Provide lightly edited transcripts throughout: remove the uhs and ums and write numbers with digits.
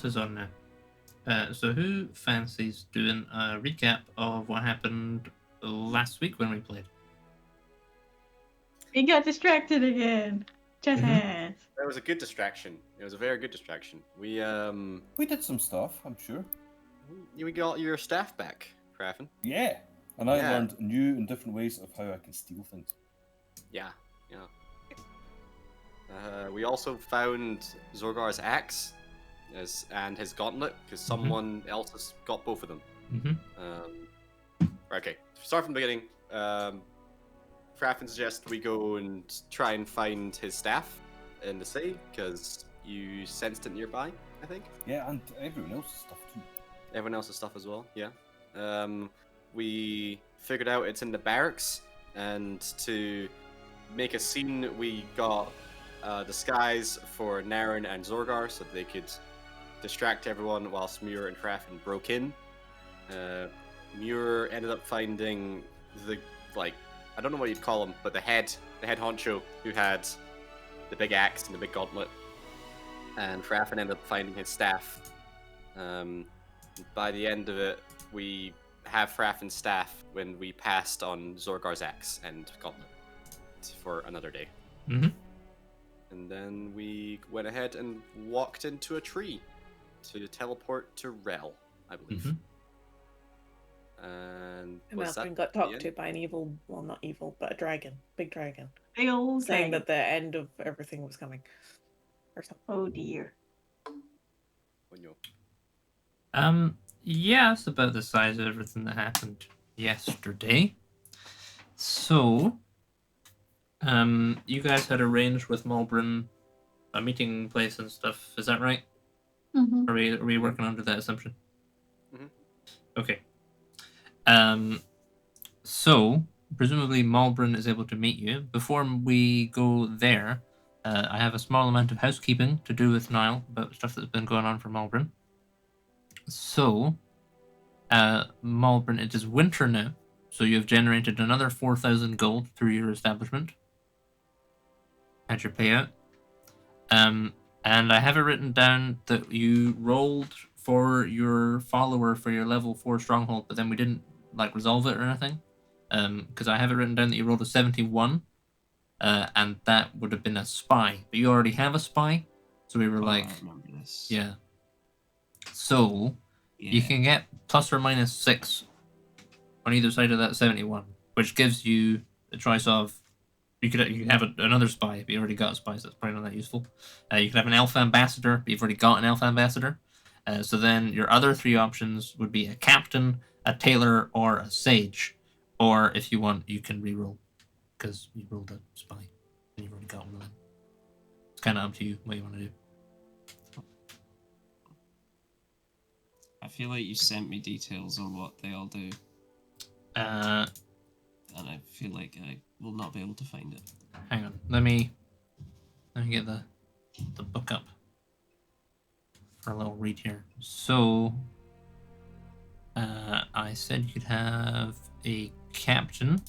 is on now. So who fancies doing a recap of what happened last week when we played? We got distracted again. Just hands. That was a good distraction. It was a very good distraction. We did some stuff, I'm sure. we got your staff back, Krafen. Yeah. And I learned new and different ways of how I can steal things. Yeah. We also found Zorgar's axe and his gauntlet, because someone else has got both of them. Okay, start from the beginning. Krafen suggests we go and try and find his staff in the city, because you sensed it nearby, I think. Yeah, and everyone else's stuff too. Everyone else's stuff as well, yeah. We figured out it's in the barracks, and to make a scene, we got disguise for Naren and Zorgar so that they could distract everyone whilst Muir and Krafen broke in. Muir ended up finding the, I don't know what you'd call him, but the head honcho who had the big axe and the big gauntlet. And Krafen ended up finding his staff. By the end of it, we have Fraffin's staff when we passed on Zorgar's axe and gauntlet for another day. And then we went ahead and walked into a tree to teleport to Rel, I believe. And Malcolm got talked to by an evil, well, not evil, but a dragon, big dragon. Big old saying dragon. that the end of everything was coming. Or something. Oh dear. Yeah, it's about the size of everything that happened yesterday. So, you guys had arranged with Malbrin a meeting place and stuff, is that right? Are we working under that assumption? Okay. So, presumably Malbrin is able to meet you. Before we go there, I have a small amount of housekeeping to do with Niall about stuff that's been going on for Malbrin. So, Malbrin, it is winter now, so you have generated another 4,000 gold through your establishment at your payout. And I have it written down that you rolled for your follower for your level 4 stronghold, but then we didn't resolve it or anything. Because I have it written down that you rolled a 71, and that would have been a spy. But you already have a spy, so we were I remember this. yeah. So you can get plus or minus 6 on either side of that 71, which gives you the choice of you could have another spy, but you already got a spy, so that's probably not that useful. You could have an elf ambassador, but you've already got an elf ambassador. So then your other 3 options would be a captain, a tailor, or a sage. Or if you want, you can reroll, because you rolled a spy and you've already got one of them. It's kind of up to you what you want to do. I feel like you sent me details on what they all do. And I feel like I will not be able to find it. Hang on, let me get the book up for a little read here. So, I said you could have a captain.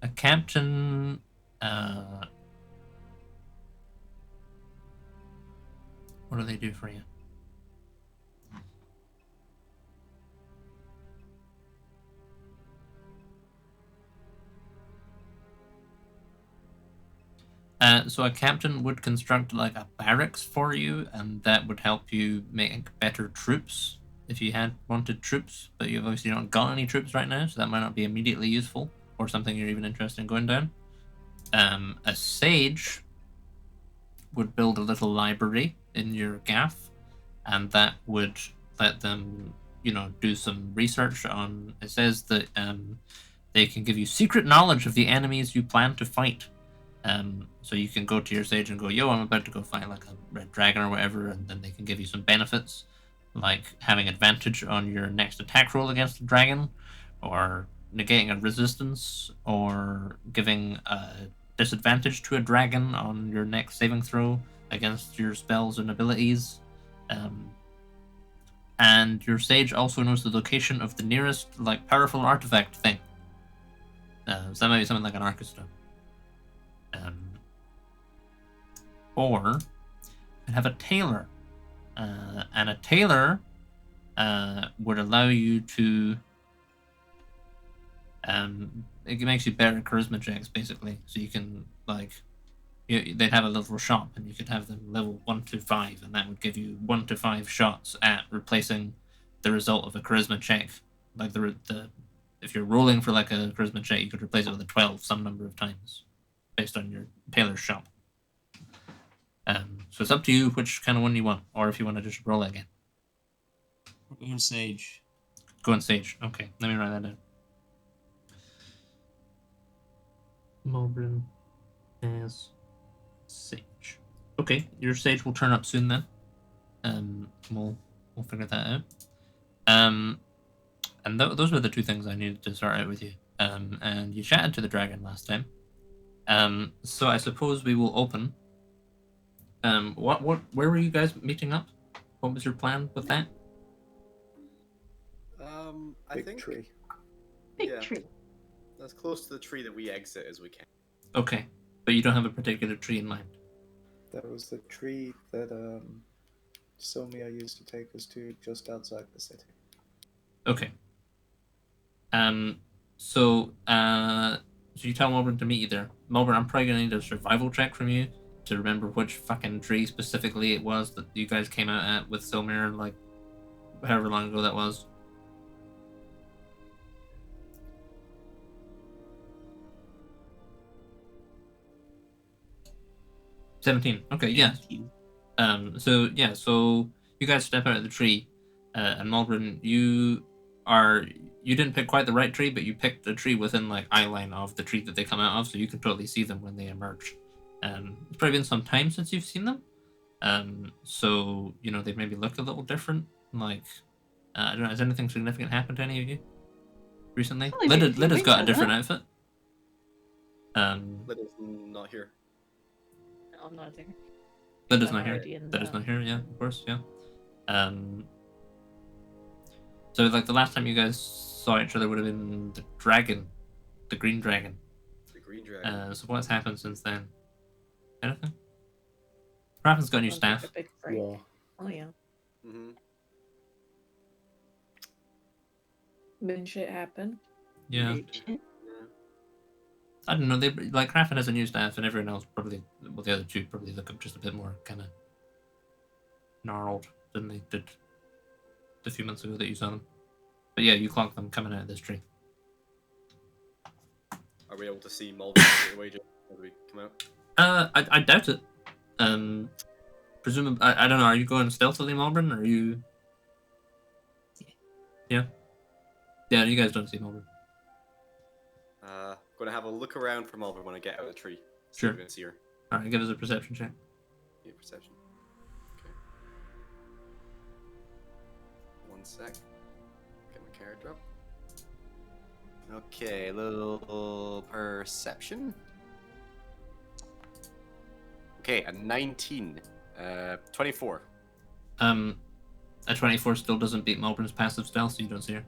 A captain. What do they do for you? So a captain would construct a barracks for you, and that would help you make better troops if you had wanted troops, but you've obviously not got any troops right now, so that might not be immediately useful or something you're even interested in going down. A sage would build a little library in your gaff, and that would let them, do some research on. It says that they can give you secret knowledge of the enemies you plan to fight. So you can go to your sage and go, yo, I'm about to go fight a red dragon or whatever, and then they can give you some benefits, like having advantage on your next attack roll against the dragon, or negating a resistance, or giving a disadvantage to a dragon on your next saving throw against your spells and abilities. And your sage also knows the location of the nearest powerful artifact thing. So that might be something like an Arcus or you have a tailor. And a tailor would allow you to. It makes you better at charisma checks, basically. So you can they'd have a little shop, and you could have them level 1 to 5, and that would give you 1 to 5 shots at replacing the result of a charisma check. Like if you're rolling for like a charisma check, you could replace it with a 12 some number of times, based on your tailor's shop. So it's up to you which kind of one you want, or if you want to just roll it again. We're going Sage. Go on Sage. Okay, let me write that down. Mulbrin as Sage. Okay, your Sage will turn up soon then. We'll figure that out. And those were the two things I needed to sort out with you. And you chatted to the dragon last time. So I suppose we will open. Where were you guys meeting up? What was your plan with that? I Big think tree. Big Yeah. tree. as close to the tree that we exit as we can. Okay, but you don't have a particular tree in mind. That was the tree that Somia used to take us to just outside the city. Okay. So you tell Mulbrin to meet you there. Mulbrin, I'm probably gonna need a survival check from you to remember which fucking tree specifically it was that you guys came out at with Silmir, like however long ago that was. $17. Okay, yeah. So you guys step out of the tree, and Mulbrin, you didn't pick quite the right tree, but you picked a tree within like eye line of the tree that they come out of, so you can totally see them when they emerge. It's probably been some time since you've seen them, so they maybe look a little different. Like I don't know, has anything significant happened to any of you recently? Only been a few Lyda's weeks, got a hasn't different it? outfit. Lyda's not here. No, I'm not there. Lyda's I'm not here. already in Lyda's the- not here. Yeah, of course. Yeah. So like the last time you guys saw each other would have been the dragon, the green dragon. The green dragon. So what's happened since then? Anything? Graffin's got a new I'll take staff. a big break. Yeah. Oh yeah. Mm-hmm. Moon shit happened. Yeah. Yeah. I don't know. They like Graffin has a new staff, and everyone else probably, well, the other two probably look up just a bit more kind of gnarled than they did a few months ago that you saw them. But yeah, you clock them coming out of this tree. Are we able to see Mulder straight away just as we come out? I doubt it. Presumably, I don't know. Are you going stealthily, Mulbrin? Or are you? Yeah. Yeah, you guys don't see Mulbrin. Gonna have a look around for Mulder when I get out of the tree. See Sure. if we can see her. All right, give us a perception check. Yeah, perception. Okay. 1 sec. Get my card drop. Okay, little perception. Okay, a 19. 24. A 24 still doesn't beat Mulbrin's passive stealth, so you don't see her.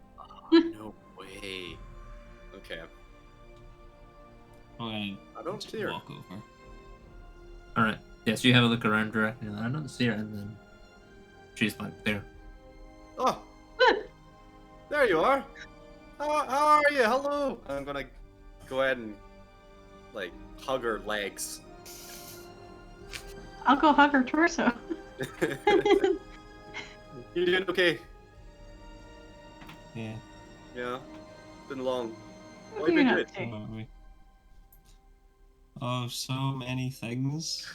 No way. Okay. I I don't see her. walk over. All right. Yeah, so you have a look around her, and I don't see her, and then she's like there. Oh! There you are! How are you? Hello! I'm gonna go ahead and, like, hug her legs. I'll go hug her torso. You doing okay? Yeah. Yeah. Been long. What What are have you you been up doing? to? Where are we? Oh, so many things.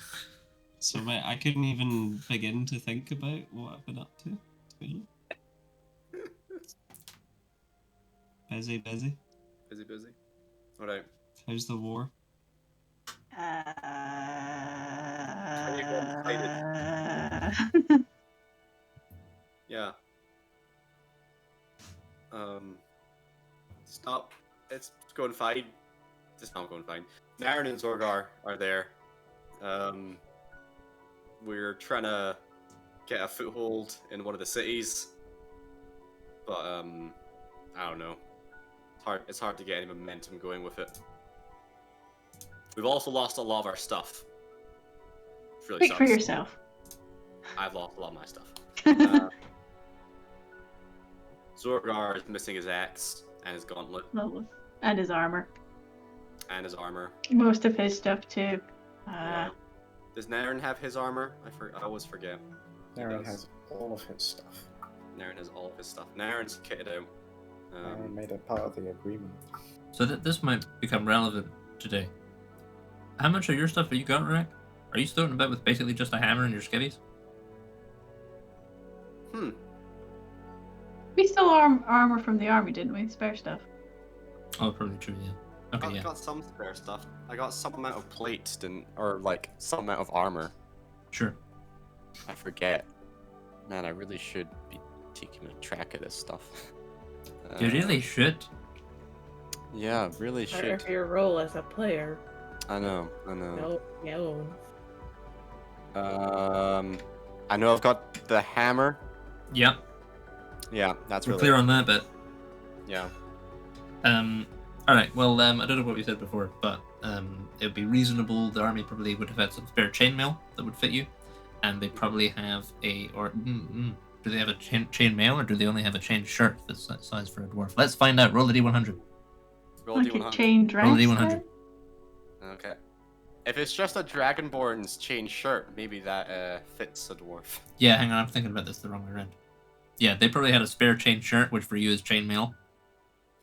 I couldn't even begin to think about what I've been up to. Be honest. Busy. Busy. Alright. How's the war? Yeah. Stop. It's going fine. It's not going fine. Naren and Zorgar are there. We're trying to get a foothold in one of the cities. But, I don't know. It's hard to get any momentum going with it. We've also lost a lot of our stuff. It's really Speak for sucks. yourself. I've lost a lot of my stuff. Zorgar is missing his axe and his gauntlet Lovely. And his armor. and his armor. Most of his stuff too. Yeah. Does Naren have his armor? I always forget. Naren does. has all of his stuff. Naren has all of his stuff. Naren's kitted out. Naren made it part of the agreement. So this might become relevant today. How much of your stuff have you got, Rick? Are you still in bed with basically just a hammer and your skivvies? We stole armor from the army, didn't we? Spare stuff. Oh, probably true, yeah. Okay, I yeah. got some spare stuff. I got some amount of plate, or like some amount of armor. Sure. I forget. Man, I really should be taking a track of this stuff. You really should. Yeah, really Part should. of your role as a player. I know. No. I know I've got the hammer. Yeah, Yeah, that's we're really clear on that bit. Yeah. Alright, well, I don't know what we said before, but it would be reasonable. The army probably would have had some spare chainmail that would fit you, and they probably have do they have a chainmail, or do they only have a chain shirt that's that size for a dwarf? Let's find out. Roll a d100. Roll Like a D100. chain dress. Roll a d100. then? Okay. If it's just a Dragonborn's chain shirt, maybe that fits a dwarf. Yeah, hang on, I'm thinking about this the wrong way around. Yeah, they probably had a spare chain shirt, which for you is chainmail.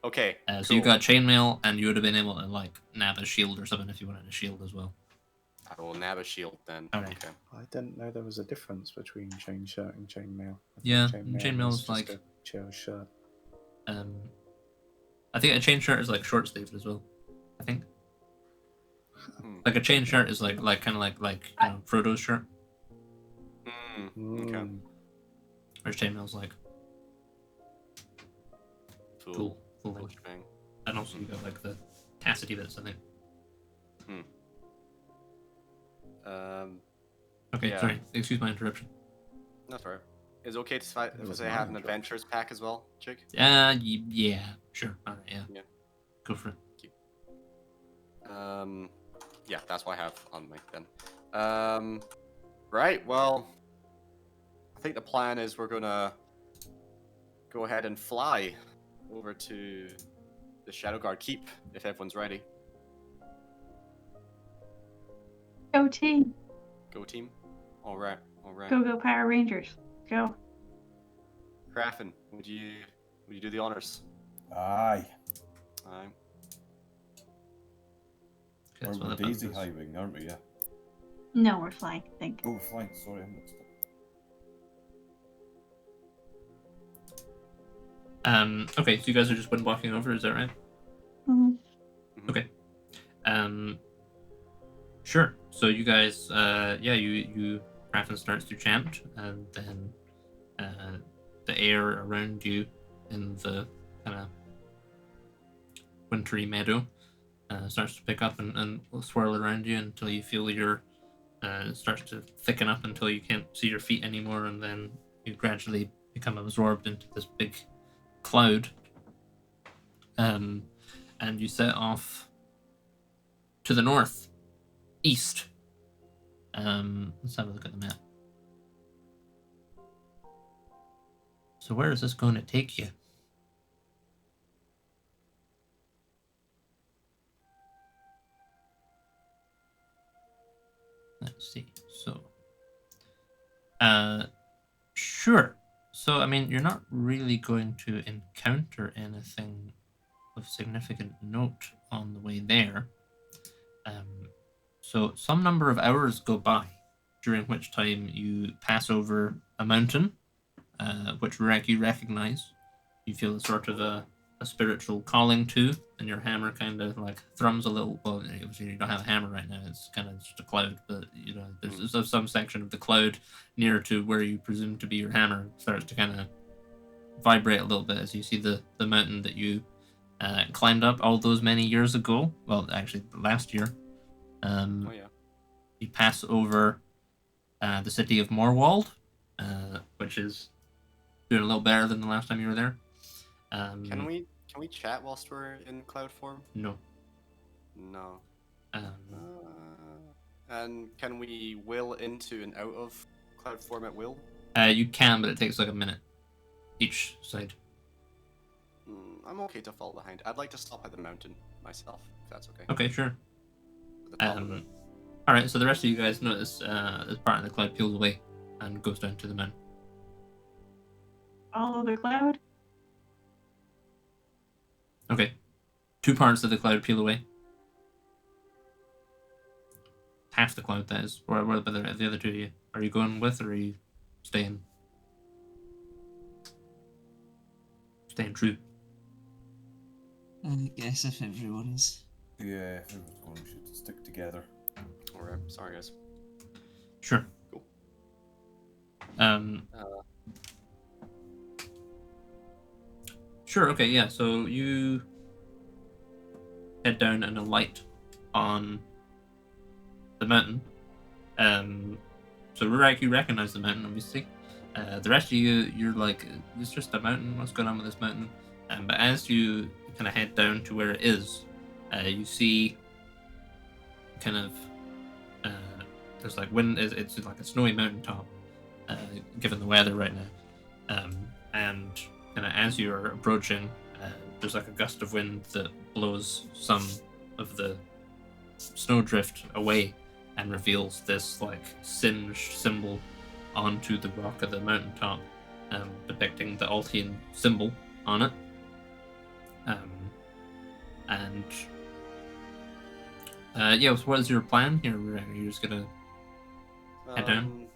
Okay. So you cool. got chainmail, and you would have been able to like nab a shield or something if you wanted a shield as well. I will nab a shield then. Alright. Okay. I didn't know there was a difference between chain shirt and chain mail. I thought Yeah, chain chainmail was is just like- a chill shirt. I think a chain shirt is like short sleeved as well. I think like a chain shirt is like kind of like you know, Frodo's shirt, Okay. whereas chainmail's like full length. shebang. And also you got like the tassety bits, I think. Okay, Yeah. sorry, excuse my interruption. That's right. Is it okay to It was say I have an mine, Joe. adventures pack as well, chick? Yeah, sure. All right, yeah. Yeah. Go for it. Yeah, that's what I have on me then. Right, well, I think the plan is we're gonna go ahead and fly over to the Shadowguard Keep if everyone's ready. Go team. Go team. All right. Go Power Rangers. Go. Krafen, would you do the honors? Aye. Aye. Okay, that's We're what that daisy is. highwing, aren't we? Yeah. No, we're flying, I think. Oh, flying. Sorry, I'm mixed up. Okay, so you guys are just wind walking over, is that right? Mhm. Okay. Sure. So you guys, you Raffen starts to chant, and then the air around you in the kind of wintry meadow starts to pick up and swirl around you until you feel your it starts to thicken up until you can't see your feet anymore, and then you gradually become absorbed into this big cloud. And you set off to the north, east. Let's have a look at the map. So where is this going to take you? Let's see. So, sure. So, I mean, you're not really going to encounter anything of significant note on the way there. So, some number of hours go by, during which time you pass over a mountain, which you recognize. You feel a sort of a spiritual calling to, and your hammer kind of like thrums a little. Well, obviously you don't have a hammer right now; it's kind of just a cloud. But you know, there's some section of the cloud near to where you presume to be your hammer starts to kind of vibrate a little bit as you see the mountain that you climbed up all those many years ago. Well, actually, last year. Oh yeah. You pass over the city of Morwald, which is doing a little better than the last time you were there. Can we chat whilst we're in cloud form? No. No. Um, And can we will into and out of cloud form at will? You can, but it takes like a minute each side. I'm okay to fall behind. I'd like to stop at the mountain myself, if that's okay. Okay, sure. At the top of it. All right. So the rest of you guys notice this part of the cloud peels away and goes down to the mountain. Follow the cloud. Okay. 2 parts of the cloud peel away. Half the cloud, that is. Where are the other 2 of you? Are you going with, or are you staying true? I guess if everyone is. Yeah, everyone's going to should stick together. Alright, sorry guys. Sure. Cool. Sure. Okay. Yeah. So you head down and alight on the mountain. So you recognize the mountain, obviously. The rest of you, you're like, it's just a mountain. What's going on with this mountain? But as you kind of head down to where it is, you see kind of there's like wind. It's like a snowy mountaintop, given the weather right now. And kind of as you're approaching, there's like a gust of wind that blows some of the snowdrift away and reveals this like singed symbol onto the rock of the mountaintop, depicting the Altian symbol on it. Yeah, so what is your plan here? Are you just gonna head down?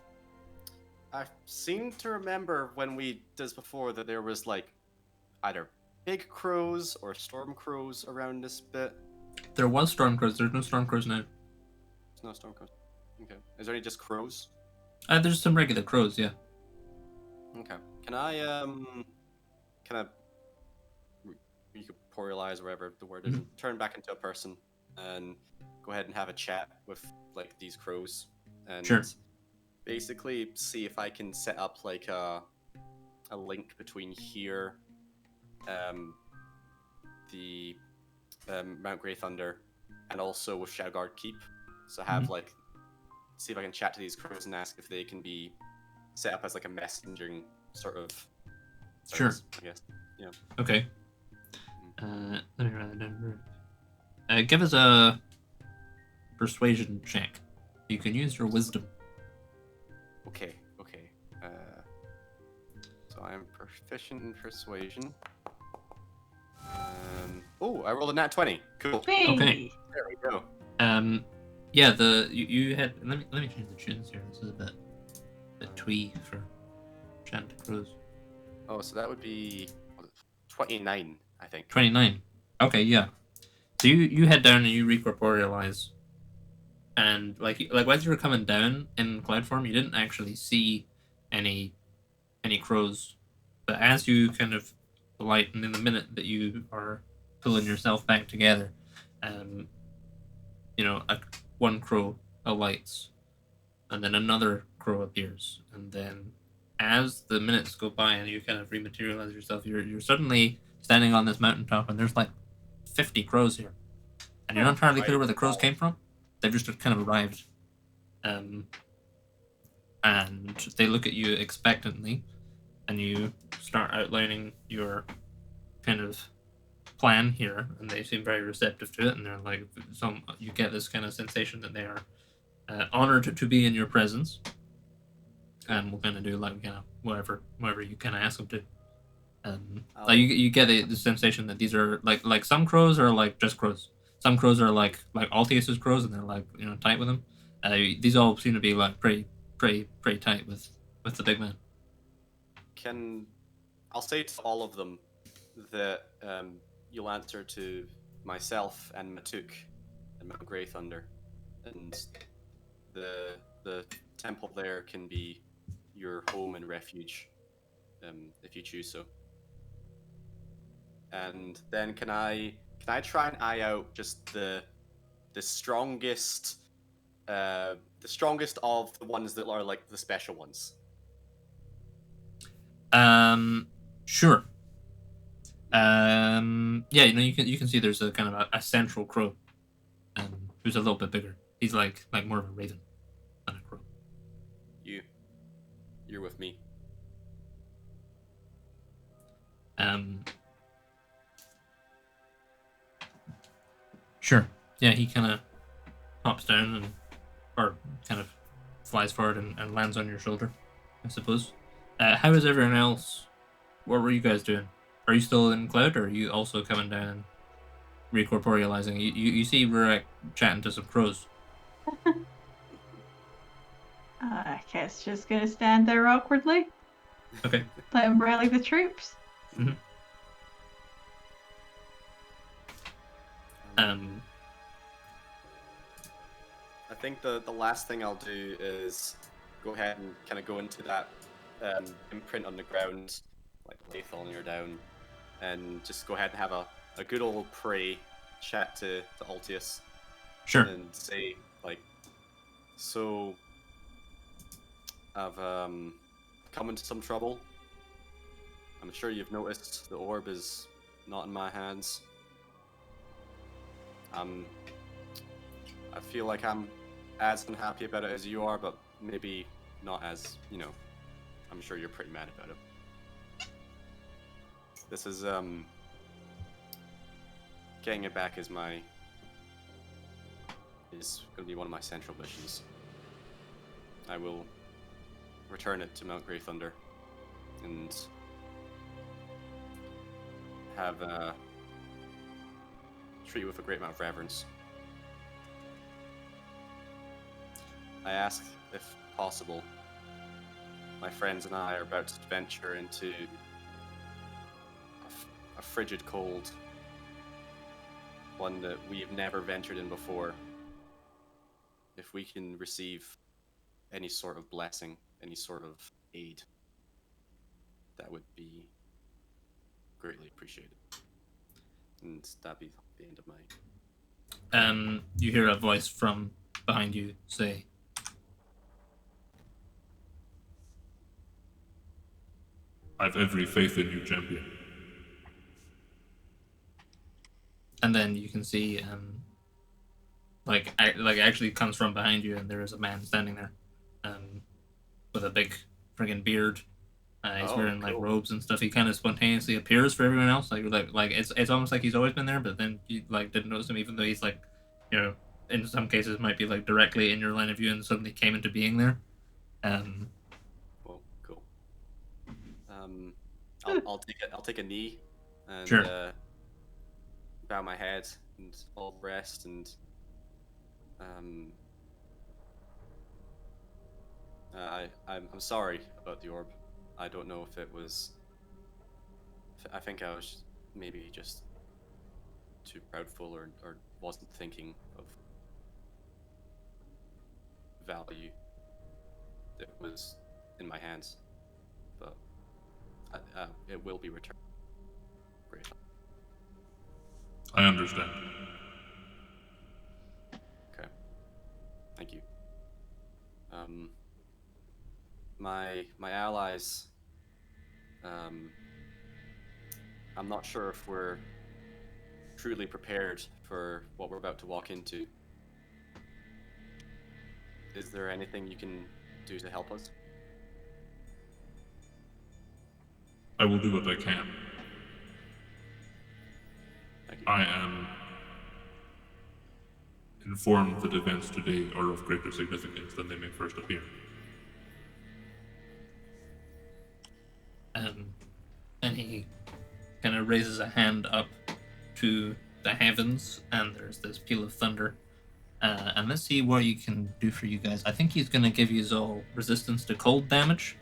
I seem to remember when we did this before that there was like either big crows or storm crows around this bit. There was storm crows. There's no storm crows now. There's no storm crows. Okay. Is there any just crows? There's some regular crows, yeah. Okay. Can I recorporealize, whatever the word is, turn back into a person and go ahead and have a chat with like these crows and Sure. basically see if I can set up like a link between here, the Mount Grey Thunder, and also with Shadowguard Keep. So have like, see if I can chat to these crows and ask if they can be set up as like a messaging sort of service, I guess. Yeah. Okay. Let me write that down. Give us a persuasion check. You can use your wisdom. Okay. So I'm proficient in persuasion. Oh, I rolled a nat 20. Cool. Okay. There we go. Yeah, you had. Let me change the tunes here. This is a bit twee for Chant Crows. Oh, so that would be 29, I think. 29. Okay, yeah. So you head down and you recorporealize, and like as you were coming down in cloud form, you didn't actually see any crows, but as you kind of alight, and in the minute that you are pulling yourself back together, one crow alights, and then another crow appears, and then as the minutes go by and you kind of rematerialize yourself, you're suddenly standing on this mountaintop, and there's like 50 crows here, and you're not entirely clear where the crows came from. They've just kind of arrived, and they look at you expectantly, and you start outlining your kind of plan here, and they seem very receptive to it, and they're like, you get this kind of sensation that they are honored to be in your presence, and we're gonna do like whatever you kind of ask them to. Like you get the sensation that these are like some crows are like just crows. Some crows are like Altius's crows, and they're like tight with them. These all seem to be like pretty tight with the big man. I'll say to all of them that you'll answer to myself and Matuk and Mount Grey Thunder, and the temple there can be your home and refuge, if you choose so. And then can I try and eye out just the strongest of the ones that are like the special ones? Sure. Yeah, you can see there's a kind of a central crow, who's a little bit bigger. He's like more of a raven than a crow. You're with me. Sure. Yeah, he kind of hops down or kind of flies forward and lands on your shoulder, I suppose. How is everyone else? What were you guys doing? Are you still in Cloud, or are you also coming down and recorporealizing? You see Rurik chatting to some crows. I guess just gonna stand there awkwardly. Okay. Let him rally the troops. I think the last thing I'll do is go ahead and kind of go into that imprint on the ground, like Lathalnir down, and just go ahead and have a good old pray chat to Altius. Sure. And say, like, so I've come into some trouble. I'm sure you've noticed the orb is not in my hands. I feel like I'm as unhappy about it as you are, but maybe not as, I'm sure you're pretty mad about it. This is, getting it back is going to be one of my central missions. I will return it to Mount Grey Thunder and have treat you with a great amount of reverence. I ask, if possible, my friends and I are about to venture into a frigid cold, one that we have never ventured in before. If we can receive any sort of blessing, any sort of aid, that would be greatly appreciated. And that'd be the end of my... You hear a voice from behind you say, "I've every faith in you, champion." and then you can see, actually comes from behind you, and there is a man standing there, with a big friggin' beard. He's wearing like cool. robes and stuff. He kind of spontaneously appears for everyone else. Like it's almost like he's always been there, but then you like didn't notice him, even though he's like, in some cases might be like directly in your line of view, and suddenly came into being there. Well, cool. I'll take a knee and Sure. Bow my head and all the rest, and I'm sorry about the orb. I don't know if it was. I think I was maybe just too proudful or wasn't thinking of value that was in my hands, but it will be returned. Great. I understand. Okay. Thank you. My allies. I'm not sure if we're truly prepared for what we're about to walk into. Is there anything you can do to help us? I will do what I can. Thank you. I am informed that events today are of greater significance than they may first appear. And he kind of raises a hand up to the heavens, and there's this peal of thunder. And let's see what he can do for you guys. I think he's going to give you all resistance to cold damage.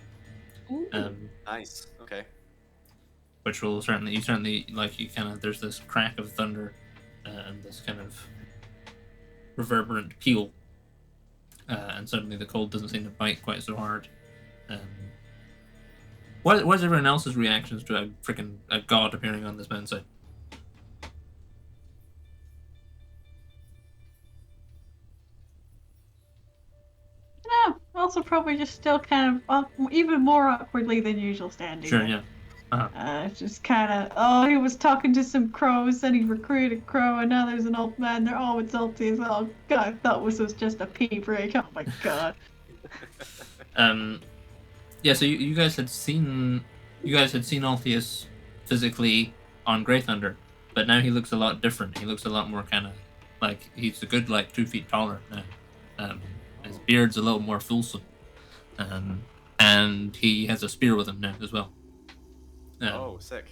Nice. Okay. Which will certainly like you kind of, there's this crack of thunder and this kind of reverberant peal, and suddenly the cold doesn't seem to bite quite so hard. What's everyone else's reactions to a god appearing on this mountainside? No, also probably just still kind of even more awkwardly than usual standing. Sure, there. yeah. Uh-huh. Just kind of, he was talking to some crows, and he recruited a crow, and now there's an old man there. Oh, it's Altius. Oh, God, I thought this was just a pee break. Oh, my God. Yeah, so you guys had seen Altius physically on Grey Thunder, but now he looks a lot different. He looks a lot more kind of like he's a good 2 feet taller now. His beard's a little more fulsome, and he has a spear with him now as well. Oh, sick.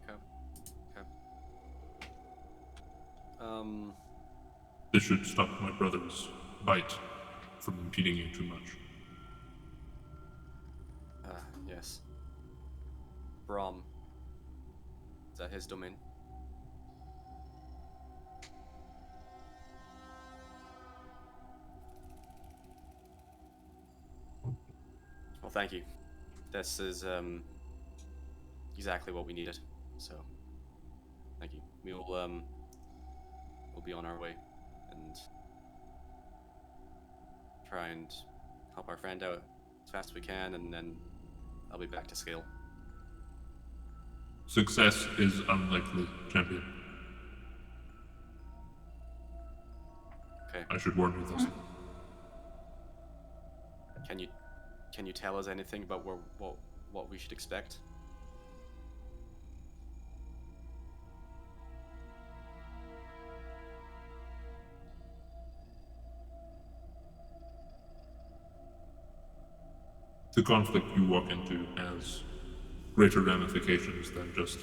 Okay. This should stop my brother's bite from impeding you too much. Yes. Brom. Is that his domain? Well, thank you. This is exactly what we needed. So, thank you. We'll be on our way and try and help our friend out as fast as we can, and then I'll be back to scale. Success is unlikely, champion. Okay. I should warn you this. Can you tell us anything about what we should expect? The conflict you walk into has greater ramifications than just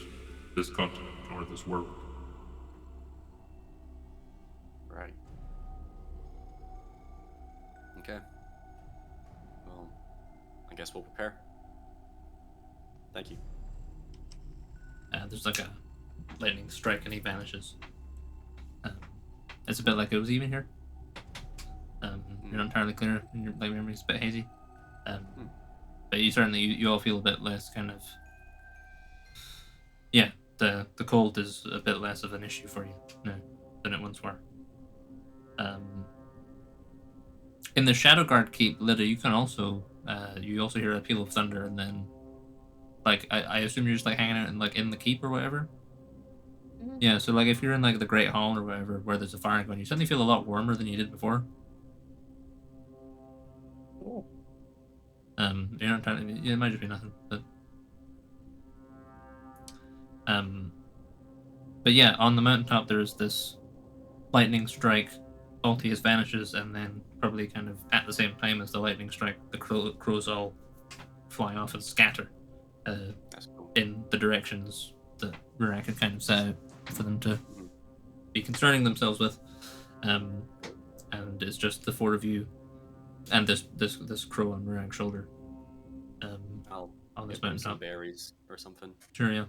this continent or this world. Right. Okay. Well, I guess we'll prepare. Thank you. There's like a lightning strike and he vanishes. It's a bit like it was even here. You're not entirely clear, and your memory's a bit hazy. But you all feel a bit less kind of. Yeah, the cold is a bit less of an issue for you now than it once were. In the Shadowguard Keep, Lyda, you can also hear a peal of thunder, and then I assume you're just hanging out in the keep or whatever. Mhm. Yeah, so if you're in the Great Hall or whatever where there's a fire going, you suddenly feel a lot warmer than you did before. Cool. You're not entirely, it might just be nothing, but yeah, on the mountaintop there's this lightning strike. Altius vanishes, and then probably kind of at the same time as the lightning strike, the crows all fly off and scatter That's cool. in the directions that Rurak had kind of set out for them to be concerning themselves with. And it's just the 4 of you and this crow on Rurak's shoulder. I'll on this give him some mountaintop. berries or something. Sure, yeah.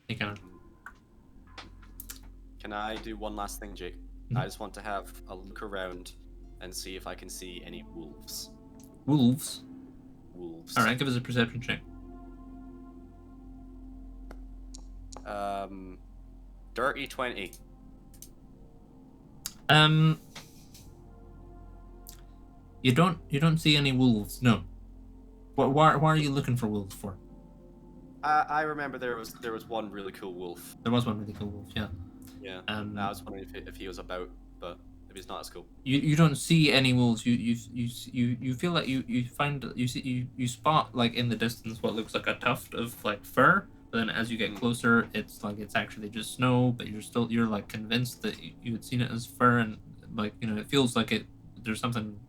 You kind of. Can I do one last thing, Jake? I just want to have a look around and see if I can see any wolves. Wolves. Wolves. All right, give us a perception check. Dirty 20. You don't see any wolves. No. Why are you looking for wolves for? I remember there was one really cool wolf. There was one really cool wolf. Yeah. Yeah. I was wondering if he was about, but if he's not, it's cool. You don't see any wolves. You feel like you spot in the distance what looks like a tuft of fur, but then as you get closer, it's actually just snow. But you're convinced that you had seen it as fur, and it feels like there's something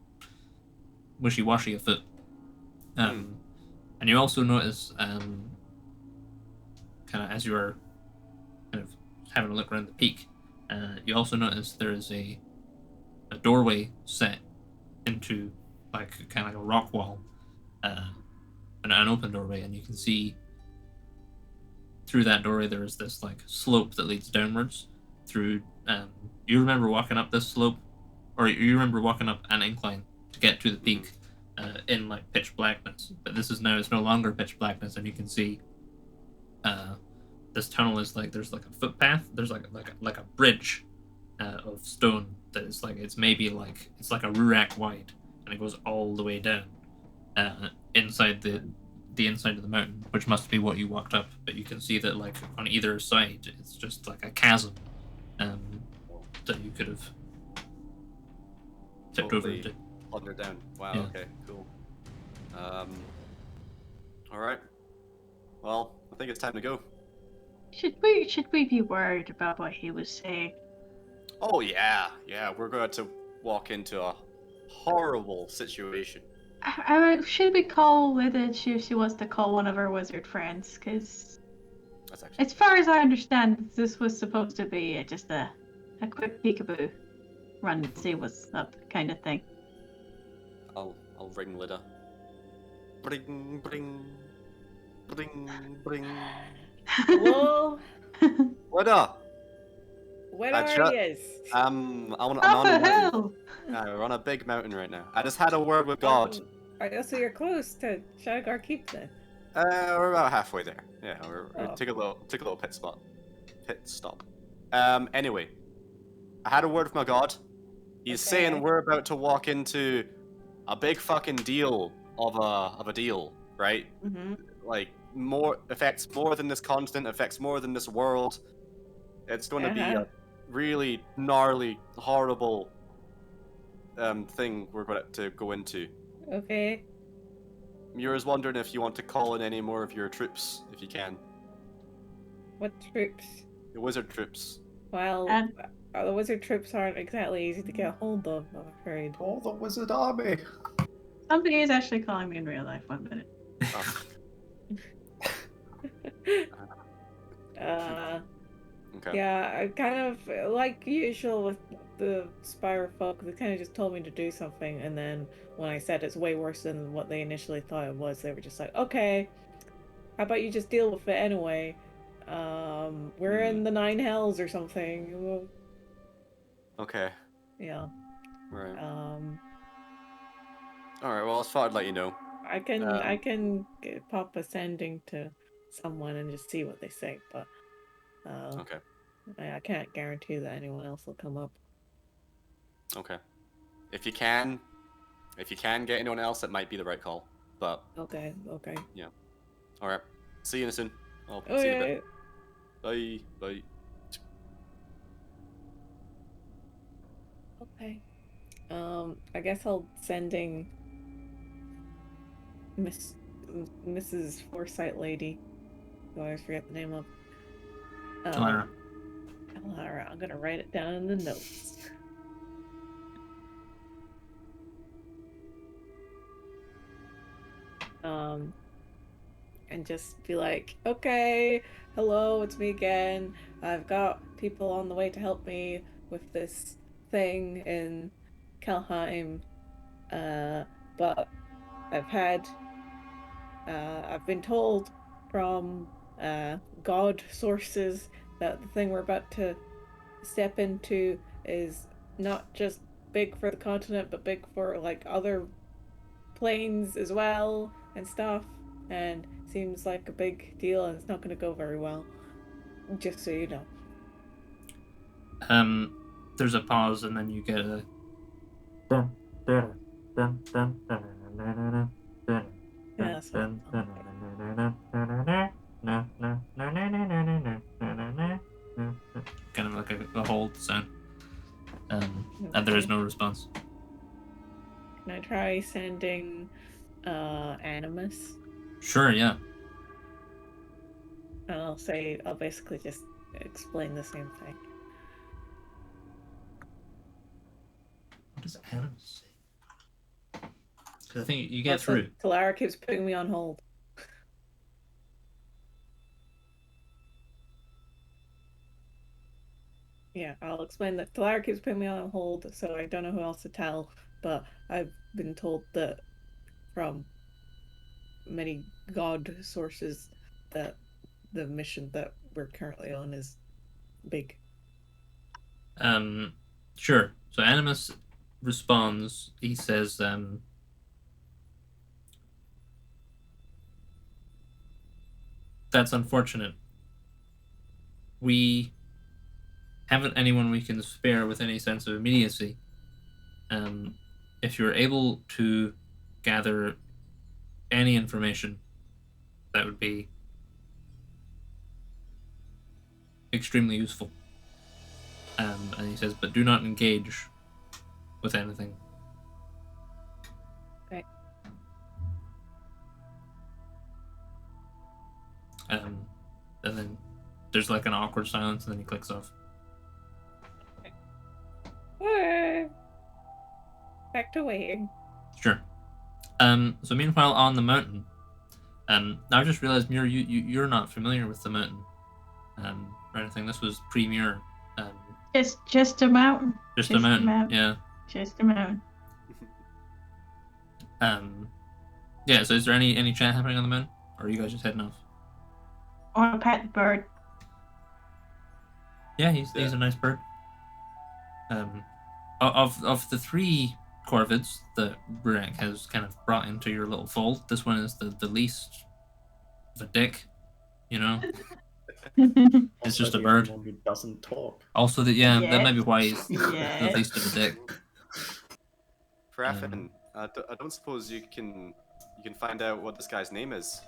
wishy-washy afoot. And you also notice kind of as you are kind of having a look around the peak, you also notice there is a doorway set into kind of a rock wall, an open doorway, and you can see through that doorway there is this slope that leads downwards through. You remember walking up this slope, or you remember walking up an incline to get to the peak in pitch blackness, but it's no longer pitch blackness, and you can see this tunnel is there's a footpath. There's a bridge of stone that is it's maybe it's a rurak wide, and it goes all the way down inside the inside of the mountain, which must be what you walked up. But you can see that on either side it's just a chasm that you could have tipped over into. Under down. Wow. Yeah. Okay. Cool. think it's time to go. Should we be worried about what he was saying? Oh yeah, we're going to walk into a horrible situation. Should we call Lydia see if she wants to call one of our wizard friends? Because That's actually. as far as I understand, this was supposed to be just a quick peekaboo, run and see what's up kind of thing. I'll ring Lydia. Bring, bring, bring, bring. Hello? Lydia. Where I are ju- you? I'm on Up a the mountain. hill! We're on a big mountain right now. I just had a word with God. So you're close to Shadowgar Keep then? We're about halfway there. Yeah, we Oh. took a little pit stop. Anyway, I had a word with my God. He's saying Okay. we're about to walk into a big fucking deal of a deal, right? Mm-hmm. Like affects more than this continent, affects more than this world. It's going to be a really gnarly, horrible thing we're going to go into. Okay. Mira's wondering if you want to call in any more of your troops, if you can. What troops? The wizard troops. Well, the wizard troops aren't exactly easy to get a hold of, I'm afraid. Call the wizard army. Somebody is actually calling me in real life. 1 minute. Okay. Yeah, I kind of, like usual with the Spire folk, they kind of just told me to do something, and then when I said it's way worse than what they initially thought it was, they were just like, okay, how about you just deal with it anyway? We're in the 9 hells or something. Okay. Yeah. Right. Alright, well, I thought I'd let you know. I can pop a sending to someone and just see what they say, but Okay. I can't guarantee that anyone else will come up. Okay. If you can get anyone else, that might be the right call. But Okay. yeah. Alright. See you soon. I'll Oh, see you in yeah. a bit. Bye. Okay. I guess I'll sending Mrs. Foresight lady, who I always forget the name of. Clara. Clara. I'm gonna write it down in the notes. And just be like, okay, hello, it's me again. I've got people on the way to help me with this thing in Kelheim. But I've been told from God sources that the thing we're about to step into is not just big for the continent, but big for like other planes as well and stuff, and seems like a big deal, and it's not going to go very well. Just so you know. There's a pause, and then you get a. Yeah, kind of like a hold sound. And there is no response. Can I try sending Animus? Sure, yeah. And I'll basically just explain the same thing. What does Animus say? Because I think you get through. Clara keeps putting me on hold. Yeah, I'll explain that Clara keeps putting me on hold, so I don't know who else to tell, but I've been told that from many God sources that the mission that we're currently on is big. Sure. So Animus responds. He says, that's unfortunate. We haven't anyone we can spare with any sense of immediacy. If you're able to gather any information, that would be extremely useful. And he says, but do not engage with anything. Okay. And then there's like an awkward silence, and then he clicks off. Back to waiting. Sure. So meanwhile, on the mountain, I just realized, Muir, you're not familiar with the mountain, or anything. This was pre-Muir. It's just a mountain. Just a mountain. Yeah. Just a mountain. Yeah. So is there any chat happening on the mountain, or are you guys just heading off? I want to pet the bird. Yeah, he's a nice bird. Of the 3 corvids that Rurak has kind of brought into your little fold, this one is the least of a dick, you know? It's just a bird. Who doesn't talk. Also, that may be why he's the Yes. least of a dick. Fraffin, I don't suppose you can find out what this guy's name is.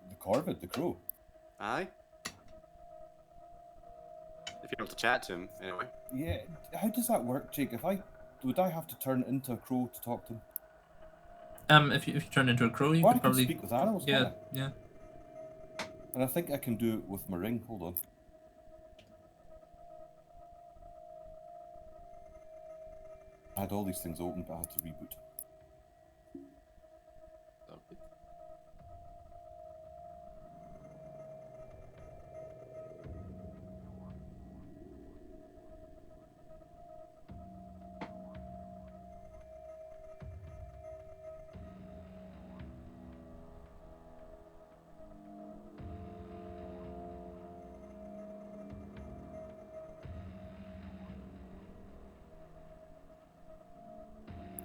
The corvid, the crow. Aye. If you're able to chat to him, anyway. Yeah, how does that work, Jake? Would I have to turn into a crow to talk to him? If you turn into a crow, you Or I could can probably speak with animals, yeah, can't I? yeah. And I think I can do it with my ring. Hold on. I had all these things open, but I had to reboot. Okay.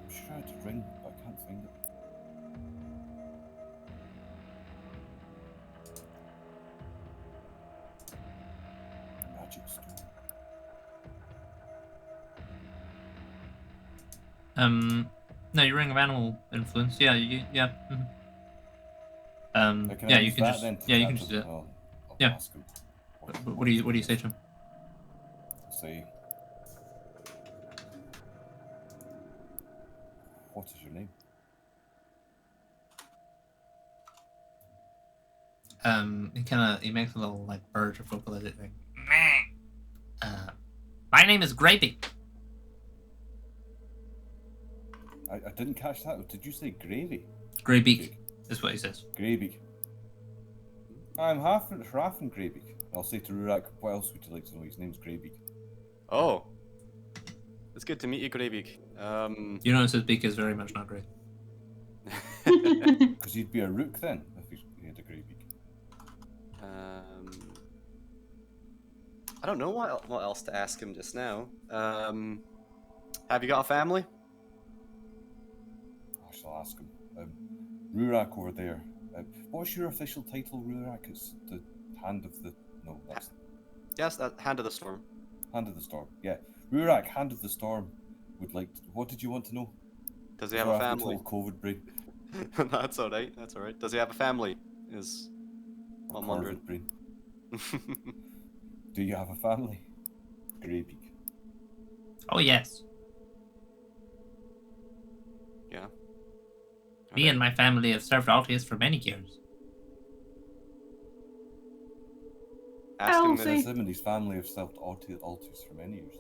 I'm sure I had a ring, but I can't find it. Magic stone. No, your ring of animal influence. Yeah, yeah. Mhm. Can Yeah, I you use can that just then to you chat can to just do him? it. I'll Yeah. ask him. What do you say to him? Say, what is your name? He makes a little like bird or vocalization thing. My name is Gravy. I didn't catch that. Did you say gravy? Greybeak is what he says. Greybeak. I'm Raffin Greybeak. I'll say to Rurak, what else would you like to know? His name's Greybeak. Oh. It's good to meet you, Greybeak. You notice his beak is very much not great. Because he'd be a rook then, if he had a Greybeak. I don't know what else to ask him just now. Have you got a family? I shall ask him. Rurak over there. What's your official title, Rurak? It's the Hand of the... No, that's... Yes, that Hand of the Storm. Hand of the Storm, yeah. Rurak, Hand of the Storm, would like... What did you want to know? Does he have a Before I have to family? call COVID brain. That's alright, that's alright. Does he have a family? Is what I'm wondering. COVID brain. Do you have a family? Greybeak. Oh yes. Yeah. Me and my family have served Altius for many years. Ask him Elsie. Him and his family have served Altius for many years.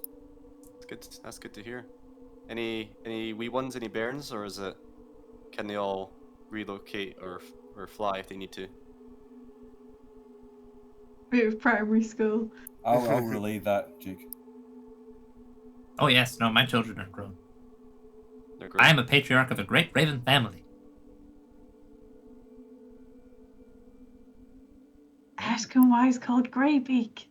That's good to hear. Any wee ones, any bairns, or is it? Can they all relocate or fly if they need to? Bit of primary school. I'll relay that, Jake. Oh yes, no, my children are grown. They're great. I am a patriarch of a great raven family. Ask him why he's called Greybeak.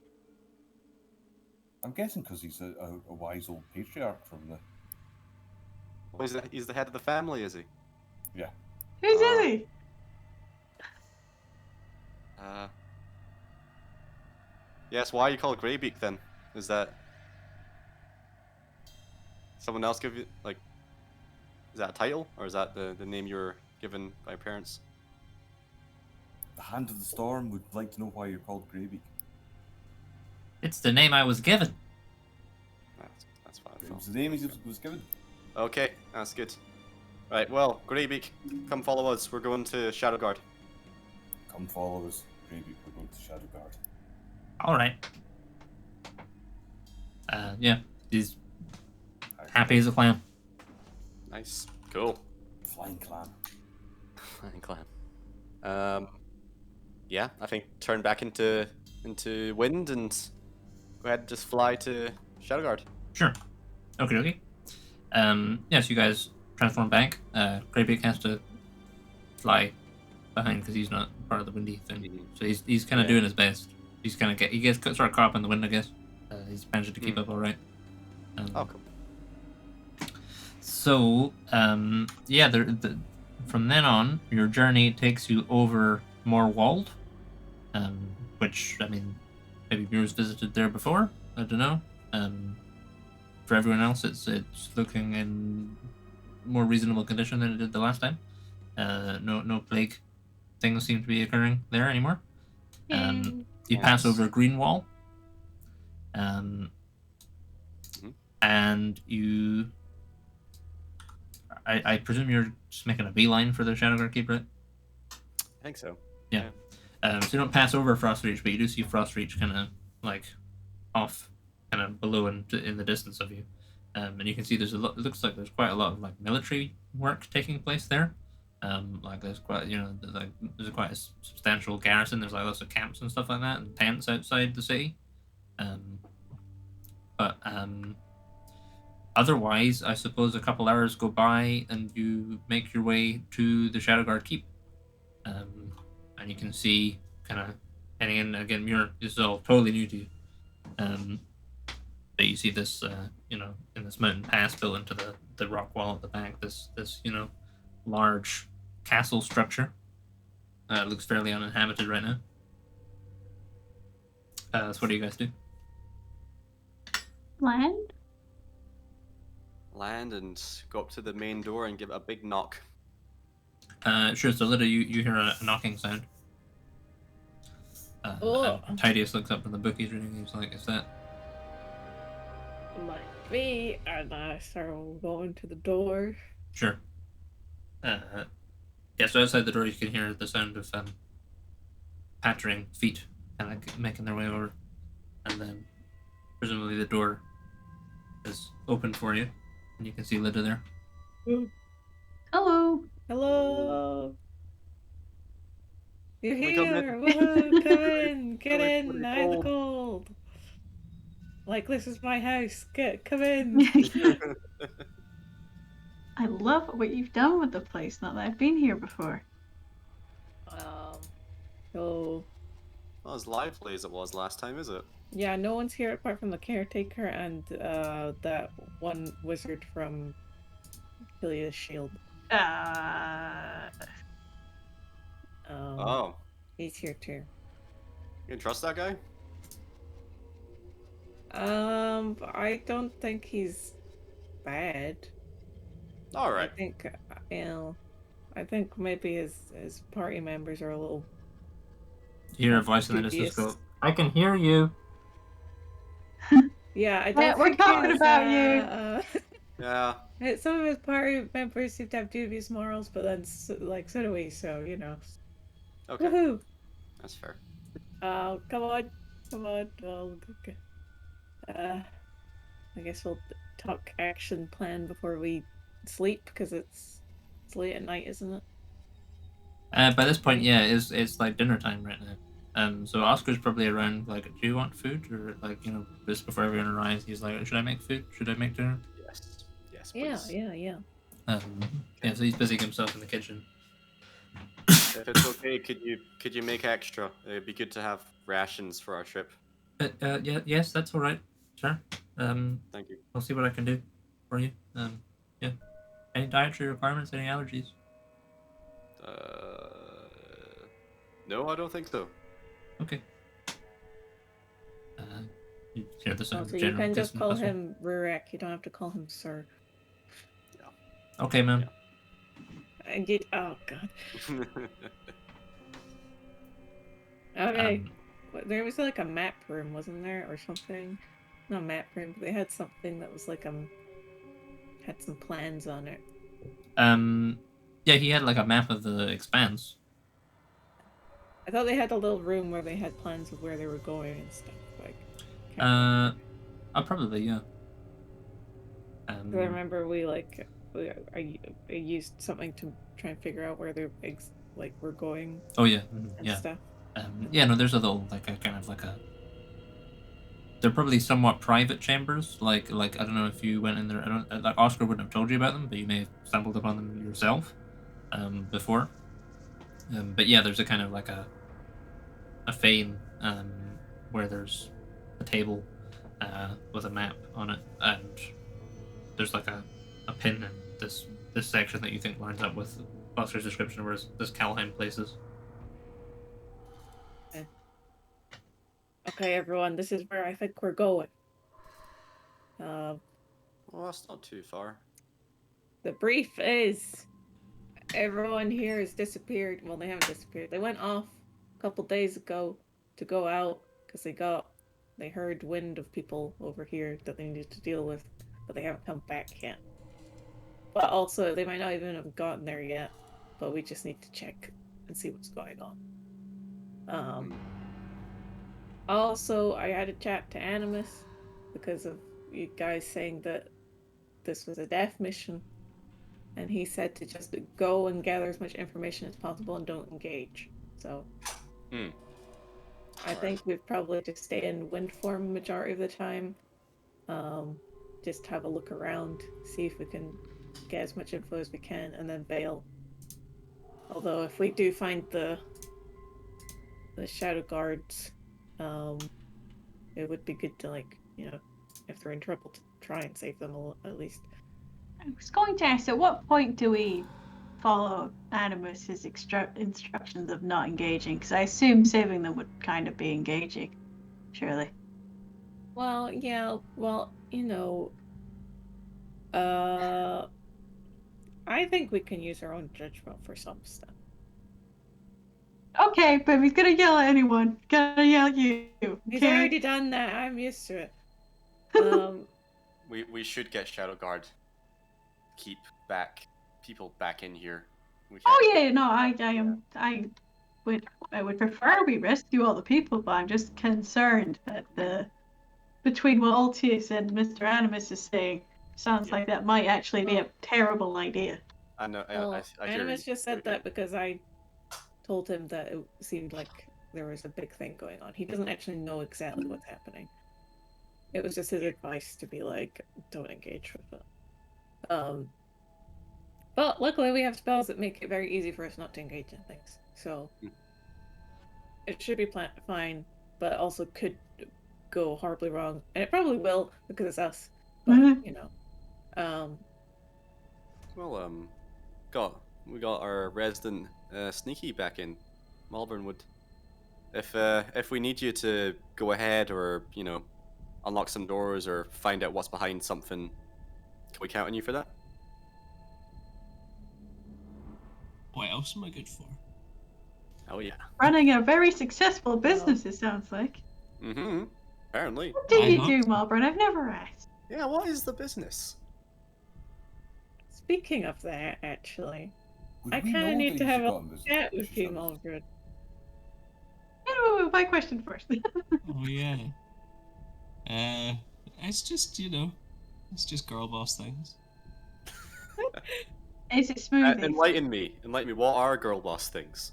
I'm guessing because he's a wise old patriarch from the... Oh, he's the head of the family, is he? Yeah. Who's is he? Yes, why are you called Greybeak then? Is that... Someone else give you, like... Is that a title? Or is that the name you were given by your parents? The Hand of the Storm would like to know why you're called Greybeak. It's the name I was given. That's fine. It was the name he was given. Okay, that's good. Right, well, Greybeak, come follow us. We're going to Shadowguard. Come follow us, Greybeak. We're going to Shadowguard. All right. Yeah, he's happy as a clam. Nice. Cool. Flying clan. Flying clan. Yeah, I think turn back into wind and go ahead and just fly to Shadowguard. Sure. Okay. Yes, you guys transform back. Greybeak has to fly behind because he's not part of the windy thing. Mhm. So he's kind of Yeah. doing his best. He gets sort of caught up in the wind, I guess. He's managed to keep up all right. Oh, cool. So, yeah, from then on, your journey takes you over Moorwald, which, I mean, maybe Muir's visited there before. I don't know. For everyone else, it's looking in more reasonable condition than it did the last time. No plague things seem to be occurring there anymore. You pass over Greenwall, and you. I presume you're just making a beeline for the Shadowguard Keep, right? I think so. Yeah. So you don't pass over Frostreach, but you do see Frostreach kind of like off, kind of below and in the distance of you, and you can see there's a lot. It looks like there's quite a lot of like military work taking place there. Like there's quite there's quite a substantial garrison. There's like lots of camps and stuff like that, and tents outside the city. But otherwise, I suppose a couple hours go by and you make your way to the Shadowguard Keep. And you can see kind of heading in again. This is all totally new to you. But you see this, in this mountain pass built into the rock wall at the back. This large castle structure. It looks fairly uninhabited right now. So what do you guys do? Land? Land and go up to the main door and give it a big knock. Sure. So Lydia, you hear a knocking sound. And Tidius looks up from the book he's reading. He's like, "Is that?" Might be, and I start going to the door. Sure. Yeah. So outside the door, you can hear the sound of pattering feet, kind of making their way over, and then presumably the door is open for you, and you can see Lydia there. Hello. Hello. You're Can we come in? here. Woohoo! Come in. Get Come in, in. what are you I the called? cold. Like this is my house. Come in. I love what you've done with the place now that I've been here before. So Not as lively as it was last time, is it? yeah, no one's here apart from the caretaker and that one wizard from Helia's Shield. Oh, He's here too. you can trust that guy? I don't think he's bad. All right. I think maybe his party members are a little. You hear a voice in the distance dubious. go, "I can hear you." Yeah, I Yeah, don't we're think talking his, about you. Yeah. Some of his party members seem to have dubious morals, but then so do we. So Okay. Woohoo! That's fair. Come on. Okay. I guess we'll talk action plan before we sleep because it's late at night, isn't it? By this point, yeah, it's like dinner time right now. So Oscar's probably around. Like, do you want food, or like just before everyone arrives, he's like, "Should I make food? Should I make dinner?" Yes. Yes, Yeah, please. yeah. Yeah. So he's busying himself in the kitchen. If it's okay, could you make extra? It'd be good to have rations for our trip. Yeah. Yes, that's all right. Sure. Thank you. I'll see what I can do for you. Yeah. Any dietary requirements? Any allergies? No, I don't think so. Okay. You hear the sound of So you general can just distant call bustle. him Rurik. You don't have to call him Sir. Okay, man. And get oh god. Okay. There was like a map room, wasn't there, or something? Not a map room, but they had something that was like had some plans on it. Yeah, he had like a map of the expanse. I thought they had a little room where they had plans of where they were going and stuff. Like, Probably, yeah. 'cause I remember I used something to try and figure out where they were going Oh yeah, and yeah. stuff. Yeah, no, there's a little like a kind of like a. They're probably somewhat private chambers. Like I don't know if you went in there. I don't like Oscar wouldn't have told you about them, but you may have stumbled upon them yourself, before. But yeah, there's a kind of like a fane, where there's a table, with a map on it, and there's like a pin in this section that you think lines up with Oscar's description, where this Calheim places. Okay, everyone, this is where I think we're going. Well, that's not too far. The brief is everyone here has disappeared. Well, they haven't disappeared. They went off a couple days ago to go out because they heard wind of people over here that they needed to deal with, but they haven't come back yet. But also, they might not even have gotten there yet, but we just need to check and see what's going on. Also, I had a chat to Animus because of you guys saying that this was a death mission, and he said to just go and gather as much information as possible and don't engage. So, I think we'd probably just stay in wind form majority of the time. Just have a look around, see if we can get as much info as we can, and then bail. Although, if we do find the shadow guards, it would be good to, like, if they're in trouble, to try and save them at least. I was going to ask, at what point do we follow Animus's instructions of not engaging? Because I assume saving them would kind of be engaging, surely. Well, yeah, I think we can use our own judgment for some stuff. Okay, but if he's gonna yell at anyone, gonna yell at you. He's already done that. I'm used to it. We should get Shadow Guard. Keep people back in here. Oh yeah, no, I would prefer we rescue all the people, but I'm just concerned that between what Altius and Mr. Animus is saying, sounds like that might actually be a terrible idea. I know. I hear Animus you. just said that because I told him that it seemed like there was a big thing going on. He doesn't actually know exactly what's happening. It was just his advice to be like, don't engage with it. But luckily we have spells that make it very easy for us not to engage in things. So it should be fine, but also could go horribly wrong. And it probably will because it's us. But, Well, we got our resident sneaky back in Malvernwood. If we need you to go ahead or, unlock some doors or find out what's behind something, can we count on you for that? What else am I good for? Oh yeah. Running a very successful business, it sounds like. Mm-hmm. Apparently. What do you do, Malvern? I've never asked. Yeah, what is the business? Speaking of that, actually, I We kind of know need that to you've have a forgotten this- chat with she's you, done this. Malvern. Oh, my question first. Oh yeah. It's just it's just girl boss things. Is it smooth? Enlighten me. What are girl boss things?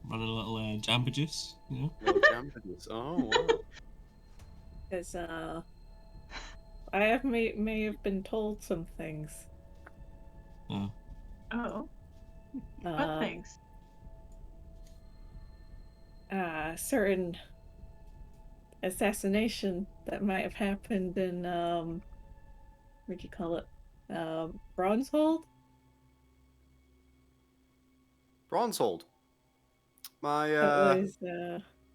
Running a little Jamba Juice, Little jambas. Oh wow. Because I may have been told some things. Oh. Oh. What things? Certain assassination that might have happened in what'd you call it? Bronzehold? Bronzehold. My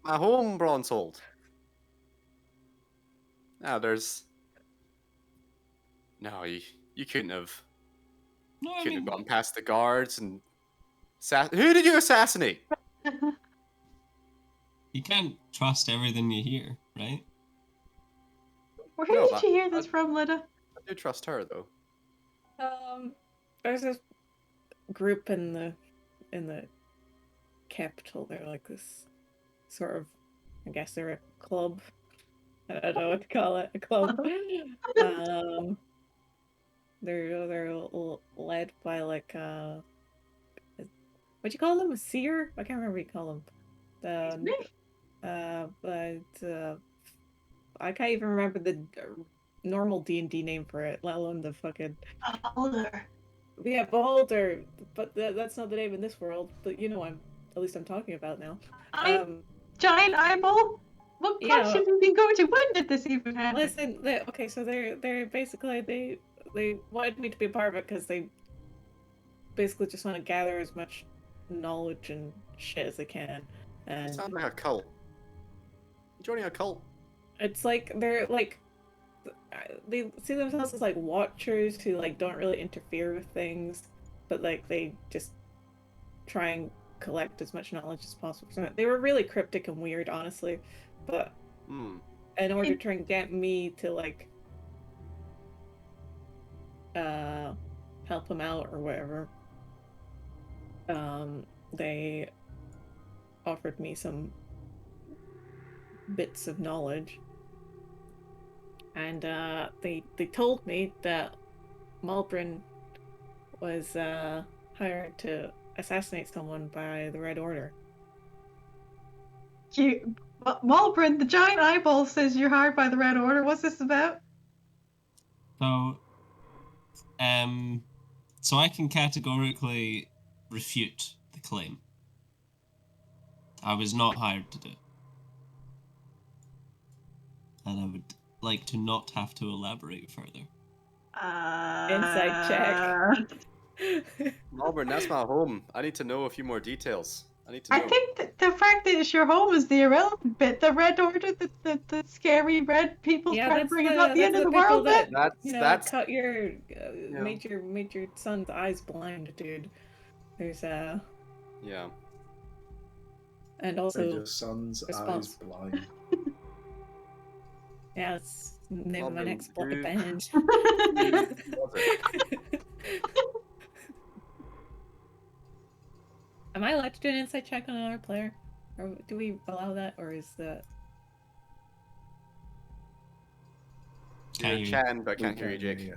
my home Bronzehold. Now there's no you couldn't have No, I couldn't mean, have gotten past the guards and who did you assassinate? you can't trust everything you hear, right? Where No, did you hear this from, Lida? I do trust her though. There's this group in the capital. They're like this sort of, I guess they're a club. I don't know what to call it. A club. They're led by like what do you call them? A seer? I can't remember what you call them. But I can't even remember the normal D&D name for it, let alone the fucking Beholder. yeah, beholder. But that's not the name in this world. But you know, at least I'm talking about now. Giant eyeball. What class Yeah. have you been going to? When did this even happen? Listen, okay, so they're basically they wanted me to be a part of it because they basically just want to gather as much knowledge and shit as they can. And Sounds like a cult. You joining a cult? it's like they're like they see themselves as like watchers who like don't really interfere with things, but like they just try and collect as much knowledge as possible. They were really cryptic and weird, honestly, but in order to try and get me to like help them out or whatever, they offered me some bits of knowledge, and they told me that Malbrin was hired to assassinate someone by the Red Order. Malbrin, the giant eyeball says you're hired by the Red Order. What's this about? So I can categorically refute the claim. I was not hired to do it. And I would like to not have to elaborate further. Insight check. Malbrin, that's my home. I need to know a few more details. I think that the fact that it's your home is the irrelevant bit. The Red Order, the scary red people trying to bring about the end of the world bit. That's cut your made your son's eyes blind, dude. There's yeah. And also your son's eyes blind. Yeah, it's the name of my next band. Am I allowed to do an insight check on another player? Or do we allow that, or is that... You can, but can't hear you, Jake.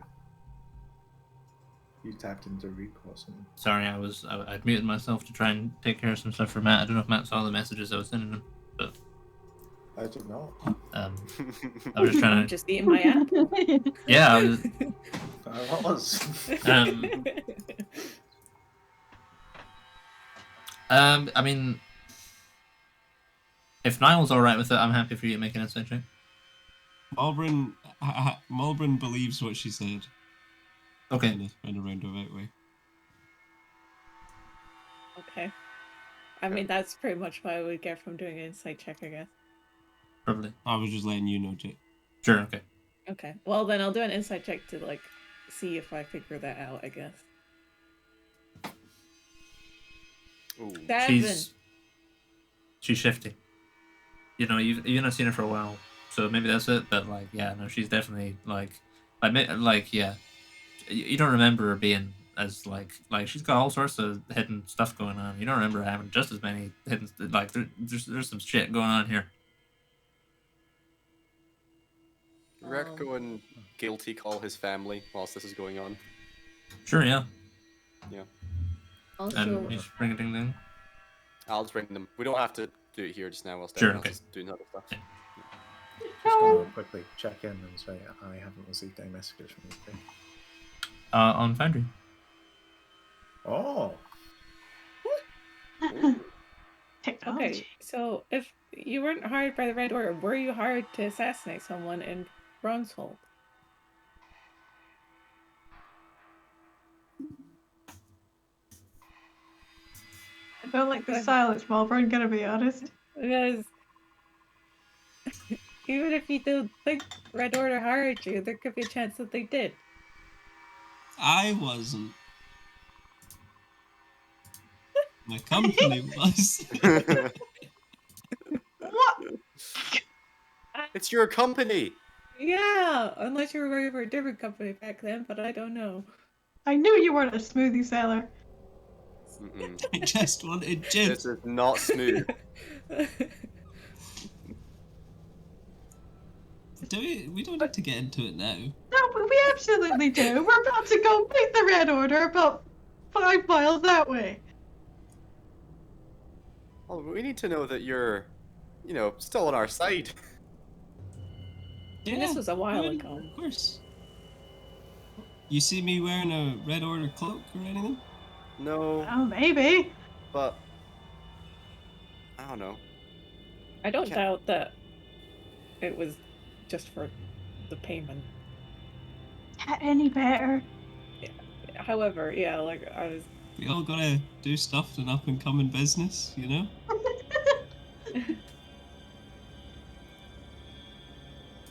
You tapped into recall or something. Sorry, I'd muted myself to try and take care of some stuff for Matt. I don't know if Matt saw the messages I was sending him, but... I did not. I was just trying to... Just eating my apple. Yeah, I was. I mean, if Niall's alright with it, I'm happy for you to make an insight check. Malbrin believes what she said. Okay. In a roundabout way. Okay. I mean, that's pretty much what I would get from doing an insight check, I guess. Probably. I was just letting you know, Jake. Sure, okay. Okay. Well, then I'll do an insight check to, like, see if I figure that out, I guess. Ooh. She's shifty. You know, you've not seen her for a while, so maybe that's it. But like, yeah, no, she's definitely yeah. You don't remember her being as like she's got all sorts of hidden stuff going on. You don't remember her having just as many hidden there's some shit going on here. Rick go and guilty call his family whilst this is going on. Sure, yeah. Yeah. Also, and you just bring a ding ding. I'll just bring them. We don't have to do it here just now whilst Sure, everyone okay. else is doing other stuff. Yeah. Just gonna quickly check in and say I haven't received any messages from you. On Foundry. Oh. Technology. okay, so if you weren't hired by the Red Order, were you hired to assassinate someone in Bronzehold? I don't like the silence, Malbrin, gonna be honest. Because even if you don't think Red Order hired you, there could be a chance that they did. I wasn't. My company was. What? It's your company! Yeah, unless you were working for a different company back then, but I don't know. I knew you weren't a smoothie seller. Mm-mm. I just wanted gin. This is not smooth. Do we? We don't need to get into it now. No, but we absolutely do. We're about to go meet the Red Order about 5 miles that way. Well, we need to know that you're, still on our side. And this was a while well, ago. Of course. You see me wearing a Red Order cloak or anything? No, Oh, maybe. but I don't know. I don't Can't- doubt that it was just for the payment. Get any better? However, yeah, like I was. We all gotta do stuff in up and coming business, you know?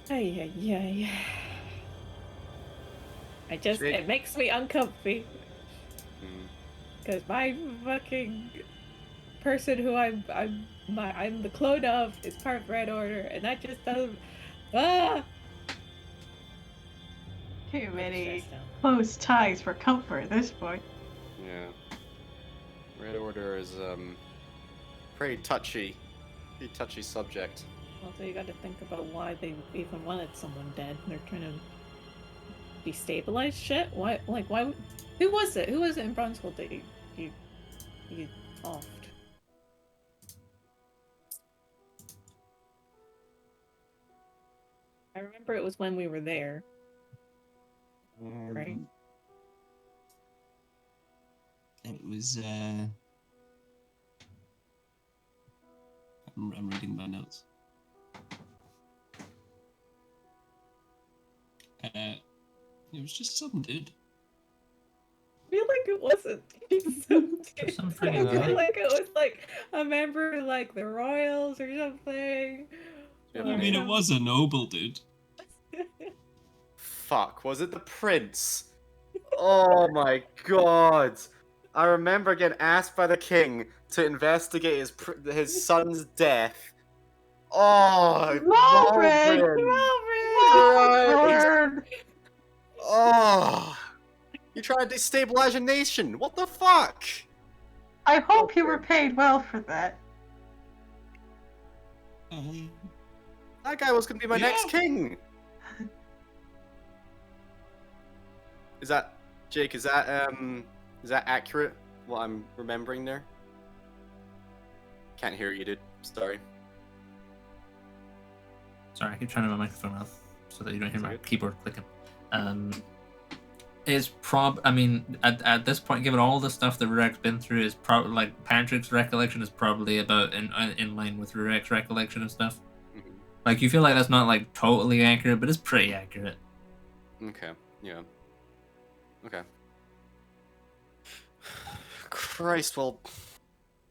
Yeah. Jake. It makes me uncomfy. Mm. Because my fucking person who I'm the clone of is part of Red Order, and that just doesn't. Ah! Too many Stressed out. close ties for comfort at this point. Yeah. Red Order is pretty touchy subject. Also, you got to think about why they even wanted someone dead. They're trying to destabilize shit. Why? Like, why? Who was it? Who was it in Brunswick that you offed? I remember it was when we were there, right? It was, I'm reading my notes. It was just some dude. I feel like it wasn't Some I pretty feel guy. like it was like a member of like the Royals or something. Yeah, I mean, it was a noble dude. Fuck, was it the prince? Oh my god! I remember getting asked by the king to investigate his son's death. Oh, Walfred! Walfred! Oh, you trying to destabilize a nation? What the fuck? I hope you were paid well for that. That guy was gonna be my next king. Is that Jake? Is that accurate? What I'm remembering there? Can't hear you, dude. Sorry. Sorry, I keep turning my microphone off so that you don't hear That's my good. keyboard clicking. I mean, at this point, given all the stuff that Rurek's been through, is probably like Patrick's recollection is probably about in line with Rurek's recollection of stuff. Mhm. Like, you feel like that's not like totally accurate, but it's pretty accurate. Okay. Yeah. Okay. Christ, well,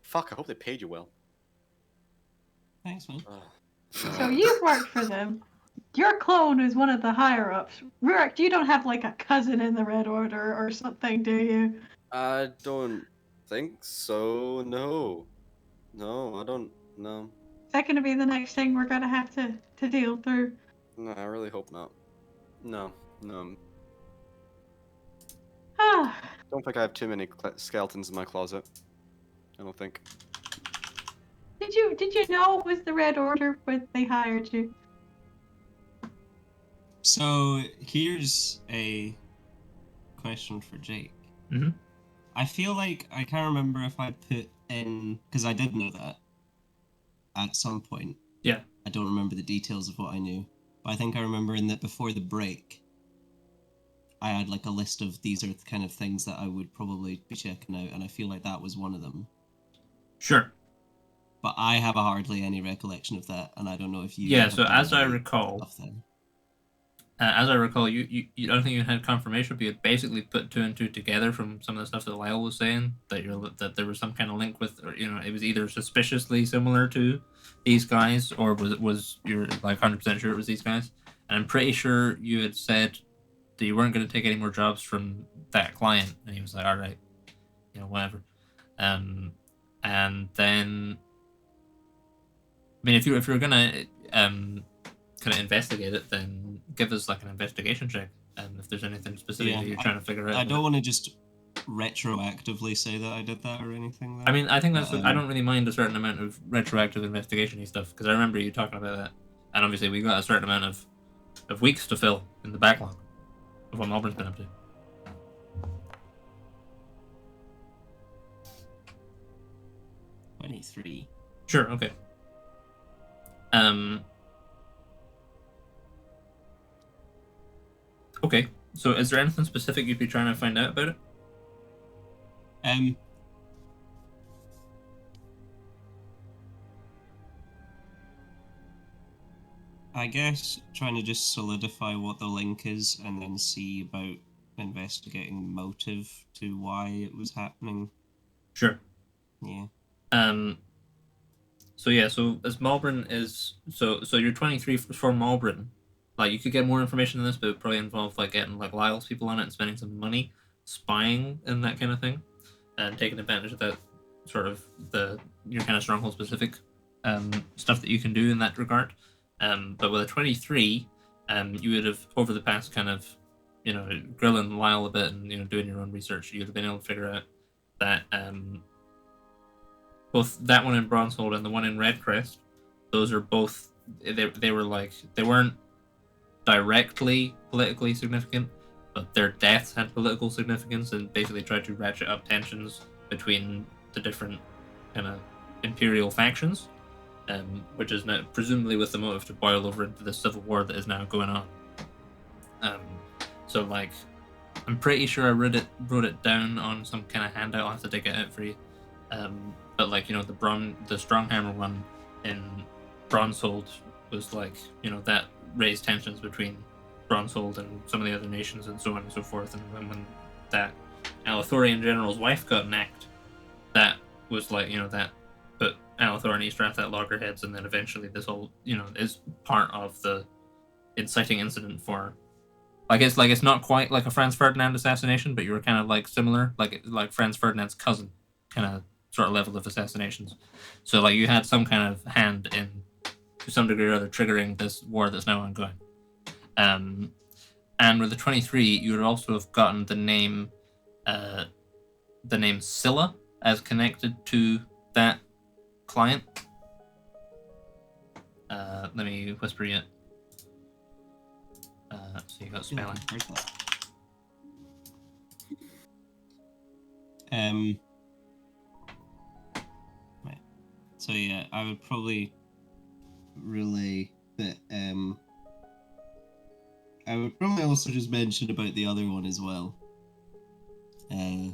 fuck. I hope they paid you well. Thanks, man. So you've worked for them. Your clone is one of the higher ups. Rurik, you don't have like a cousin in the Red Order or something, do you? I don't think so. No. No, I don't. No. Is that going to be the next thing we're going to have to deal through? No, I really hope not. No. No. Ah, Don't think I have too many skeletons in my closet. I don't think. did you know it was the Red Order when they hired you? So here's a question for Jake. Mm-hmm. I feel like I can't remember if I put in, because I did know that at some point. Yeah. I don't remember the details of what I knew, but I think I remember in that before the break, I had like a list of these are the kind of things that I would probably be checking out, and I feel like that was one of them. Sure. But I have hardly any recollection of that, and I don't know if you. Yeah. have So done as I any recall, stuff then. you don't think you had confirmation, but you had basically put 2 and 2 together from some of the stuff that Lyle was saying that there was some kind of link with, or it was either suspiciously similar to these guys, or was you're like 100% sure it was these guys. And I'm pretty sure you had said that you weren't going to take any more jobs from that client, and he was like, all right, whatever. And then, I mean, if you're gonna kind of investigate it, then give us like an investigation check, and if there's anything specific that you're trying to figure out. I don't want to just retroactively say that I did that or anything. There. I mean, I think that's. But, I don't really mind a certain amount of retroactive investigation-y stuff because I remember you talking about that, and obviously we got a certain amount of weeks to fill in the backlog of what Malvern's been up to. $23. Sure. Okay. Okay. So, is there anything specific you'd be trying to find out about it? I guess trying to just solidify what the link is and then see about investigating motive to why it was happening. Sure. Yeah. So yeah, so as Malvern is so you're 23 for Malvern. Like you could get more information than this, but it would probably involve like getting like Lyle's people on it and spending some money, spying and that kind of thing, and taking advantage of that sort of your kind of stronghold specific stuff that you can do in that regard. But with a 23, you would have over the past kind of grilling Lyle a bit and doing your own research, you would have been able to figure out that both that one in Bronzehold and the one in Redcrest, those are both they weren't directly politically significant, but their deaths had political significance and basically tried to ratchet up tensions between the different kind of imperial factions, which is now presumably with the motive to boil over into the civil war that is now going on. So like, I'm pretty sure I wrote it down on some kind of handout. I'll have to dig it out for you. But like the Stronghammer one in Bronzehold was like that raised tensions between Bronzehold and some of the other nations and so on and so forth. And when that Alethorian general's wife got nacked, that was like that put Alethor and Eastrath at loggerheads, and then eventually this whole is part of the inciting incident for. It's not quite like a Franz Ferdinand assassination, but you were kind of like similar, like Franz Ferdinand's cousin, kind of sort of level of assassinations. So like you had some kind of hand in, to some degree or other, triggering this war that's now ongoing. And with the 23, you would also have gotten the name Scylla as connected to that client. Let me whisper you. So you got spelling. Right. So yeah, I would probably relay that. I would probably also just mention about the other one as well. Yeah,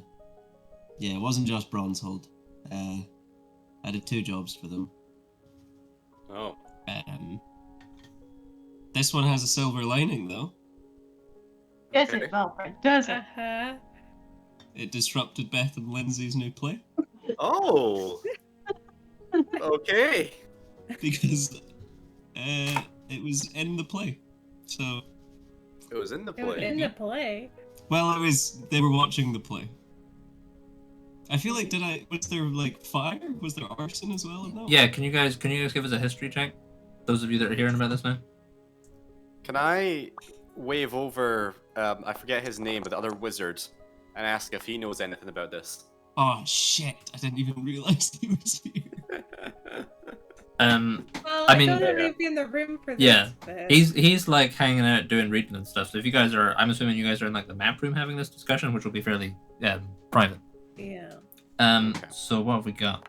it wasn't just Bronzehold. I did 2 jobs for them. Oh. This one has a silver lining, though. Is it, Malvern? Does it? Uh-huh. It disrupted Beth and Lindsay's new play. Oh. Okay. Because it was in the play. So. It was in the It was play. in the play. Well, they were watching the play. I feel like was there like fire? Was there arson as well in that? Yeah, can you guys give us a history check? Those of you that are hearing about this now. Can I wave over, I forget his name, but the other wizard, and ask if he knows anything about this? Oh shit! I didn't even realize he was here. Well, I mean, don't have you be in the room for this. yeah, Bit. he's like hanging out doing reading and stuff. So if you guys are, I'm assuming you guys are in like the map room having this discussion, which will be fairly private. Yeah. So what have we got?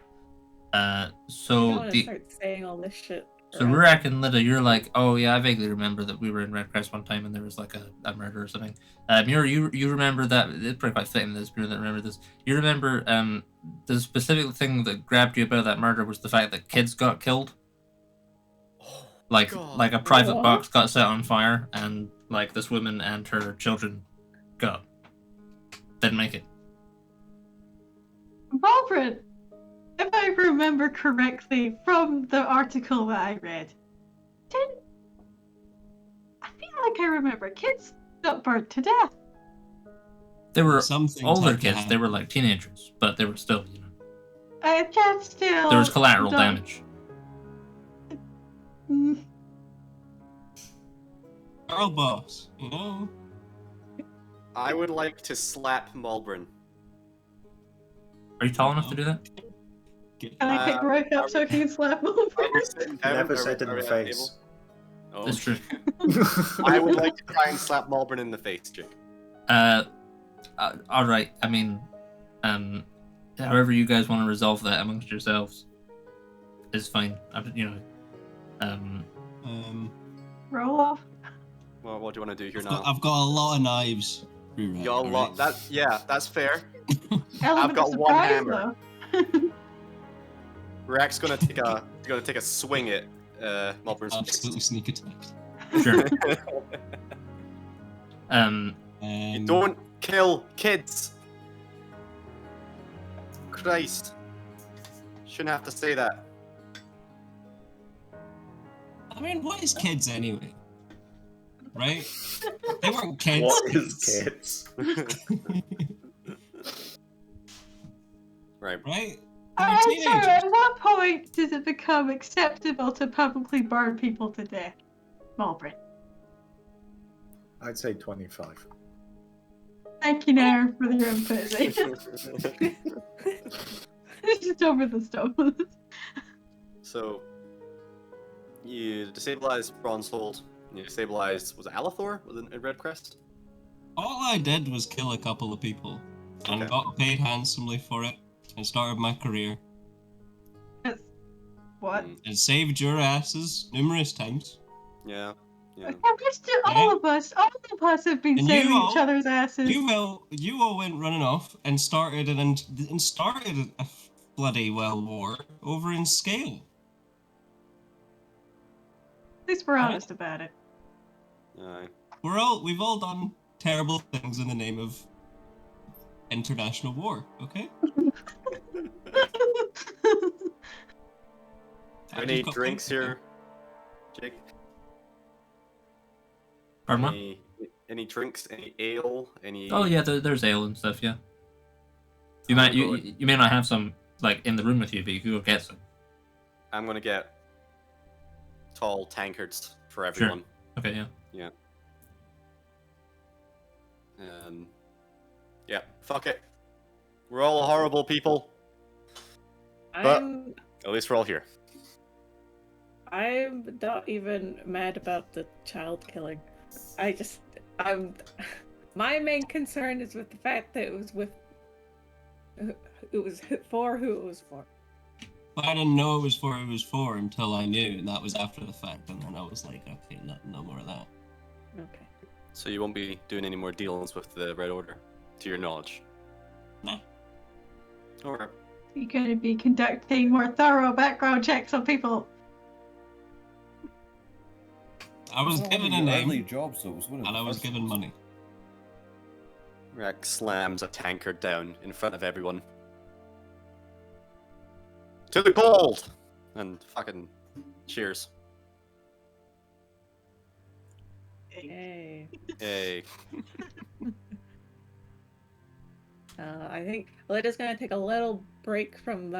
I So don't want to start saying all this shit. So around. Rurak and Lida, you're like, oh yeah, I vaguely remember that we were in Redcrest one time and there was like a murder or something. Mira, you remember that? It's pretty quite fitting that it's Mira that remember this. You remember the specific thing that grabbed you about that murder was the fact that kids got killed. Like a private What? box got set on fire and like this woman and her children didn't make it. Malvern, if I remember correctly from the article that I read, I feel like I remember kids got burnt to death. They were Something older had to kids. They happen. were like teenagers, but they were still, I can't still. there was collateral don't- damage. Mm, Girl boss, I would like to slap Malbrin. Are you tall enough to do that? Can I pick Rook up so he can slap him over? Are we sitting down? Never Are we- said in are we the at a face. table? That's true. I would like to try and slap Malborn in the face, Jake. All right. I mean, however you guys want to resolve that amongst yourselves is fine. Roll off. Well, what do you want to do here I've now? got a lot of knives. You got a lot. That's fair. Element got of one surprise, hammer. though. Rex gonna take a swing at Malborn's Absolutely face. sneak attack. Sure. You don't kill kids. Christ. Shouldn't have to say that. I mean, what is kids anyway? Right? They weren't kids. What is kids? Right. Right? They were Alright, so teenagers. at what point does it become acceptable to publicly burn people to death? Malbrin. I'd say 25. Thank you, Nair, for your input. It's just over the stove. So, you destabilized Bronzehold. You destabilized, was it Alethor? Was it in Red Crest? All I did was kill a couple of people. And Okay. got paid handsomely for it. And started my career. That's what? And saved your asses numerous times. Yeah. I wish to all of us have been And saving you each all- other's asses. You all went running off and started a bloody war over in Scale. At least we're honest about it. Aye. We've all done terrible things in the name of international war, okay? Any drinks here, Jake? Pardon what? Any drinks? Any ale? Any? Oh yeah, there's ale and stuff. Yeah. You I'm might gonna go you may not have some like in the room with you, but you could go get some. I'm gonna get tall tankards for everyone. Okay. Yeah. Yeah, fuck it. We're all horrible people. But at least we're all here. I'm not even mad about the child killing. My main concern is with the fact that it was for who it was for. But I didn't know it was for who it was for until I knew, and that was after the fact, and then I was like, okay, no more of that. Okay. So you won't be doing any more dealings with the Red Order, to your knowledge. No. Alright. You're going to be conducting more thorough background checks on people. I was given a Early name, jobs, though, was one of and the I was first given ones. money. Rex slams a tankard down in front of everyone. To the gold! And fucking cheers. Yay. Hey. I think Lydia's gonna take a little break from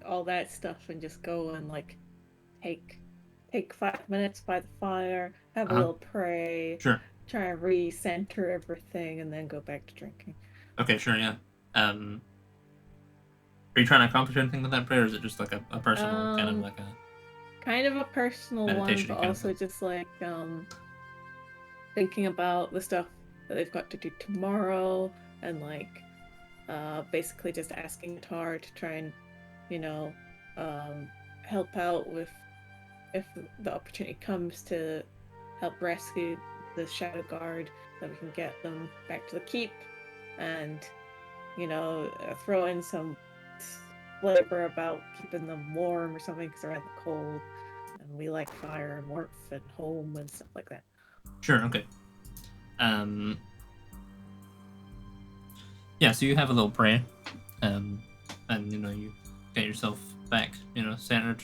all that stuff and just go and like take 5 minutes by the fire, have a little pray, Sure. try and recenter everything, and then go back to drinking. Okay. Sure. Yeah. Are you trying to accomplish anything with that prayer, or is it just like a personal kind of like a? Kind of a personal one, Meditation but kind of also thing. just like thinking about the stuff that they've got to do tomorrow, and like basically just asking Tar to try and help out with if the opportunity comes to help rescue the Shadow Guard, that we can get them back to the keep, and throw in some flavor about keeping them warm or something because they're in the cold, and we like fire and warmth and home and stuff like that. Sure. Okay. Yeah. So you have a little prayer, and you get yourself back, centered,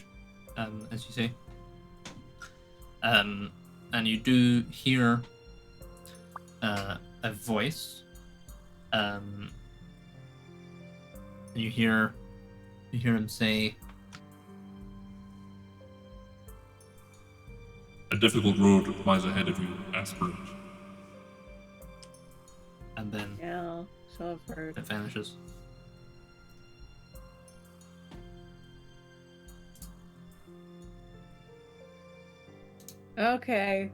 as you say. And you do hear a voice. And you hear him say, A difficult road lies ahead of you, aspirant. and then Yeah, so I've heard. it vanishes. Okay.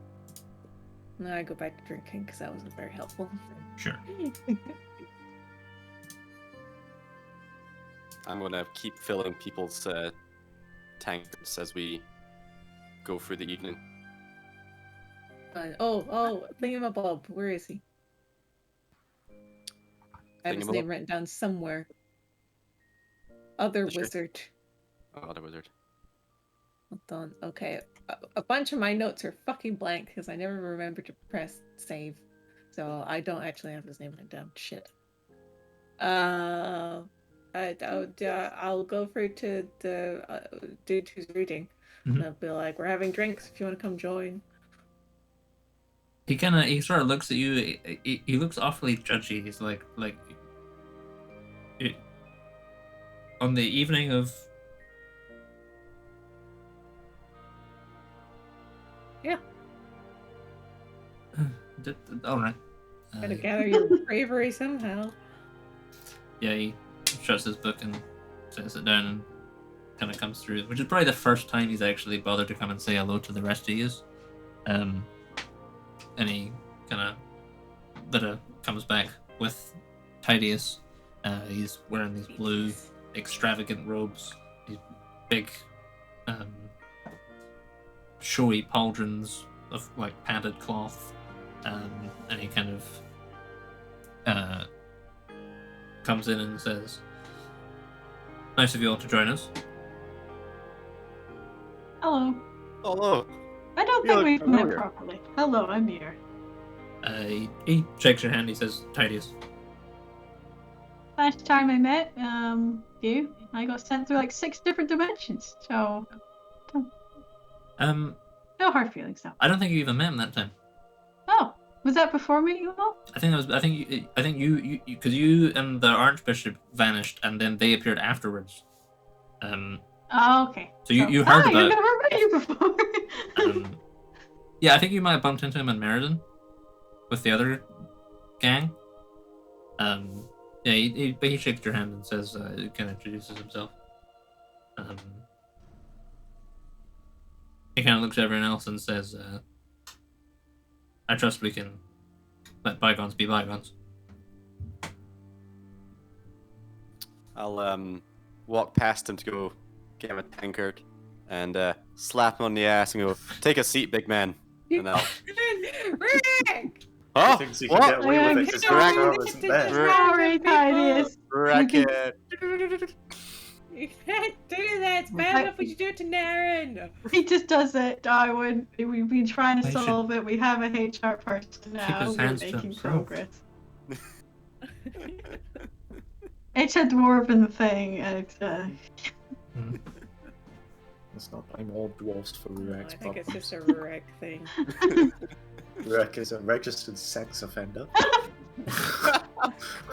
Now I go back to drinking because that wasn't very helpful. Sure. I'm gonna keep filling people's tankards as we go through the evening. Oh, Thingamabob, where is he? I have his name Thingamabob? written down somewhere. Other Sure. wizard. Oh, other wizard. Hold on. Okay. A bunch of my notes are fucking blank because I never remember to press save. So I don't actually have his name written down. Shit. I'll go through to the dude who's reading. Mhm. And I'll be like, we're having drinks if you want to come join. He sort of looks at you. He looks awfully judgy. He's like on the evening of. Yeah. All right. Gotta gather your bravery somehow. Yeah, he shuts his book and sets it down and kind of comes through, which is probably the first time he's actually bothered to come and say hello to the rest of you. And he kind of comes back with Tidius. He's wearing these blue extravagant robes, these big showy pauldrons of like padded cloth, and he kind of comes in and says, "Nice of you all to join us." Hello. Hello. I don't You think look we've met familiar. properly. Hello, I'm here. He shakes your hand. He says, "Tidius." Last time I met you, I got sent through like 6 different dimensions. So no hard feelings though. I don't think you even met him that time. Oh, was that before meeting you all? I think you because you and the Archbishop vanished, and then they appeared afterwards. Oh, okay. So you heard I've about. never met you before. Yeah, I think you might have bumped into him in Meriden with the other gang. Yeah, he shakes your hand and says, kind of introduces himself. He kind of looks at everyone else and says, I trust we can let bygones be bygones. I'll walk past him to go get him a tankard and slap him on the ass and go, "Take a seat, big man." And I'll. Rick! Oh, Thinks he can what? get away with it because Racket. Charles isn't there. Sorry, Tidius. Racket. You can't do that. It's bad enough when you do it to Naren. He just does it, Darwin. We've been trying to I should solve it. We have a HR person now. his We're hands to making himself. progress. It's a dwarven thing, and it's Let's not blame all dwarfs for I Rurek's think it's problem. just a Rurek thing. Rurek is a registered sex offender.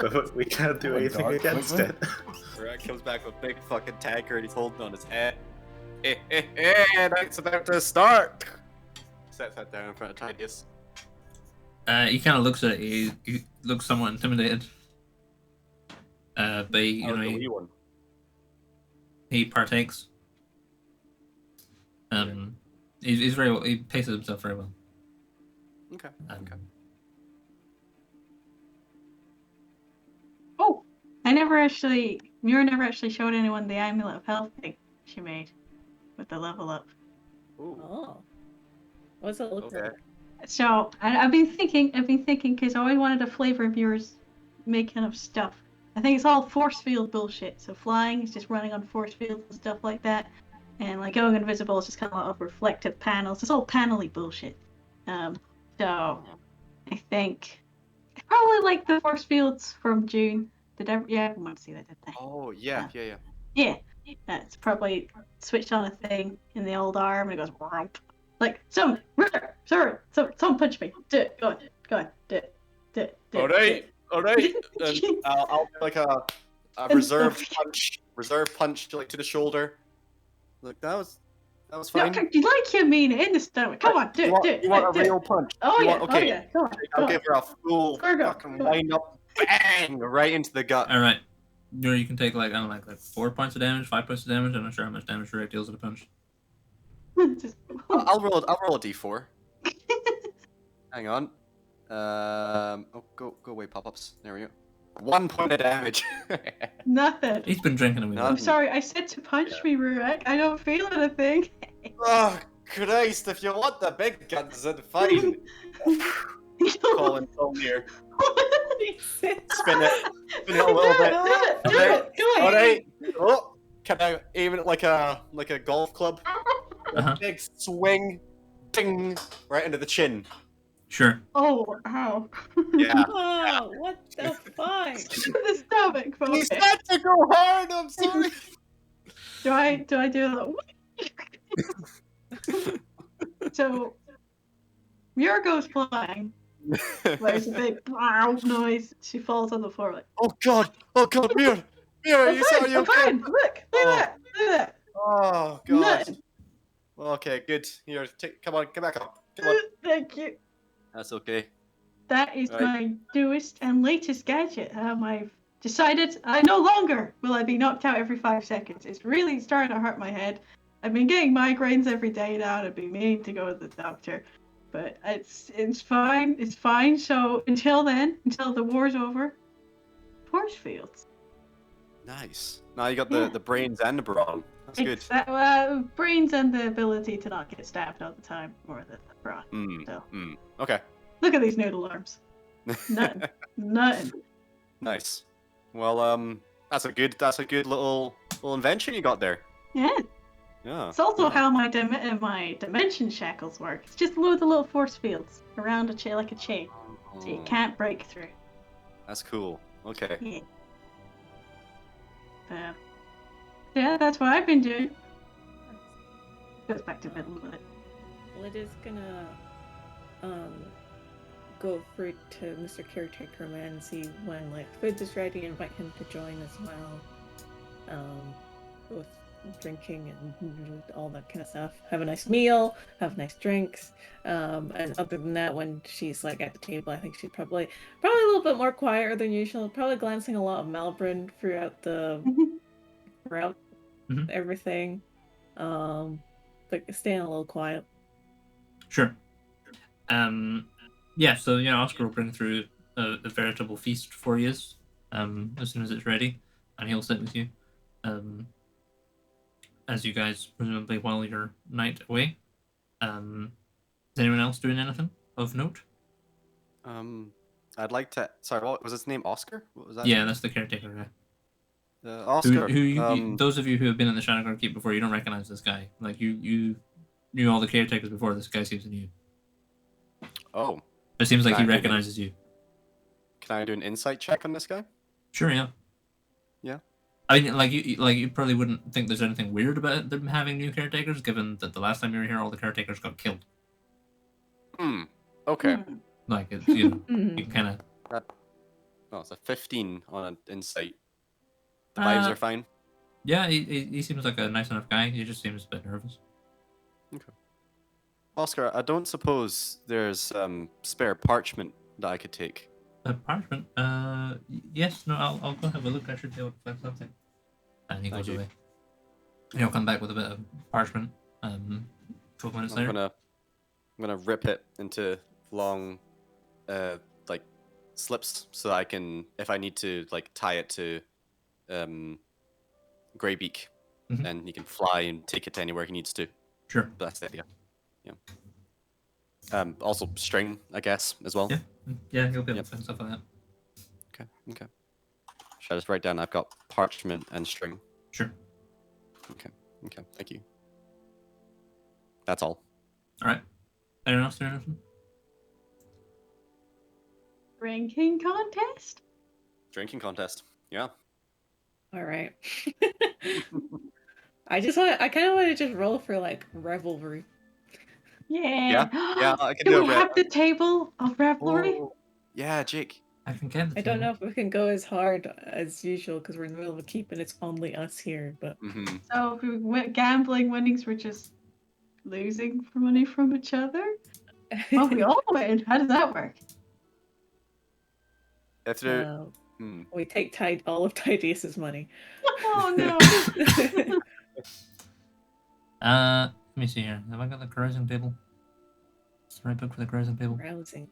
But we can't do Oh my anything God, against quickly. Oh, Racket comes back with a big fucking tankard he's holding on his head. Hey, night's about to start. Sets that down in front of Tidius. He kind of looks at you. He looks somewhat intimidated. But he, How's the wee one? he partakes. He's very well. He paces himself very well. Okay. Okay. Oh, Mira never actually showed anyone the amulet of health thing she made with the level up. Ooh. Oh. What's it look Okay. like? So I've been thinking because I always wanted a flavor of yours making of stuff. I think it's all force field bullshit. So flying is just running on force fields and stuff like that, and like going invisible is just kind of a lot of reflective panels. It's all panely bullshit. So I think I probably like the force fields from June. Everyone wants to see that, didn't they? Oh, yeah. Yeah. It's probably switched on a thing in the old arm and it goes womp. Like, someone punch me. Do it. Go on. Do it. All right. And I'll do like a reserve punch like to the shoulder. Look, that was No, fine. you like you mean it in the stomach. Come on, do it. You want a real punch? Oh You yeah, want- okay. oh yeah. Go on. I'll give her a full Square go. fucking Go on. wind up, bang, right into the gut. All right. You can take like 4 points of damage, 5 points of damage. I'm not sure how much damage Rick deals with a punch. Just, I'll roll a d4. Hang on. Oh, go away, pop-ups. There we go. 1 point of damage. nothing. He's been drinking a wee No. I'm bit. sorry, I said to punch Yeah. me, Rurik. I don't feel anything. Oh Christ! If you want the big guns, then fine. Colin, come here. Spin it. Spin it a little bit. Do it. All right. Oh, can I aim it like a golf club? Uh-huh. Big swing, ding, right into the chin. Sure. Oh, ow. Yeah. Oh, what the fuck? The stomach. You Okay. said to go hard. I'm sorry. Do I do a little? So, Muir goes flying. There's a big noise. She falls on the floor like. Oh God! Mir! Are you I'm okay? fine. Look at that. Look at that. Oh God! Nothing. Okay, good. Here, come on, come back up. Come on. Thank you. That's okay. That is Right. my newest and latest gadget. I've decided I no longer will I be knocked out every 5 seconds. It's really starting to hurt my head. I've been getting migraines every day now, and I've been meaning to go to the doctor. But it's fine. It's fine. So until then, until the war's over, force fields. Nice. Now you got Yeah. the brains and the brawn. That's good. Brains and the ability to not get stabbed all the time, or the brawn. So Okay. look at these noodle arms. Nothing. Nothing. Nice. Well, that's a good little invention you got there. Yeah. Yeah. It's also yeah. how my dimension shackles work. It's just loads of little force fields around like a chain, so you can't break through. That's cool. Okay. Yeah. Yeah, that's what I've been doing. Goes back to middle of it. Lydia's gonna go through to Mr. Caretaker Man and see when like food is ready, invite him to join as well. With drinking and all that kind of stuff. Have a nice meal, have nice drinks. And other than that, when she's like at the table, I think she's probably a little bit more quieter than usual. Probably glancing a lot of Malbrin throughout everything. But staying a little quiet. Sure. Yeah, so Oscar will bring through a veritable feast for you as soon as it's ready, and he'll sit with you as you guys presumably while your night away. Is anyone else doing anything of note? I'd like to. Sorry, what was his name? Oscar? What was that? Yeah, that's the caretaker guy. Oscar. Those of you who have been in the Shadowguard Keep before, you don't recognize this guy. Like you knew all the caretakers before. This guy seems new. Oh. It seems like he Can I do recognizes you. Can I do an insight check on this guy? Sure, yeah. Yeah. I mean, you probably wouldn't think there's anything weird about them having new caretakers, given that the last time you were here, all the caretakers got killed. Okay. Like it's you kind of. Oh, it's a 15 on an insight. The vibes are fine. Yeah, he seems like a nice enough guy. He just seems a bit nervous. Okay. Oscar, I don't suppose there's spare parchment that I could take. Parchment? Yes. No, I'll go have a look. I should be able to find something. And he goes away. And he'll come back with a bit of parchment. 12 minutes later. I'm gonna rip it into long, like slips so that I can, if I need to, like tie it to, Greybeak, and he can fly and take it to anywhere he needs to. Sure. That's the idea. Yeah. Also string, I guess, as well. Yeah, he'll be able to find stuff like that. Okay. Should I just write down I've got parchment and string? Sure. Okay. Thank you. That's all. All right. Anyone else doing anything? Drinking contest? Drinking contest. Yeah. All right. I kind of want to just roll for like revelry. Yeah. Yeah, I can Do do we a have the table of revelry? Oh, yeah, Jake. I can get. I don't know if we can go as hard as usual because we're in the middle of a keep and it's only us here. But So if we went gambling winnings, we're just losing money from each other? Oh, we all win. How does that work? If there, we take all of Tidius's money. Oh no. me see here. Have I got the carousing table? Is the right book for the carousing table? Rousing.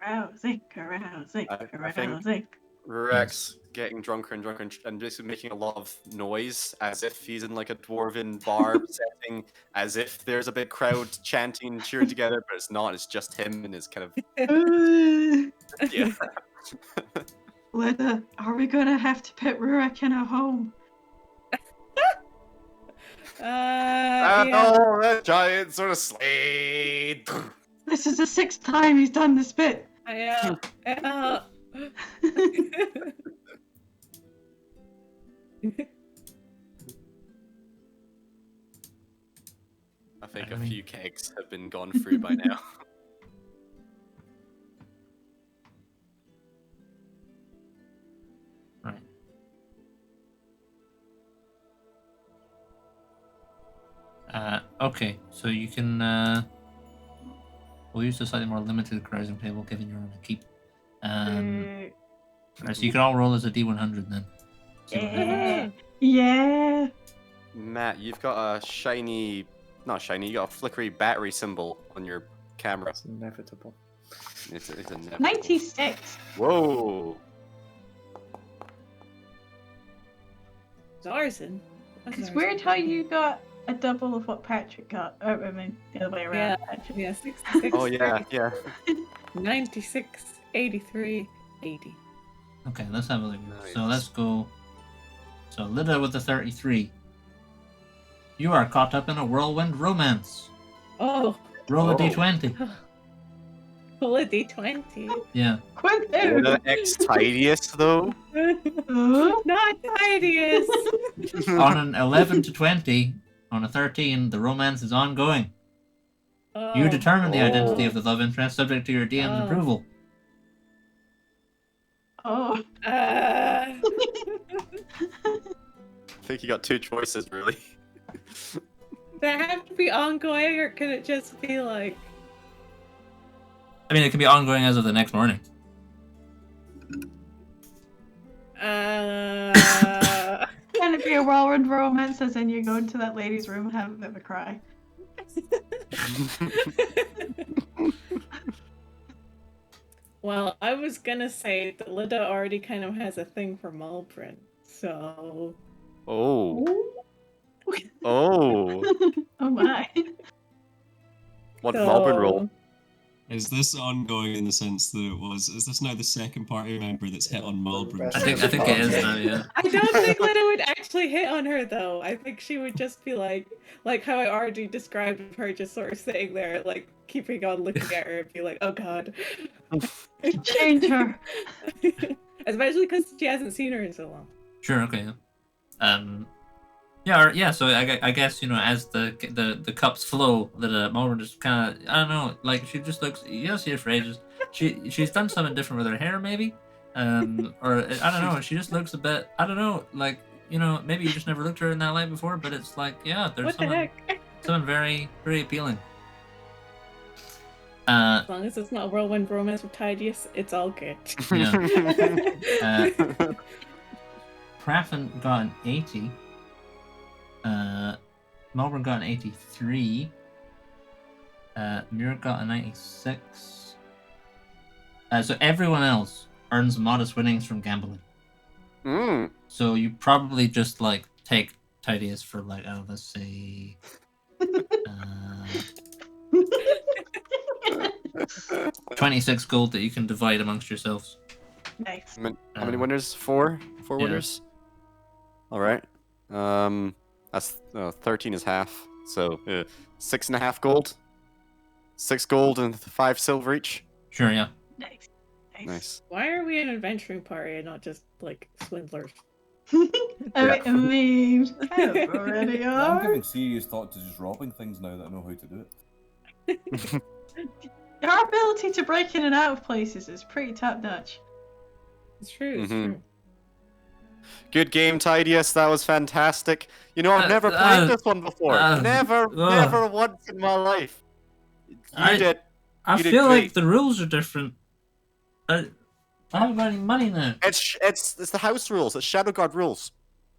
Carousing, carousing, I think- carousing. Rurak's getting drunker and drunker and basically making a lot of noise as if he's in like a dwarven bar setting, as if there's a big crowd chanting, cheering together, but it's not. It's just him and his kind of yeah. Leda, are we gonna have to put Rurak in a home? Yeah. Oh, that giant sort of slade. This is the 6th time he's done this bit. Yeah. I think I a mean- few kegs have been gone through by now. Right. Okay, so you can we'll use the slightly more limited carousing table, given you're on a keep. Right, so you can all roll as a D100 then. See what happens. Yeah. Matt, you've got a shiny, not shiny, you got a flickery battery symbol on your camera. It's inevitable. It's a 96. Whoa! Zarzen. It's weird how you got a double of what Patrick got. Oh, I mean, the other way around. Yeah. Actually. Yeah, 66. Oh yeah, yeah. 96, 83, 80. Okay, let's have a look. So Nice. let's go. So Lida with the 33. You are caught up in a whirlwind romance. Oh, Roll a Oh. D20. pull a d20. Yeah. Quit The X tidiest though. Not tidiest. On an 11 to 20, on a 13, the romance is ongoing. You Oh. determine the identity Oh. of the love interest subject to your DM's Oh. approval. Oh. Uh, I think you got two choices really. does that have to be ongoing, or could it just be like? I mean, it can be ongoing as of the next morning. Uh, Can it be a whirlwind romance as in you go into that lady's room and have a bit of a cry? well, I was gonna say that Lida already kind of has a thing for Malbrin, so Oh. Oh. Oh my. What did Malbrin roll? so- Is this ongoing in the sense that it was? Is this now the second party member that's hit on Malbrin? I think it is now, yeah. I don't think Lida would actually hit on her though. I think she would just be like how I already described her, just sort of sitting there, like keeping on looking at her and be like, oh god. Change her. Especially because she hasn't seen her in so long. Sure, okay. Yeah, so I guess, you know, as the cups flow, that Mulder just kind of, I don't know, like, she just looks, you don't see her phrases. She's done something different with her hair, maybe? Or, I don't know, she just looks a bit, I don't know, like, you know, maybe you just never looked at her in that light before, but it's like, yeah, there's What the heck? something very, very appealing. As long as it's not a whirlwind romance with Tidius, it's all good. Yeah. Praffen got an 80. Melbourne got an 83. Muir got a 96. So everyone else earns modest winnings from gambling. Mm. So you probably just like take Tidius for like, oh, let's say, 26 gold that you can divide amongst yourselves. Nice. How many winners? Four Yeah. winners. All right. That's 13 is half. So 6.5 gold. 6 gold and 5 silver each. Sure, yeah. Nice. Nice. Why are we an adventuring party and not just like swindlers? I mean, kind of already I'm are. giving serious thought to just robbing things now that I know how to do it. Our ability to break in and out of places is pretty top notch. It's true. It's Mhm. true. Good game, Tidius. That was fantastic. You know, I've never played this one before. Never once in my life. You did. I You did feel like great. the rules are different. I haven't got any money now. It's the house rules. It's Shadowguard rules.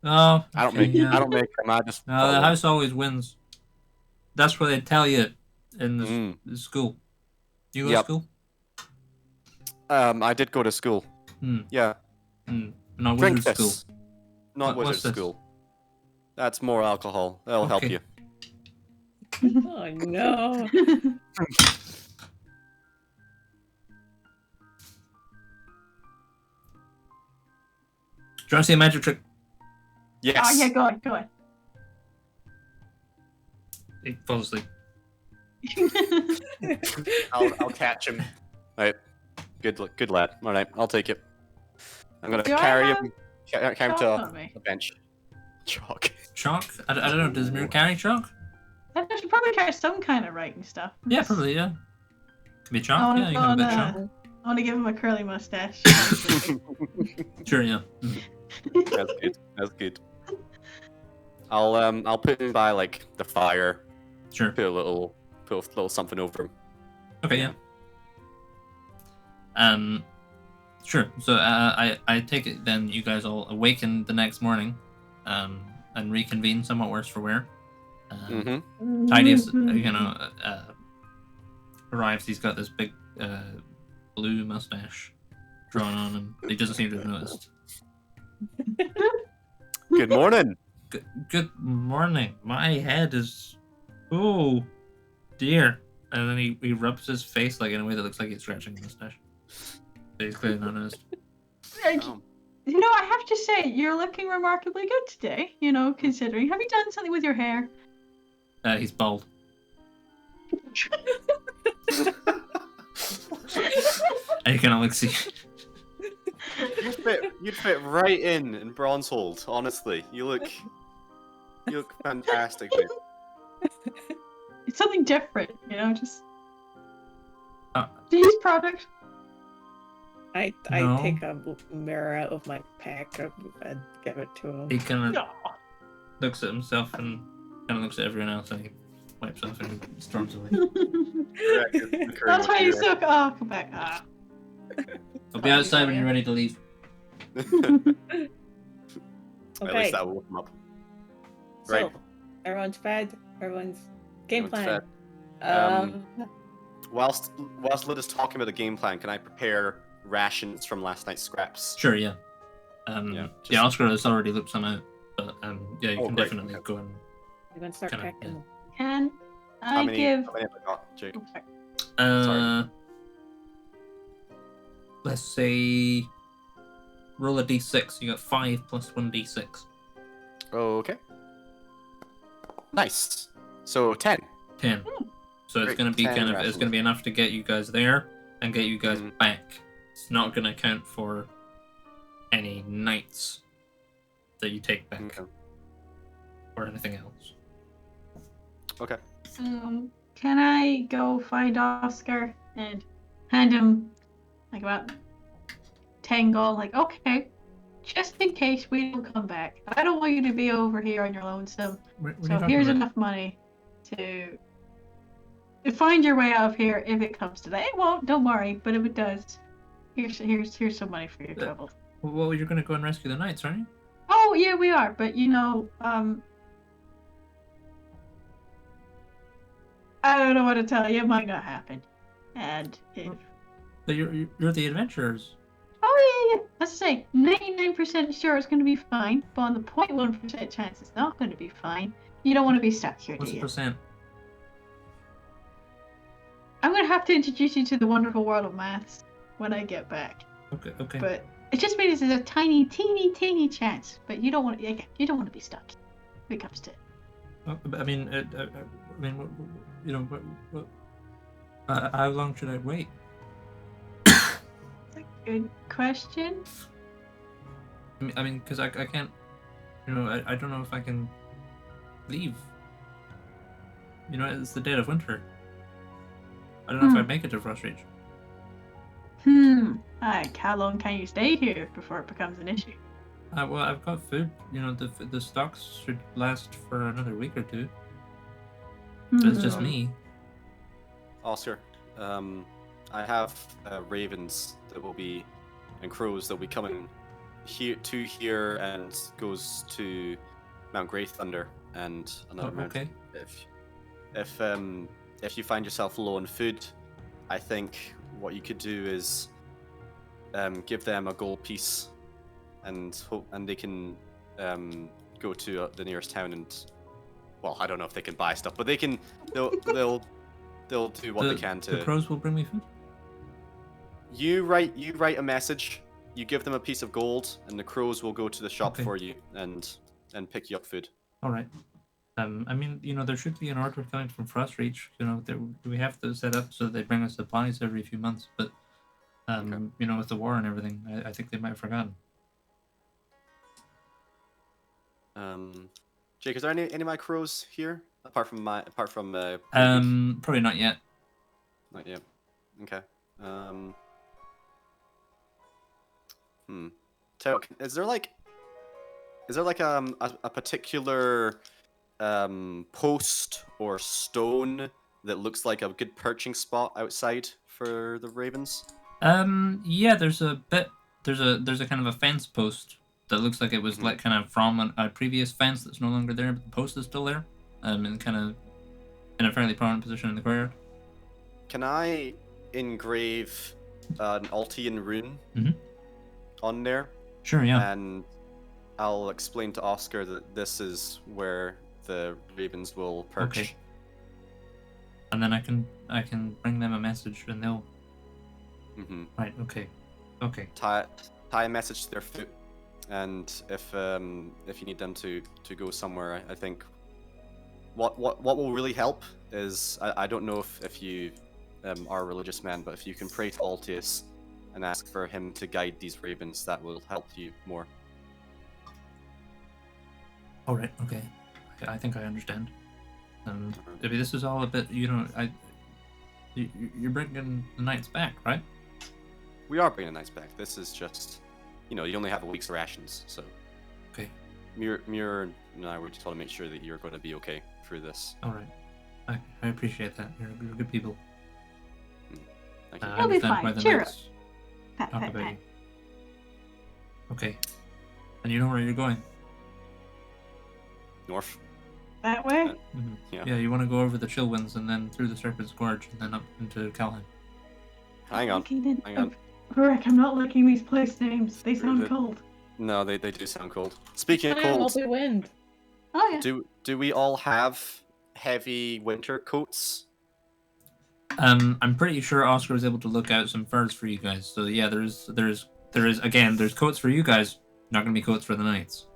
Oh, I don't okay, make yeah. them. I just No, follow the them. house always wins. That's what they tell you in the school. You go to Yep. school? I did go to school. Yeah. Not Drink wizard this. school. Not What's wizard this? school. That's more alcohol. That'll help Okay. you. Oh no. Do you want to see a magic trick? Yes. Oh yeah, go on, go on. He falls asleep. I'll catch him. Right. Good lad. All right, I'll take it. I'm gonna Do I carry have him. Carry him chalk to on me? a bench. Chalk. Chalk? I don't know. Does Mir carry chalk? I should probably carry some kind of writing stuff. Yeah, probably. Yeah. Could be I chalk. wanna Yeah, you can have a bit of chalk. I want to give him a curly mustache. Sure. Yeah. That's good. That's good. I'll put him by like the fire. Sure. Put a little something over him. Okay. Yeah. Sure. So I take it then you guys all awaken the next morning, and reconvene somewhat worse for wear. Tidius, arrives. He's got this big blue mustache drawn on, and he doesn't seem to have noticed. Good morning. Good morning. My head is, oh dear. And then he rubs his face like in a way that looks like he's scratching his mustache. But he's clearly not noticed. You know, I have to say, you're looking remarkably good today. You know, considering. Have you done something with your hair? He's bald. And you can only see. You'd fit right in Bronzehold. Honestly, you look fantastic. Mate. It's something different, you know. Just Uh, do you use product? I No. take a mirror out of my pack and give it to him. He kind of No. looks at himself and kind of looks at everyone else, and he wipes off and he storms away. That's why you suck. Oh, come back. Ah. I'll be outside when you're ready to leave. At Okay, least that will wake him up. so Right. everyone's fed. Everyone's game Everyone's plan. Whilst Lid is talking about the game plan, can I prepare rations from last night's scraps? Sure, yeah. Yeah, Oscar has already looked some out, but yeah, you Oh, can great, definitely okay. go and I'm gonna start kinda, packing yeah. them. Can How I many give? have I got, Jake? Oh, sorry. Uh, let's say roll a d6. You got 5 plus 1d6. Okay. Nice. So 10. 10. So it's Great, gonna be 10 it's rations. gonna be enough to get you guys there and get you guys Mhm. back. It's not gonna count for any nights that you take back Okay. or anything else. Okay. Can I go find Oscar and hand him like about 10 gold? Like, okay, just in case we don't come back. I don't want you to be over here on your lonesome. What are you So talking here's about? enough money to find your way out of here if it comes to that. It won't, don't worry. But if it does, here's some money for your trouble. Well, you're gonna go and rescue the knights, aren't you? Oh yeah, we are. But you know, I don't know what to tell you. It might not happen. And if But you're the adventurers. oh yeah, let's say 99% sure it's going to be fine, but on the 0.1% chance it's not going to be fine. You don't want to be stuck here, What's do the you? percent? I'm going to have to introduce you to the wonderful world of maths when I get back. Okay. But it just means there's a tiny, teeny chance. But you don't want you don't want to be stuck when it comes to it. I mean, you know, how long should I wait? Good question. I mean, because I can't, you know, I don't know if I can leave. You know, it's the dead of winter. I don't know if I'd make it to Frost Reach. Like, how long can you stay here before it becomes an issue? Well, I've got food. You know, the stocks should last for another week or two. But it's just me. Oscar, I have ravens that will be, and crows that will be coming here and goes to Mount Grey Thunder and another mountain. Okay. if you find yourself low on food, I think what you could do is give them a gold piece, and they can go to the nearest town and, well, I don't know if they can buy stuff, but they'll do what they can to. The crows will bring me food. You write a message. You give them a piece of gold, and the crows will go to the shop for you and pick you up food. All right. I mean, there should be an order coming from Frostreach. We have to set up so that they bring us supplies every few months. But with the war and everything, I think they might have forgotten. Jake, is there any of my crows here apart from probably not yet. Not yet. Okay. So, is there like a particular post or stone that looks like a good perching spot outside for the ravens? Yeah, there's a kind of a fence post that looks like it was like kind of from a previous fence that's no longer there, but the post is still there, and kind of in a fairly prominent position in the courtyard. Can I engrave an Altian rune on there? Sure, yeah. And I'll explain to Oscar that this is where the ravens will perch. Okay. And then I can bring them a message, and they'll. Right. Okay. Okay. Tie a message to their foot, and if you need them to go somewhere, I think what will really help is I don't know if you are a religious man, but if you can pray to Altius and ask for him to guide these ravens, that will help you more. All right. Okay. I think I understand. Maybe this is all a bit. You're bringing the knights back, right? We are bringing the knights back. This is just, you only have a week's rations, so. Okay. Muir and I were just trying to make sure that you're going to be okay through this. All right. I appreciate that. You're good people. Thank you. You'll be fine. Cheer up. Talk about you. Okay. And you know where you're going? North. That way? Yeah. You want to go over the Chillwinds and then through the Serpent's Gorge and then up into Calheim. Hang on. Rick, I'm not liking these place names. They sound cold. No, they do sound cold. Speaking of cold, wind. Oh yeah. Do we all have heavy winter coats? I'm pretty sure Oscar was able to look out some furs for you guys. So yeah, there's coats for you guys. Not gonna be coats for the knights.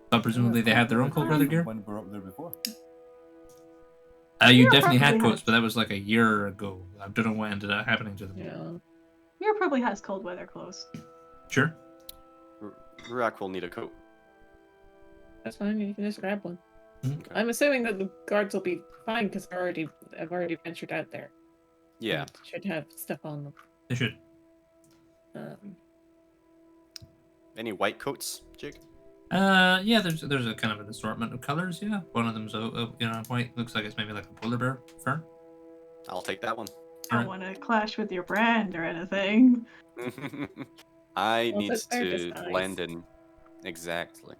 But presumably they have their own cold weather gear. When we were up there before. You definitely had coats, but that was like a year ago. I don't know what ended up happening to them. Yeah. Muir probably has cold weather clothes. Sure. Rurak will need a coat. That's fine. You can just grab one. Okay. I'm assuming that the guards will be fine because I've already ventured out there. Yeah. They should have stuff on them. They should. Any white coats, Jake? Yeah, there's a kind of an assortment of colors. Yeah, one of them's white. Looks like it's maybe like a polar bear fur. I'll take that one. I don't want to clash with your brand or anything. I Well, need that's their to disguise. blend in. Exactly.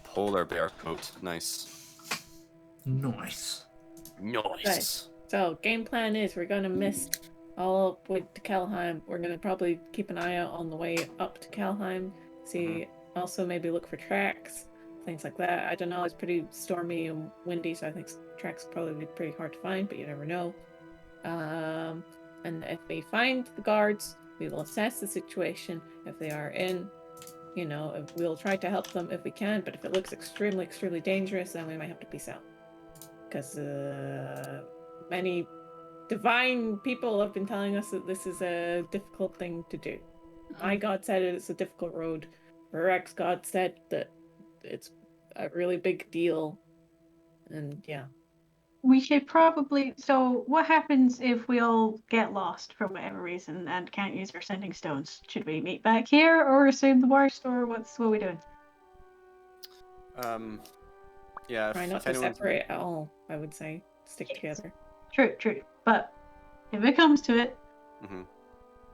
Polar bear coat. Nice. Nice. Nice. So, game plan is we're going to miss all up with to Kalheim. We're going to probably keep an eye out on the way up to Kalheim. See, also maybe look for tracks, things like that. I don't know, it's pretty stormy and windy, so I think tracks will probably be pretty hard to find, but you never know. And if we find the guards, we will assess the situation. If they are in, we'll try to help them if we can, but if it looks extremely, extremely dangerous, then we might have to peace out. Because many divine people have been telling us that this is a difficult thing to do. My god said it's a difficult road. Rurak's god said that it's a really big deal. And yeah. We should probably. So, what happens if we all get lost for whatever reason and can't use our sending stones? Should we meet back here or assume the worst, or what are we doing? Yeah. Try not to separate at all, I would say. Stick together. True. But if it comes to it,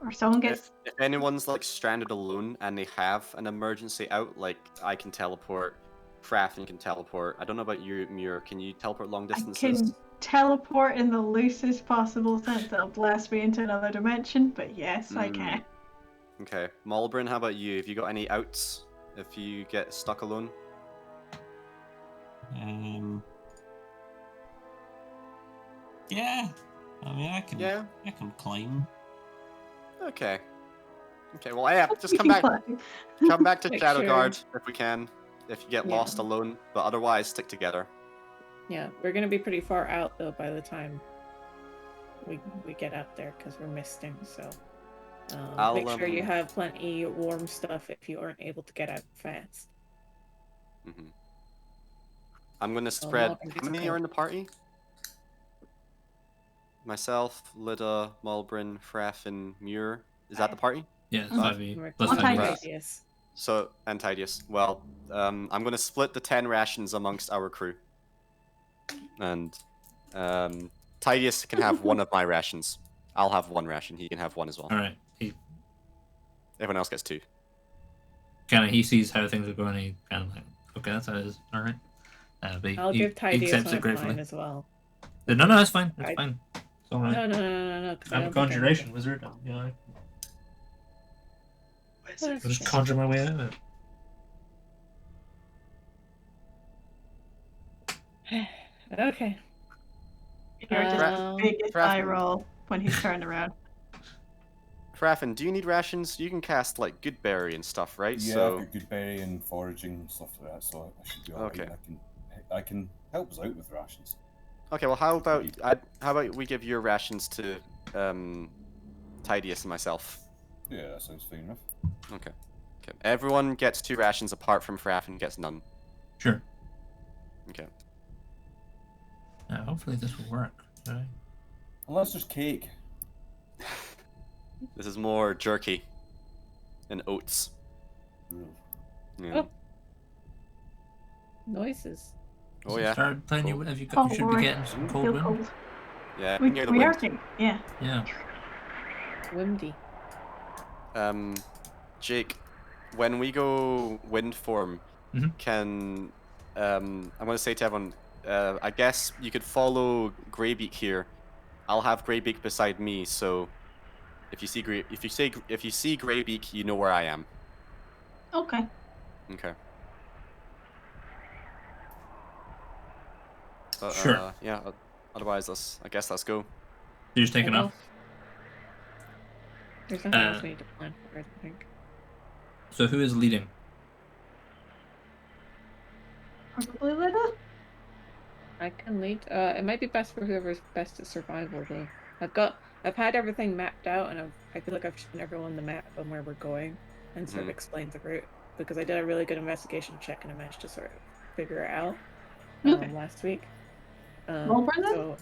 or someone gets. If anyone's like stranded alone and they have an emergency out, like I can teleport Fraff can teleport. I don't know about you, Muir. Can you teleport long I distances? can teleport in the loosest possible sense. That'll blast me into another dimension, but yes, I can. Okay. Malbrin, how about you? Have you got any outs if you get stuck alone? Yeah. I mean, I can. Yeah. I can climb. Okay. Okay, well, yeah, just You come can back. climb. Come back to Make Shadowguard if we can. If you get Yeah. lost alone, but otherwise stick together. Yeah, we're gonna be pretty far out though by the time we get out there because we're misting. So make sure you have plenty warm stuff if you aren't able to get out fast. Mm-hmm. I'm gonna spread. Malbrin How gets many cold. are in the party? Myself, Lida, Malbrin, Fraff, and Muir. Is that the party? Yeah, it's Huh? 5e. We're Plus What 5e. time Yes. So, and Tidius. Well, I'm gonna split the 10 rations amongst our crew. And Tidius can have one of my rations. I'll have one ration. He can have one as well. Alright. Everyone else gets 2. He sees how things are going, and he kind of like, okay, that's how it is. Alright. But I'll he give Tidius accepts one it of gratefully. mine as well. No, it's fine. It's I- fine. It's alright. No. 'Cause I I'm a don't think I need conjuration it. wizard. You know, Well, I'll just conjure my way out of it. Okay. You're just the biggest eye Fraffin. roll when he's turned around. Fraffin, do you need rations? You can cast like good berry and stuff, right? Yeah, So I've got good berry and foraging and stuff like that, so I should be alright. Okay. I can help us out with rations. okay, well, how about we give your rations to Tidius and myself? Yeah, that sounds fair enough. Okay. Okay. Everyone gets 2 rations apart from Fraffin gets none. Sure. Okay. Hopefully this will work. Right? Unless there's cake. This is more jerky and oats. Ooh. Yeah. Oh. Noises. Oh So yeah. Start playing Cool. you. Have you, Oh, you should be Lord. getting some cold Feel wind. cold. Yeah. I We, can hear the we are wind. getting, yeah. Yeah. Windy. Jake, when we go wind form, Mhm. can I'm gonna say to everyone, I guess you could follow Greybeak here. I'll have Greybeak beside me, so if you see Greybeak, you know where I am. Okay. Okay. But, Sure. yeah. Otherwise, I guess let's go. You're just taking off. There's nothing Uh, else we need to plan for, I think. So who is leading? Probably Lida? I can lead. It might be best for whoever's best at survival, though. I've had everything mapped out, and I feel like I've shown everyone the map and where we're going, and sort of explained the route, because I did a really good investigation check, and I managed to sort of figure it out Okay. last week. Malbrin then? So,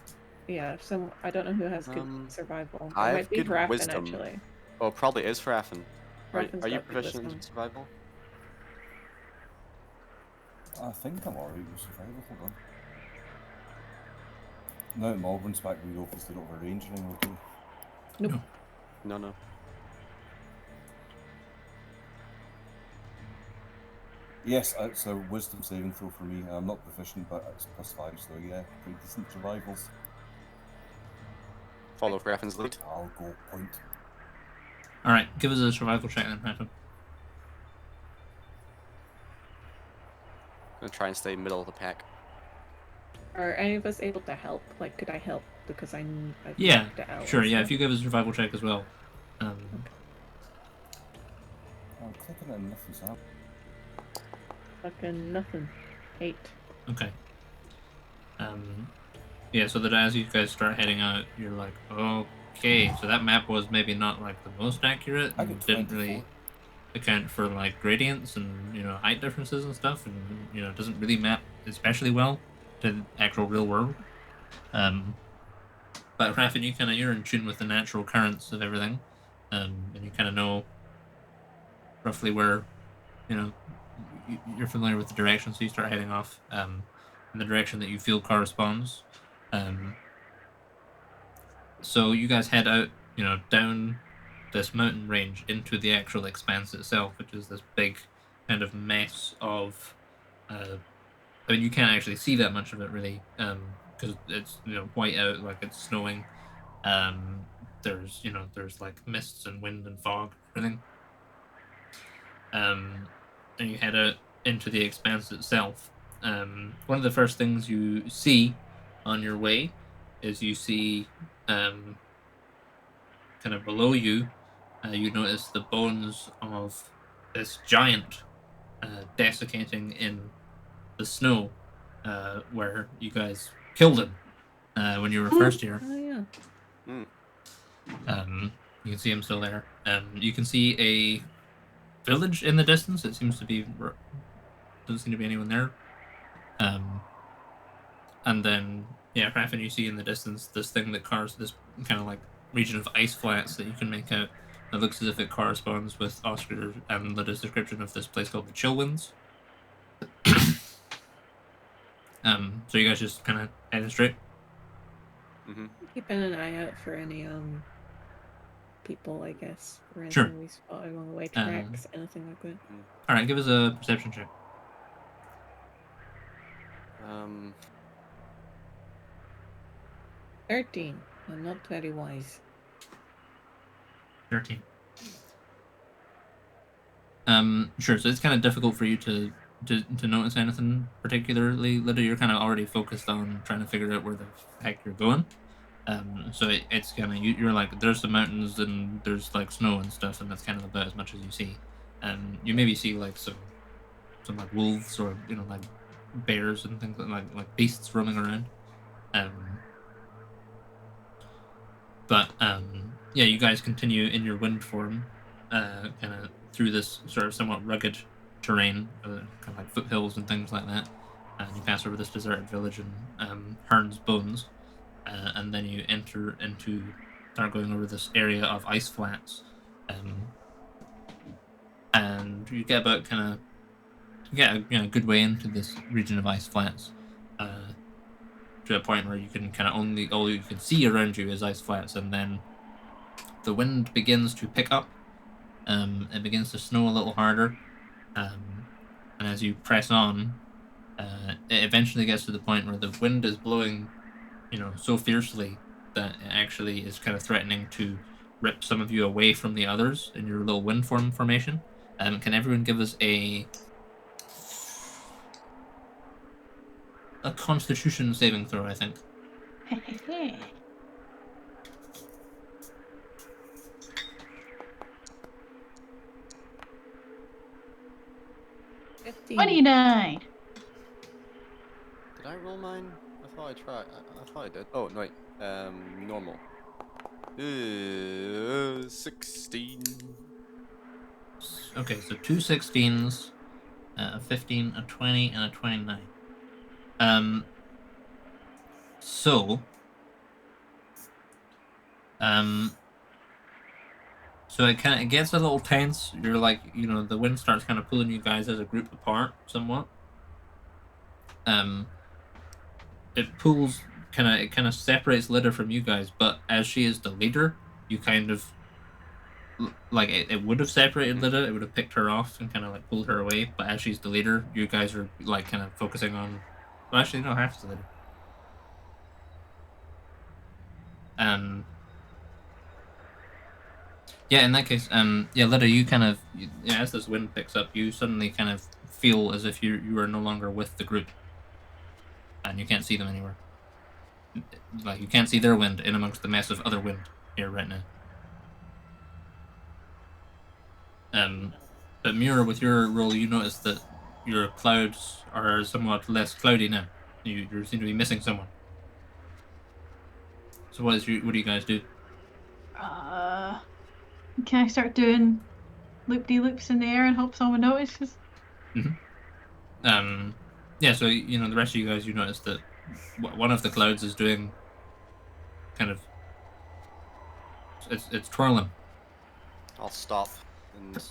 yeah, I don't know who has good survival. It I might have be good Raffen, wisdom. actually. Oh, probably is Fraffin. Raffen's Are you got good proficient in wisdom. survival? I think I'm alright with survival, hold on. Now that Malbrin's back, we know if they don't have a range anymore, do we? Nope. No. Yes, it's a wisdom saving throw for me. I'm not proficient, but it's +5, so yeah, pretty decent survivals. Follow Fraffin's lead. I'll go point. Alright, give us a survival check then, Rafa. Gonna try and stay middle of the pack. Are any of us able to help? Like, could I help? Because I've Yeah, mapped it out sure, and yeah, stuff. if you give us a survival check as well. I'm clicking it and nothing's happening. Fucking nothing. 8. Okay. Yeah, so that as you guys start heading out, you're like, okay, so that map was maybe not like the most accurate, I and got didn't 24. really account for like gradients and height differences and stuff, and it doesn't really map especially well to the actual real world. But Raffin, you're in tune with the natural currents of everything, and you kind of know roughly where, you're familiar with the direction, so you start heading off in the direction that you feel corresponds. So you guys head out, down this mountain range into the actual expanse itself, which is this big kind of mess of I mean, you can't actually see that much of it really, because it's white out, like it's snowing. There's there's like mists and wind and fog, everything. And you head out into the expanse itself. One of the first things you see on your way is you see kind of below you. You notice the bones of this giant desiccating in the snow, where you guys killed him when you were first here. Oh yeah. You can see him still there. You can see a village in the distance. It seems to be doesn't seem to be anyone there. And then Raffin, you see in the distance this thing that carves this kind of like region of ice flats that you can make out. It looks as if it corresponds with Oscar and Lyda's description of this place called the Chillwinds. So you guys just kind of heading straight. Keeping an eye out for any people, I guess, or anything Sure. we spot along the way, tracks, anything like that. All right, give us a perception check. 13. I'm not very wise. 13. Sure. So it's kind of difficult for you to notice anything particularly. Lyda, you're kind of already focused on trying to figure out where the heck you're going. So it's kind of you're like there's some mountains and there's like snow and stuff, and that's kind of about as much as you see. You maybe see like some like wolves or like bears and things like beasts roaming around. But you guys continue in your wind form, kind of through this sort of somewhat rugged terrain, kind of like foothills and things like that. And you pass over this deserted village and Hearn's Bones, and then you start going over this area of ice flats, and you get about a good way into this region of ice flats. To a point where you can kind of all you can see around you is ice flats, and then the wind begins to pick up. It begins to snow a little harder, and as you press on, it eventually gets to the point where the wind is blowing, so fiercely that it actually is kind of threatening to rip some of you away from the others in your little wind formation. Can everyone give us a Constitution saving throw, I think. 29. Did I roll mine? I thought I tried. I thought I did. Oh, no, wait. Normal. 16. Okay, so 2 16s, a 15, a 20, and a 29. So it gets a little tense. You're like, the wind starts kind of pulling you guys as a group apart somewhat. It pulls, it kind of separates Lyda from you guys, but as she is the leader, you kind of, like, it would have separated Lyda, it would have picked her off and kind of like pulled her away, but as she's the leader, you guys are like kind of focusing on, well, actually, no, half the leader. In that case, Lyda, you kind of, as this wind picks up, you suddenly kind of feel as if you are no longer with the group, and you can't see them anywhere. Like, you can't see their wind in amongst the mess of other wind here right now. But Mura, with your roll, you notice that your clouds are somewhat less cloudy now. You seem to be missing someone. So what do you guys do? Can I start doing loop-de-loops in the air and hope someone notices? So the rest of you guys, you notice that one of the clouds is doing kind of, it's twirling. I'll stop and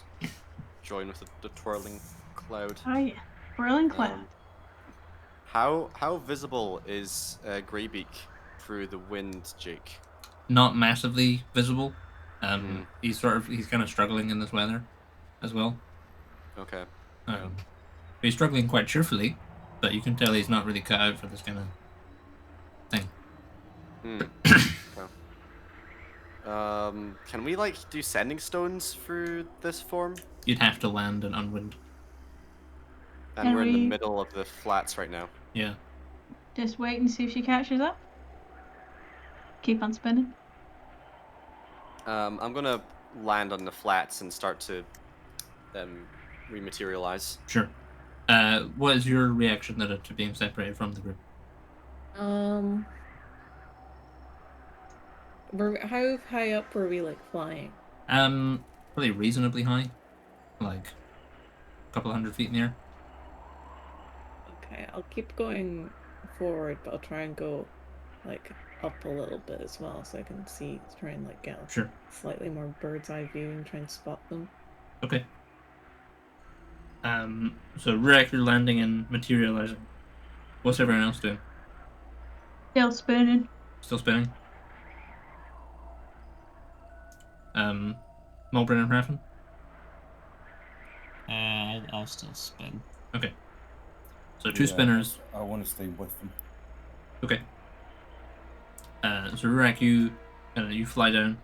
join with the twirling cloud. Oh yeah, twirling cloud. How visible is Greybeak through the wind, Jake? Not massively visible. He's kind of struggling in this weather as well. Okay. He's struggling quite cheerfully, but you can tell he's not really cut out for this kind of thing. Can we like do sending stones through this form? You'd have to land an unwind. And Can we're in the we- middle of the flats right now. Yeah. Just wait and see if she catches up. Keep on spinning. I'm gonna land on the flats and start to rematerialize. Sure. What is your reaction to being separated from the group? How high up were we like flying? Probably reasonably high, like a couple hundred feet in the air. Okay, I'll keep going forward, but I'll try and go like up a little bit as well, so I can see, try and like get Sure. slightly more bird's eye view and try and spot them. Okay. So Rurik, you're landing and materializing. What's everyone else doing? Still spinning. Still spinning? Mulbrin and Raffen? I'll still spin. Okay. So two spinners. I want to stay with them. Okay. So Rurik, you fly down,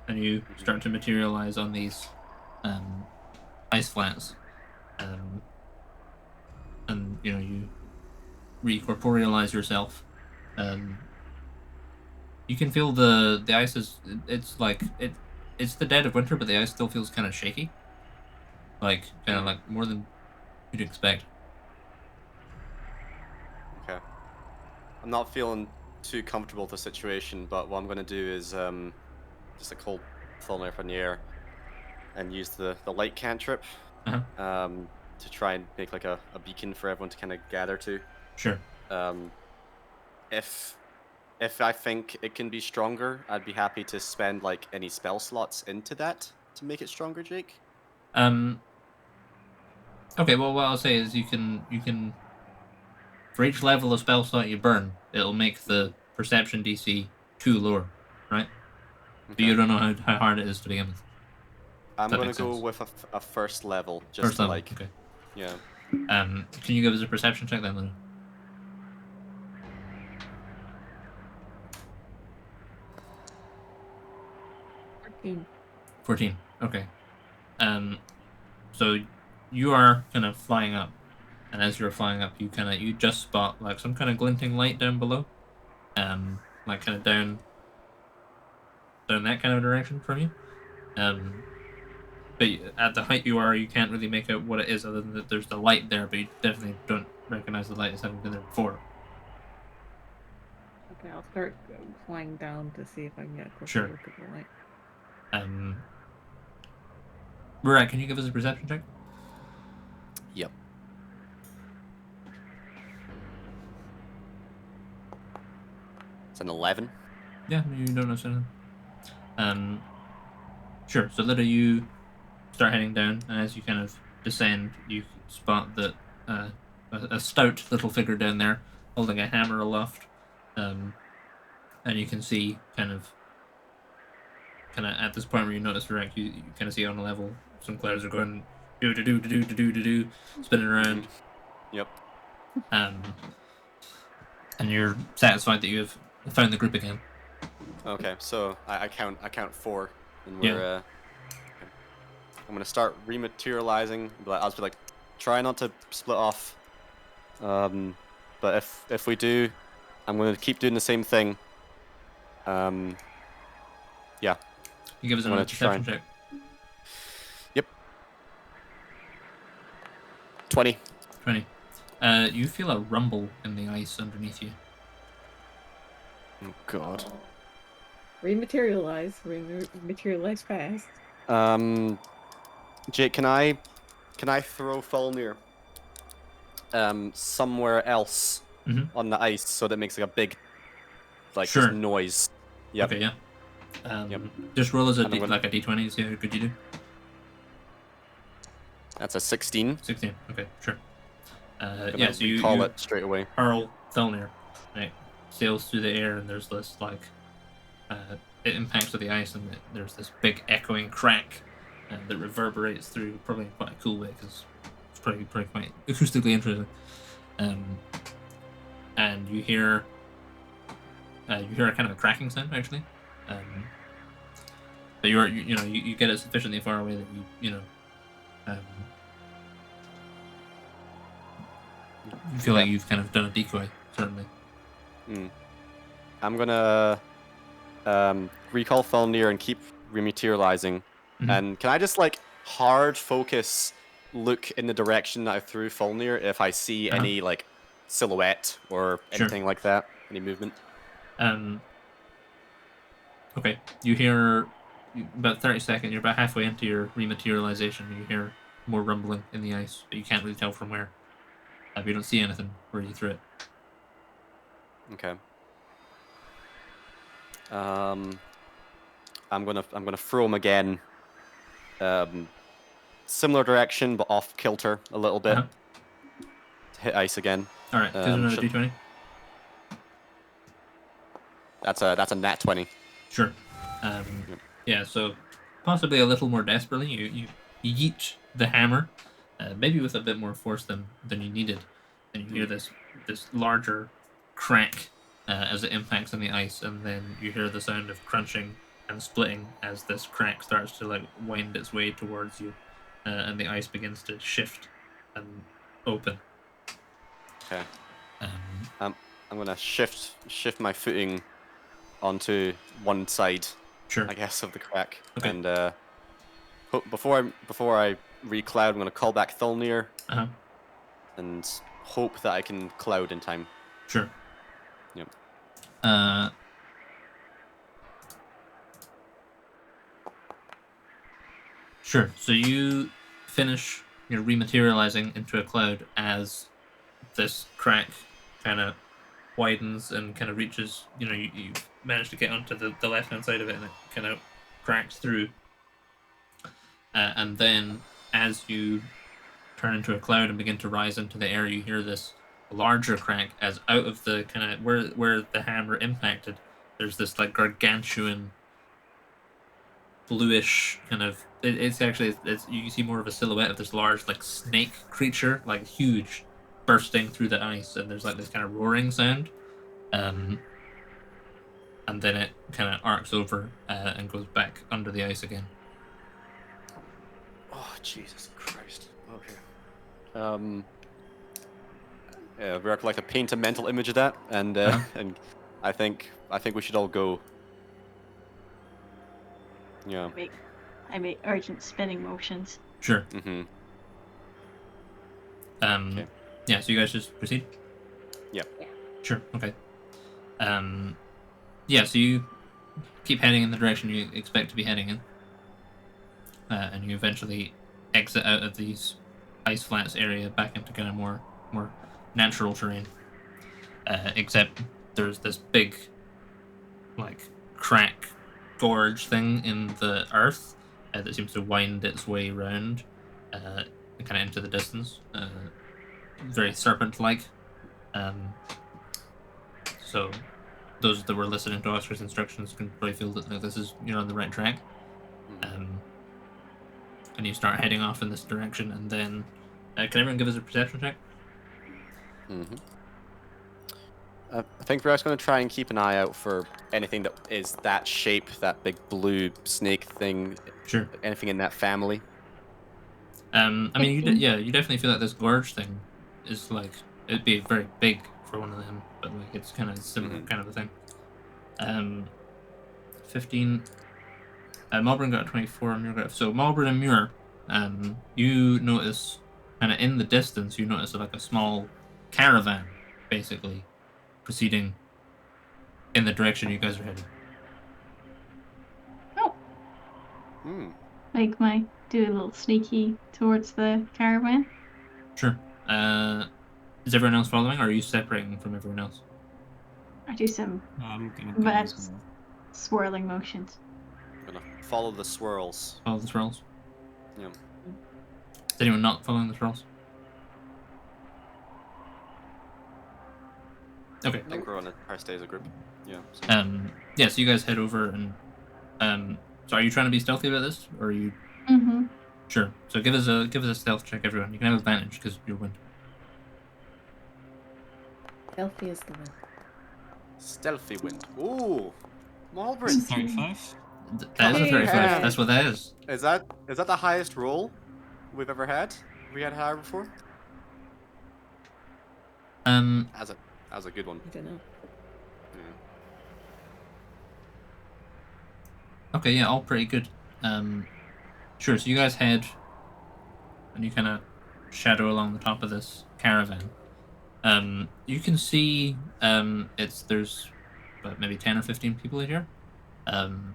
and you start to materialize on these ice flats, and you recorporealize yourself. You can feel the ice is it's the dead of winter, but the ice still feels kind of shaky, like more than you'd expect. Okay. I'm not feeling too comfortable with the situation, but what I'm going to do is just a cold funnel up in the air and use the light cantrip to try and make like a beacon for everyone to kind of gather to. Sure. If I think it can be stronger, I'd be happy to spend like any spell slots into that to make it stronger, Jake. Okay, well, what I'll say is you can for each level of spell slot you burn, it'll make the perception DC 2 lower, right? Okay. But you don't know how hard it is to begin with. I'm that gonna makes go sense. with a first level, just First to level, like, okay. yeah. Can you give us a perception check then, Luna? 14. Okay. So you are kind of flying up, and as you're flying up, you just spot like some kind of glinting light down below, like kind of down that kind of direction from you. But at the height you are, you can't really make out what it is, other than that there's the light there, but you definitely don't recognize the light as having been there before. Okay, I'll start flying down to see if I can get a closer Sure. look at the light. Rurik, can you give us a perception check? Yep. It's an 11. Yeah, you don't notice anything. Sure. So Lida, you start heading down, and as you kind of descend, you spot that a stout little figure down there holding a hammer aloft, and you can see kind of at this point where you notice Rurik, you kind of see on a level some clouds are going do spinning around. Yep. And you're satisfied that you have found the group again. Okay, so I count 4, and Yeah. we're I'm gonna start rematerializing, but I'll just be like, try not to split off. But if we do, I'm gonna keep doing the same thing. Yeah. You give us I'm another gonna try perception check. Yep. 20. 20. You feel a rumble in the ice underneath you. Oh God. Rematerialize fast. Jake, can I throw Fulnir somewhere else on the ice so that it makes like a big Sure. just noise? Yep. Okay, yeah. Yep. Just roll as a And I'm gonna- like a d20 to see how good you do. That's a 16. 16. Okay, sure. Gonna Yeah, so you call it straight away. hurl Felnir, right? Sails through the air, and there's this it impacts with the ice, and there's this big echoing crack that reverberates through, probably in quite a cool way, because It's probably quite acoustically interesting. And you hear a kind of a cracking sound actually. But you get it sufficiently far away that you feel like you've kind of done a decoy, certainly. I'm gonna recall Felnir and keep rematerializing. Mhm. And can I just like hard focus, look in the direction that I threw Felnir if I see any like silhouette or Sure. anything like that, any movement? Okay, you hear about 30 seconds. You're about halfway into your rematerialization. You hear more rumbling in the ice, but you can't really tell from where. You don't see anything where you threw it. Okay. I'm gonna throw him again. Similar direction, but off kilter a little bit. Hit ice again. All right, there's another d20. That's a nat 20. Sure. Yeah, so possibly a little more desperately, you yeet the hammer, maybe with a bit more force than you needed, and you hear this larger crack as it impacts on the ice, and then you hear the sound of crunching and splitting as this crack starts to like wind its way towards you, and the ice begins to shift and open. Okay. I'm gonna shift my footing onto one side, sure, I guess, of the crack. Okay. And before I recloud, I'm gonna call back Thulnir and hope that I can cloud in time. Sure. Yep. Sure. So you finish your rematerializing into a cloud as this crack kind of widens and kind of reaches. You manage to get onto the left hand side of it, and it kind of cracks through. And then, as you turn into a cloud and begin to rise into the air, you hear this larger crack as out of the kind of where the hammer impacted. There's this like gargantuan, bluish kind of. It's actually you can see more of a silhouette of this large like snake creature, like huge, bursting through the ice, and there's like this kind of roaring sound, and then it kind of arcs over and goes back under the ice again. Oh Jesus Christ! Okay. Yeah, we're like to paint a mental image of that, and and I think we should all go. Yeah. I make urgent spinning motions. Sure. Okay. Yeah, so you guys just proceed? Yeah. Sure, okay. Yeah, so you keep heading in the direction you expect to be heading in. And you eventually exit out of these ice flats area back into kind of more natural terrain. Except there's this big, like, crack gorge thing in the earth that seems to wind its way around kind of into the distance. Very serpent-like. So those that were listening to Oscar's instructions can probably feel that this is you're on the right track. And you start heading off in this direction, and then can everyone give us a perception check? I think we're just going to try and keep an eye out for anything that is that shape, that big blue snake thing. Sure. Anything in that family. I mean, you definitely feel like this gorge thing is like it'd be very big for one of them, but like it's kind of similar kind of a thing. 15. Malbrin got a 24, and Muir got so Malbrin and Muir, you notice kind of in the distance, you notice like a small caravan, basically, proceeding in the direction you guys are heading. Oh. Like do a little sneaky towards the caravan. Sure. Is everyone else following, or are you separating from everyone else? I do some mad swirling motions. I'm gonna follow the swirls. Follow the swirls? Yeah. Is anyone not following the swirls? Okay. I think we're on our stay as a group. Yeah. So. So you guys head over and so are you trying to be stealthy about this, or are you? Sure. So give us a stealth check, everyone. You can have advantage because you're wind. Stealthy is the win. Stealthy wind. Ooh, Malbrin. Is it 35? That is a 35. Damn. That's what that is. Is that the highest roll we've ever had? We had higher before. That was a good one. I don't know. Okay, yeah, all pretty good. Sure. So you guys head, and you kind of shadow along the top of this caravan. You can see there's about maybe 10 or 15 people in here. And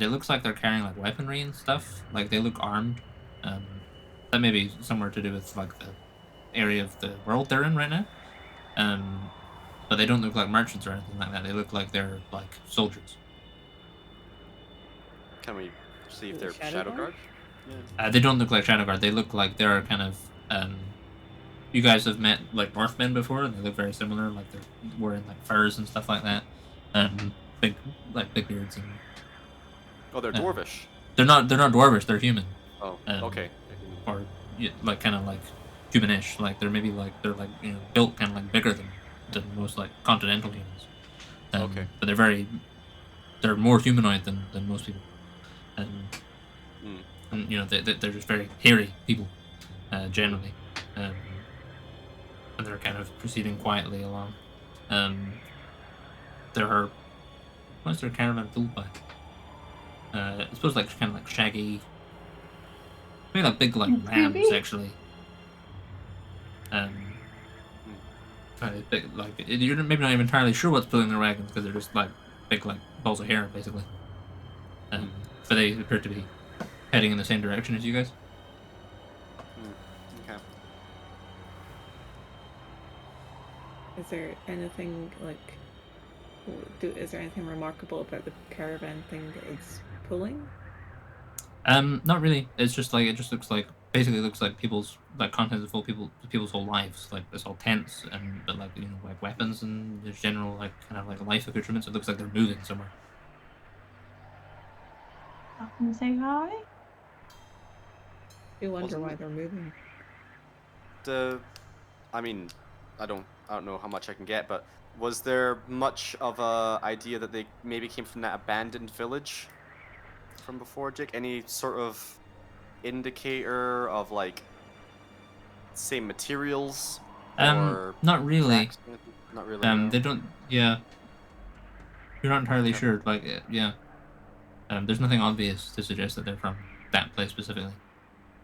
it looks like they're carrying like weaponry and stuff. Like they look armed. That may be somewhere to do with like the area of the world they're in right now. But they don't look like merchants or anything like that. They look like they're like soldiers. Can we see if they're Shadow shadow Guard? guard? Yeah. They don't look like Shadow Guard. They look like they're kind of. You guys have met like Northmen before, and they look very similar. Like they're wearing like furs and stuff like that. Big beards and. Oh, they're dwarvish. They're not dwarvish. They're human. Oh, okay. Or yeah, like kind of like humanish. Like they're maybe like they're like built kind of like bigger than most like continental humans. Okay. But they're more humanoid than most people. And they're just very hairy people, generally, and they're kind of proceeding quietly along. What's their caravan pulled by? I suppose like kind of like shaggy, maybe like big like rams actually. Big, like you're maybe not even entirely sure what's pulling their wagons because they're just like big like balls of hair basically. But they appear to be heading in the same direction as you guys. Okay. Is there anything like? Is there anything remarkable about the caravan thing that it's pulling? Not really. It's just like it just looks like people's like contents of people's whole lives. Like it's all tents and but like like weapons and there's general like kind of like life accoutrements. It looks like they're moving somewhere. Up and say hi. You wonder why they're moving. I mean, I don't know how much I can get, but was there much of a idea that they maybe came from that abandoned village from before, Jake? Any sort of indicator of like same materials? Or not really. tracks? Not really. No. They don't. Yeah. You're not entirely sure. Like, yeah. There's nothing obvious to suggest that they're from that place specifically.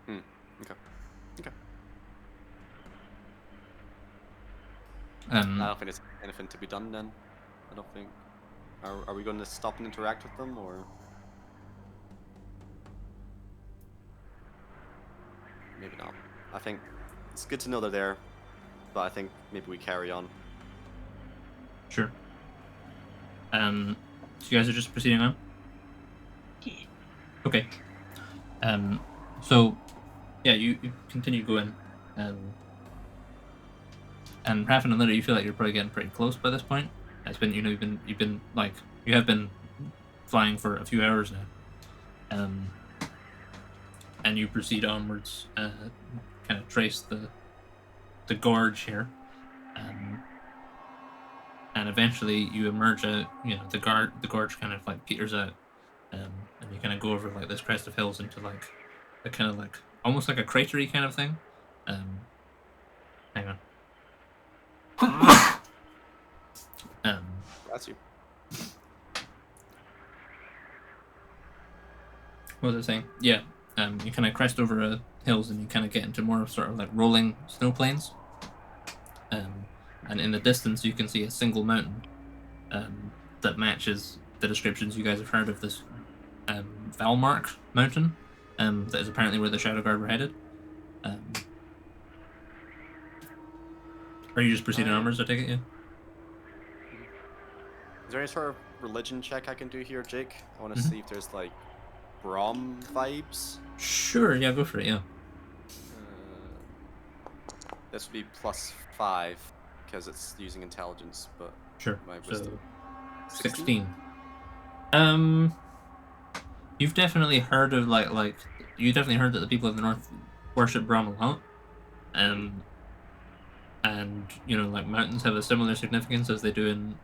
Okay. Okay. I I don't think there's anything to be done then. I don't think. Are we going to stop and interact with them, or? Maybe not. I think it's good to know they're there, but I think maybe we carry on. Sure. So you guys are just proceeding on? Yeah. Okay. So, yeah, you continue going, and Raff and Linda, you feel like you're probably getting pretty close by this point. It's been, you've been like, you have been flying for a few hours now. And you proceed onwards, kind of trace the gorge here, and eventually you emerge out. The gorge kind of like peters out, and you kind of go over like this crest of hills into like a kind of like almost like a cratery kind of thing. Hang on. That's you. What was I saying? Yeah. You kind of crest over hills and you kind of get into more sort of like rolling snow plains. And in the distance you can see a single mountain that matches the descriptions you guys have heard of this Valmark mountain that is apparently where the Shadow Guard were headed. Are you just proceeding onwards, I take it, yeah? Is there any sort of religion check I can do here, Jake? I want to see if there's like Brom vibes. Sure, yeah, go for it, yeah. This would be +5 because it's using intelligence, but Sure. my So wisdom. 16. You've definitely heard of you definitely heard that the people of the north worship Brahm a lot, and like mountains have a similar significance as they do in,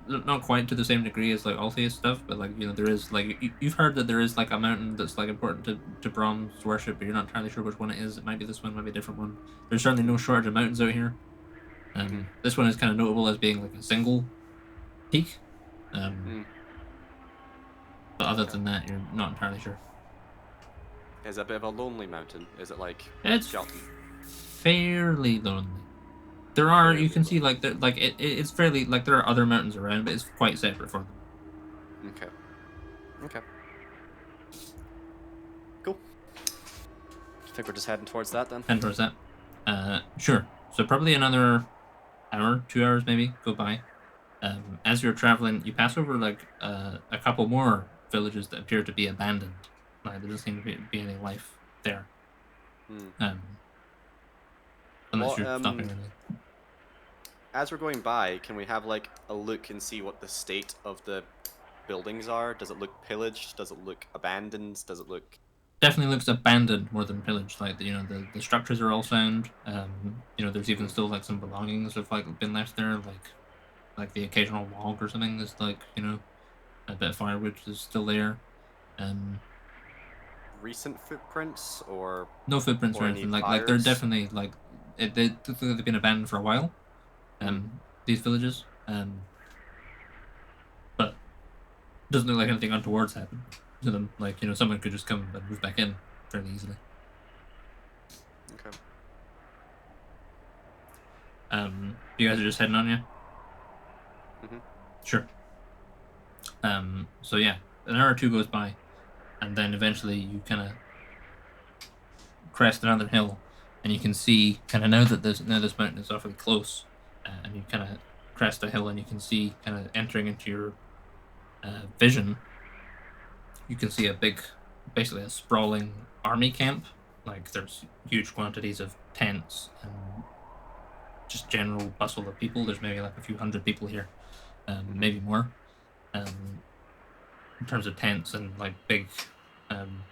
not quite to the same degree as like Altheus stuff, but like there is like you've heard that there is like a mountain that's like important to Brahm's worship, but you're not entirely sure which one it is. It might be this one, might be a different one. There's certainly no shortage of mountains out here. This one is kind of notable as being like a single peak. But other than that, you're not entirely sure. Is it a bit of a lonely mountain? Is it like It's sheltered? fairly lonely. There are, you can see like it's fairly like there are other mountains around, but it's quite separate from them. Okay. Cool. I think we're just heading towards that then. Heading towards that. Sure. So probably another hour, 2 hours maybe go by. As you're traveling, you pass over like a couple more villages that appear to be abandoned. Like there doesn't seem to be any life there. Unless you're stopping really. As we're going by, can we have like a look and see what the state of the buildings are? Does it look pillaged? Does it look abandoned? Does it look... Definitely looks abandoned more than pillaged. Like the structures are all sound. There's even still like some belongings have like been left there, like the occasional log or something is like a bit of firewood is still there. Recent footprints or no footprints or anything. Like they're definitely like they've been abandoned for a while. These villages. But doesn't look like anything untoward's happened to them. Like someone could just come and move back in fairly easily. Okay. You guys are just heading on, yeah? Sure. So yeah, an hour or two goes by, and then eventually you kind of crest another hill, and you can see kind of now that this mountain is awfully close, and you kind of crest a hill, and you can see kind of entering into your vision. You can see basically a sprawling army camp. Like there's huge quantities of tents and just general bustle of people. There's maybe like a few hundred people here, maybe more. In terms of tents and like big,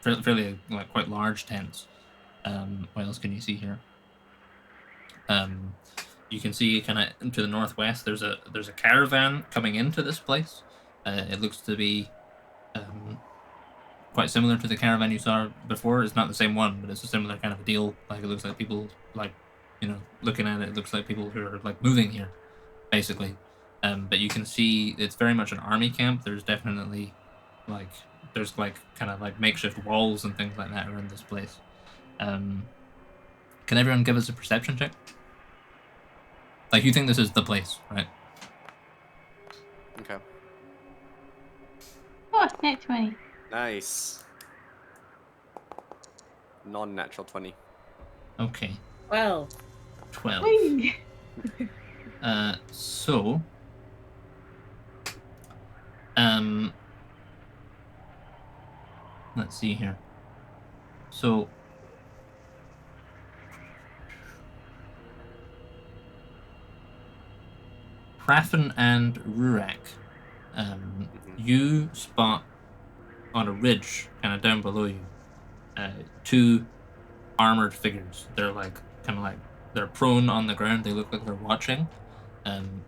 fairly like quite large tents. What else can you see here? You can see kind of to the northwest. There's a caravan coming into this place. It looks to be quite similar to the caravan you saw before. It's not the same one, but it's a similar kind of a deal. Like it looks like people looking at it. It looks like people who are like moving here, basically. But you can see it's very much an army camp. There's definitely there's kind of like makeshift walls and things like that around this place. Can everyone give us a perception check? Like you think this is the place, right? Okay. Oh, net 20. Nice. Non-natural 20. Okay. 12. 12. Whee! So let's see here. So Raffen and Rurak, you spot on a ridge kind of down below you two armored figures. They're they're prone on the ground. They look like they're watching, kind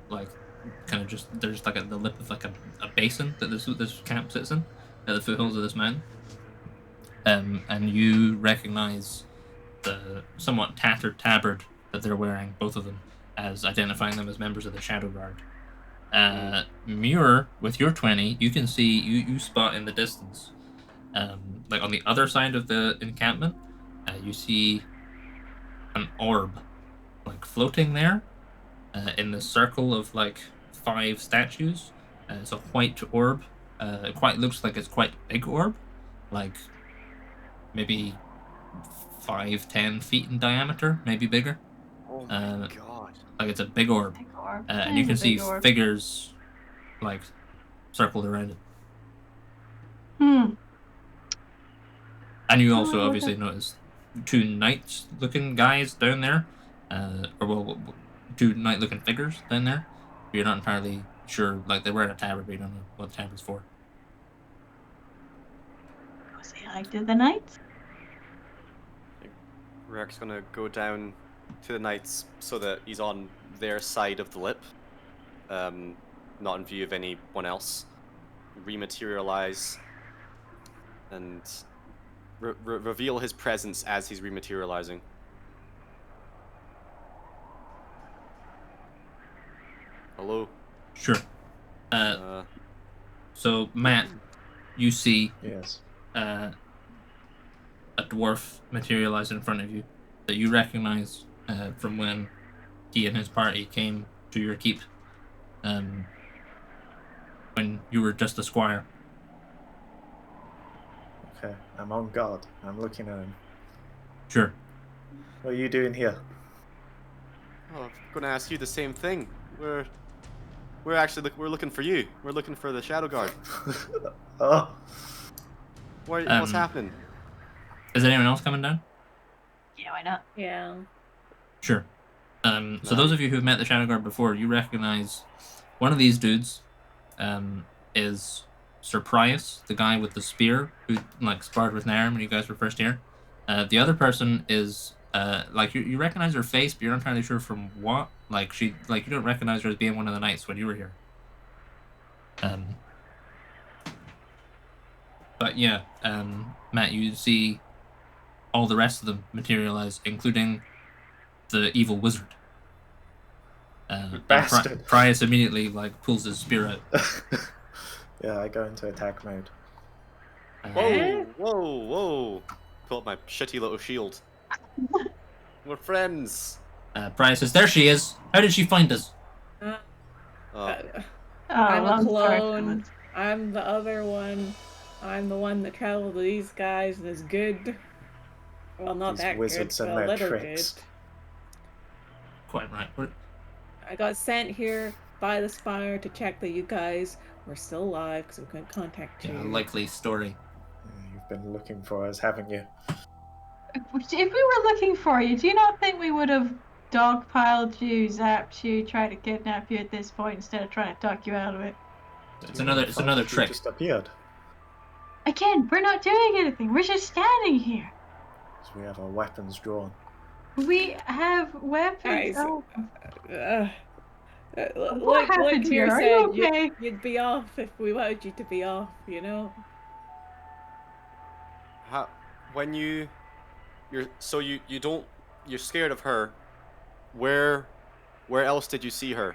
of just there's like at the lip of like a basin that this camp sits in at the foothills of this mountain. And you recognize the somewhat tattered tabard that they're wearing, both of them, as identifying them as members of the Shadow Guard. Muir, with your 20, you can see you spot in the distance, like on the other side of the encampment, you see an orb, like floating there, in the circle of like 5 statues. It's a white orb. It looks like it's quite a big orb, like maybe 5-10 feet in diameter, maybe bigger. Oh my god! Like it's a big orb, and you can see figures like circled around it. And you also obviously notice 2 knights-looking guys down there, or 2 knight-looking figures down there. But you're not entirely sure. Like they're wearing a tabard, but you don't know what the tabard's for. side of the knights? Rurik's gonna go down to the knights so that he's on their side of the lip, not in view of anyone else. Rematerialize and reveal his presence as he's rematerializing. Hello. Sure. So Matt, you see Yes. a dwarf materialize in front of you that you recognize from when he and his party came to your keep when you were just a squire. Okay, I'm on guard. I'm looking at him. Sure. What are you doing here? Oh, I'm gonna ask you the same thing. We're actually we're looking for you. We're looking for the Shadow Guard. Oh, What's happening? Is anyone else coming down? Yeah, why not? Yeah. Sure. So those of you who've met the Shadow Guard before, you recognize one of these dudes is Sir Prius, the guy with the spear who sparred with Nairn when you guys were first here. The other person is you recognize her face, but you're not entirely sure from what. You don't recognize her as being one of the knights when you were here. But yeah, Matt, you see all the rest of them materialize, including the evil wizard. bastard! Prius immediately pulls his spear out. Yeah, I go into attack mode. Whoa! Pull up my shitty little shield. We're friends. Prius says, "There she is. How did she find us?" I'm a clone. I'm the other one. I'm the one that traveled with these guys and is good. Well, not These that wizards good, and but a their little tricks. good. Quite right. I got sent here by the Spire to check that you guys were still alive because we couldn't contact you. Yeah, likely story. You've been looking for us, haven't you? If we were looking for you, do you not think we would have dogpiled you, zapped you, tried to kidnap you at this point instead of trying to talk you out of it? It's another trick. Just appeared. Again, we're not doing anything. We're just standing here. So we have our weapons drawn. We have weapons. Guys, Oh. Like happened Mir here? Are said, you okay? you'd be off if we wanted you to be off, you know? When you're scared of her. Where else did you see her?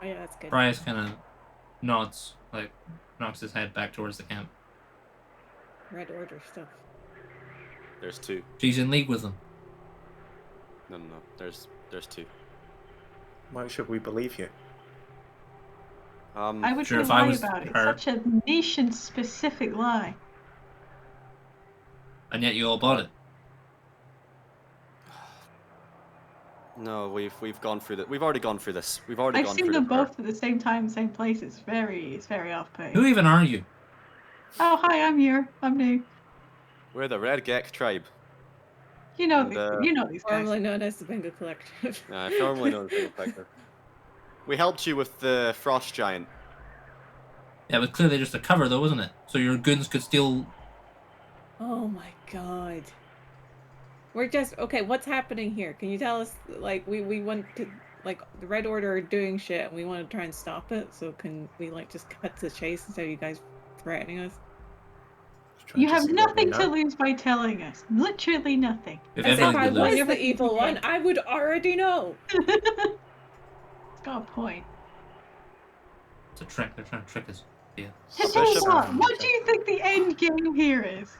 Oh yeah, that's good. Prius kind of nods, knocks his head back towards the camp. Red Order stuff. There's two. She's in league with them. No. There's two. Why should we believe you? I would Sure, if lie I was about it. her. Such a nation-specific lie. And yet you all bought it. No, we've gone through that. We've already gone through this. I've seen them both at the same time, same place. It's very off-putting. Who even are you? Oh, hi, I'm here. I'm new. We're the Red Gek tribe. You know And, these guys. Formerly known as the Bingo Collective. Formerly known as the Collector. We helped you with the Frost Giant. Yeah, it was clearly just a cover, though, wasn't it? So your goons could steal. Oh my god. We're just okay. What's happening here? Can you tell us? We want to the Red Order are doing shit, and we want to try and stop it. So can we just cut to the chase instead of you guys threatening us? You have nothing to lose by telling us. Literally nothing. If As if everyone I could was lose. the evil one, I would already know. It's got a point. It's a trick. They're trying to trick us. Yeah. What do you think the end game here is?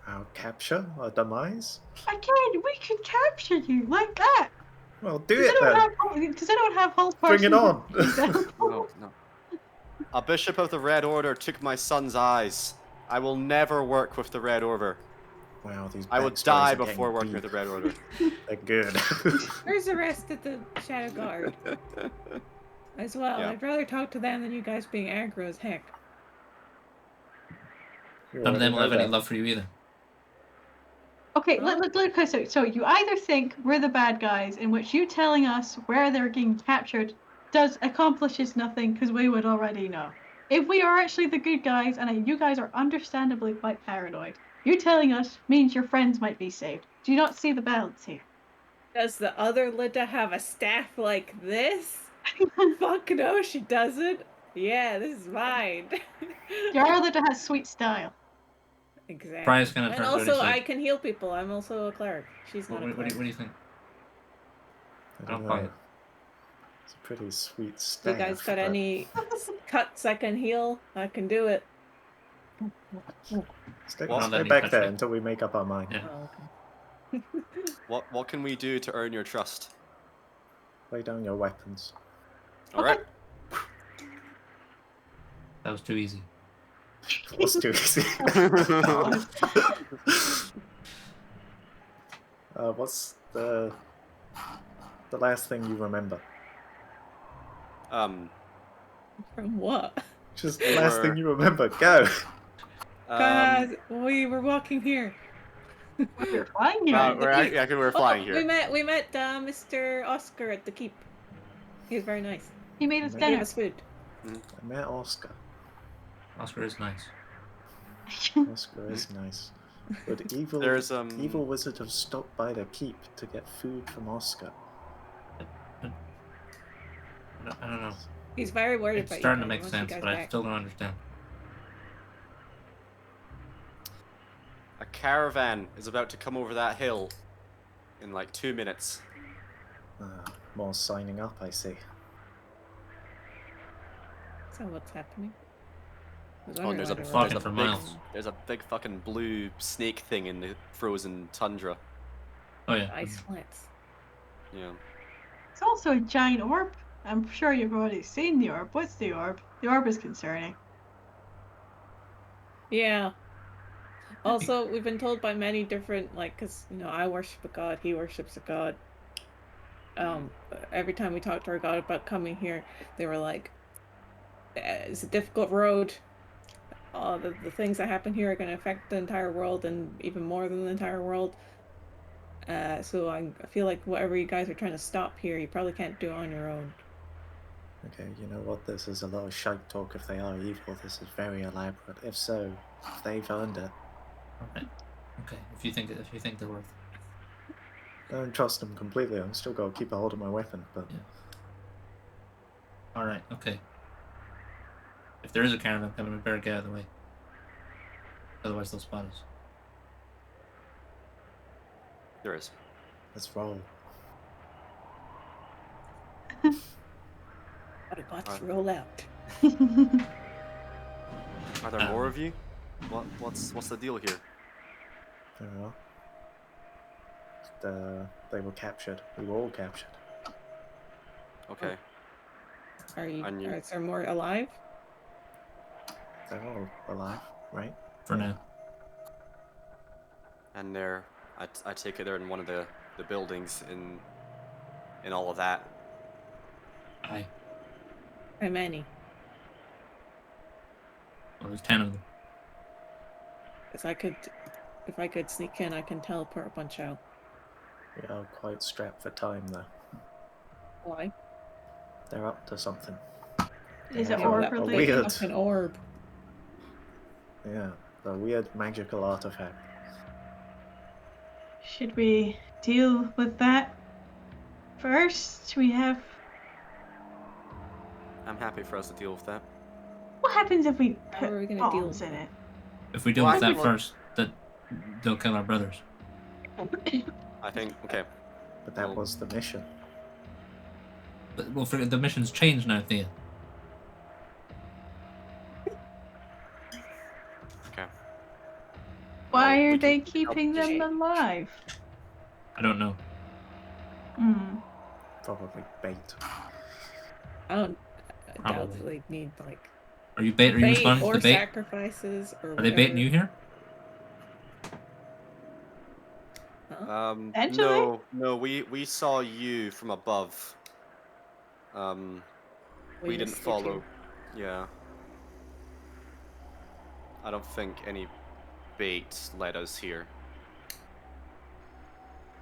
Our capture? Our demise? Again, we could capture you like that. Well, do it then. Does anyone have whole Bring it on. No. A bishop of the Red Order took my son's eyes. I will never work with the Red Order. Wow, these I would backstories die are before getting working with deep. the Red Order. They're good. Where's the rest of the Shadow Guard? As well, Yeah. I'd rather talk to them than you guys being aggro as heck. None of them will have any love for you either. Okay, so you either think we're the bad guys, in which you telling us where they're getting captured accomplishes nothing because we would already know. If we are actually the good guys, and you guys are understandably quite paranoid, you telling us means your friends might be saved. Do you not see the balance here? Does the other Linda have a staff like this? Fuck no, she doesn't. Yeah, this is mine. Your other has sweet style. Exactly. Priya's gonna And turn to her and also, say, I can heal people. I'm also a cleric. She's not a what cleric. do you think? I don't buy know. it. It's a pretty sweet You staff. guys got but any cuts I can heal? I can do it. Stay, Well, stay let me back touch there it. until we make up our mind. Yeah. Oh, okay. What can we do to earn your trust? Lay down your weapons. All right. That was too easy. What's too easy? What's the last thing you remember? Um, From what? Just the last thing you remember. Go. Guys, we were walking here. We're flying here. we're flying here. We met Mr. Oscar at the keep. He was very nice. He made us He dinner. gave us food. I met Oscar. Oscar is nice. Oscar is nice. But evil wizard have stopped by the keep to get food from Oscar. I don't know. He's very worried It's about starting you. to make sense, but I still don't understand. A caravan is about to come over that hill in like 2 minutes. More signing up, I see. So what's happening? Oh, and there's a big fucking blue snake thing in the frozen tundra. Oh yeah. Ice flats. Yeah. It's also a giant orb. I'm sure you've already seen the orb. What's the orb? The orb is concerning. Yeah. Also, we've been told by many different, because, I worship a god, he worships a god. Every time we talked to our god about coming here, they were like, it's a difficult road. The things that happen here are going to affect the entire world, and even more than the entire world. So I feel like whatever you guys are trying to stop here, you probably can't do it on your own. Okay, you know what? This is a lot of shite talk. If they are evil, this is very elaborate. If so, if they've earned it. Okay. If you think they're worth. I don't trust them completely. I'm still got to keep a hold of my weapon, but. Yeah. All right. Okay. If there is a caravan coming, we better get out of the way. Otherwise, they'll spot us. There is. Let's roll. Let's roll out. Are there more of you? What's the deal here? There we are. They were captured. We were all captured. Okay. Is there more alive? They're all alive, right? For now. And I take it they're in one of the buildings in all of that. Aye. How many? Well, there's 10 of them. If I could sneak in, I can teleport a bunch out. We are quite strapped for time, though. Why? They're up to something. Is it Yeah, orb a related? weird- An orb. Yeah, the weird magical artifact. Should we deal with that first? I'm happy for us to deal with that. What happens if we How put are we gonna bombs deal in it? If we deal Well, with I that think first, that they'll kill our brothers. I think okay. But that was the mission. But well, the mission's changed now, Thea. Okay. Why Well, are we they can keeping help them alive? I don't know. Probably bait. I doubt Probably. they need Are you responding or to the bait? sacrifices or Are they baiting you here? Actually? No, we saw you from above. We didn't missed you follow. too. Yeah. I don't think any bait led us here.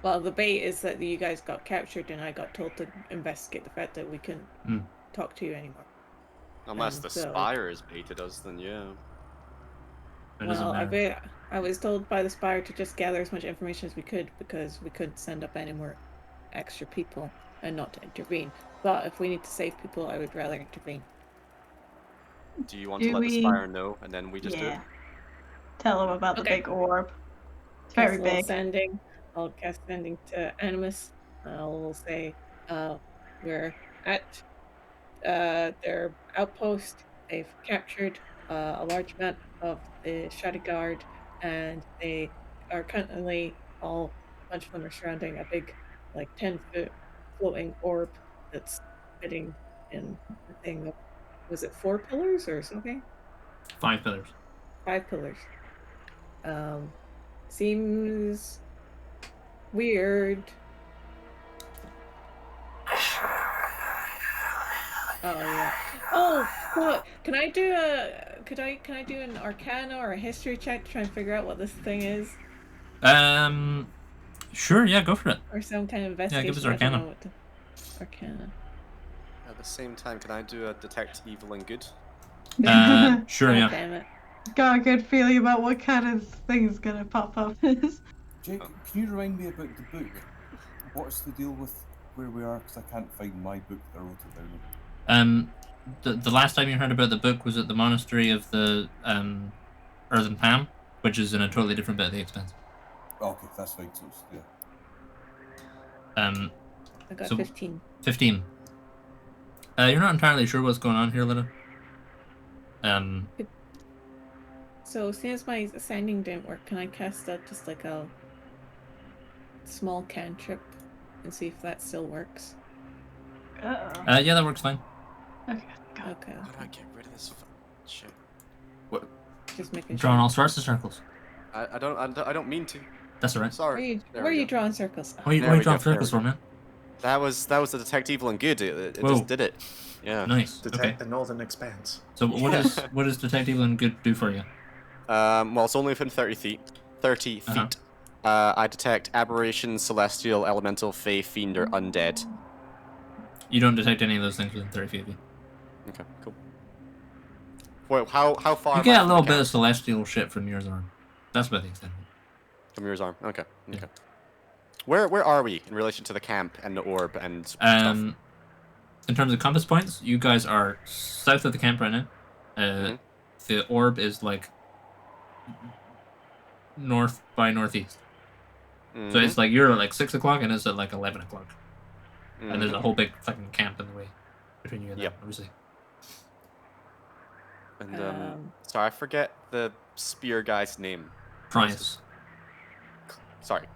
Well, the bait is that you guys got captured and I got told to investigate the fact that we couldn't talk to you anymore. Unless the so, spire has baited us, then yeah. It doesn't well, matter. I was told by the spire to just gather as much information as we could because we couldn't send up any more extra people and not to intervene. But if we need to save people, I would rather intervene. Do you want Do to let the we- spire know, and then we just do it? Yeah. Tell them about the Okay. big orb. It's Cast very a little big. sending. I'll cast sending to Animus. I'll say, we're at their outpost. They've captured a large amount of the Shadow Guard, and they are currently a bunch of them are surrounding a big, like 10-foot floating orb that's sitting in the thing of, was it 4 pillars or something? 5 pillars. 5 pillars. Seems weird. Oh yeah. Oh, what? Can I do an Arcana or a History check to try and figure out what this thing is, Sure, yeah, go for it. or some kind of Yeah, investigation? give us I don't Arcana. know what to... Arcana. At the same time, can I do a detect evil and good? Sure, God yeah. damn it. Got a good feeling about what kind of thing's gonna pop up. Jake, can you remind me about the book? What's the deal with where we are? Because I can't find my book that I wrote it down in. The last time you heard about the book was at the monastery of the Earthen Palm, which is in a totally different bit of the Expanse. Oh, okay, that's fine. So yeah. I got So 15. 15. You're not entirely sure what's going on here, Lita. So since my sending didn't work, can I cast just like a small cantrip and see if that still works? Uh-oh. Yeah, that works fine. Okay. God. Okay. How do I get rid of this shit? Just making Drawing sure. all sorts of circles. I don't mean to. That's alright. Sorry. Where are you drawing circles? What are you There we drawing go, there circles we for, man? That was the detect evil and good. It Whoa. just did it. Yeah. Nice. Detect Okay. the northern expanse. So what does Detect Evil and Good do for you? Well, it's only within 30 feet. 30 Uh-huh. feet. I detect aberration, celestial, elemental, fae, fiend, or undead. You don't detect any of those things within 30 feet of you. Okay, cool. Well, how far? You am I get a from little the bit of camp? celestial shit from yours arm. That's about the extent of it. From yours arm. Okay. Yeah. Okay. Where are we in relation to the camp and the orb and stuff? In terms of compass points, you guys are south of the camp right now. Mhm. The orb is like north by northeast. So it's like you're at like 6 o'clock and it's at like 11 o'clock. And there's a whole big fucking camp in the way between you and them, obviously. And sorry, I forget the spear guy's name. Prius. Sorry,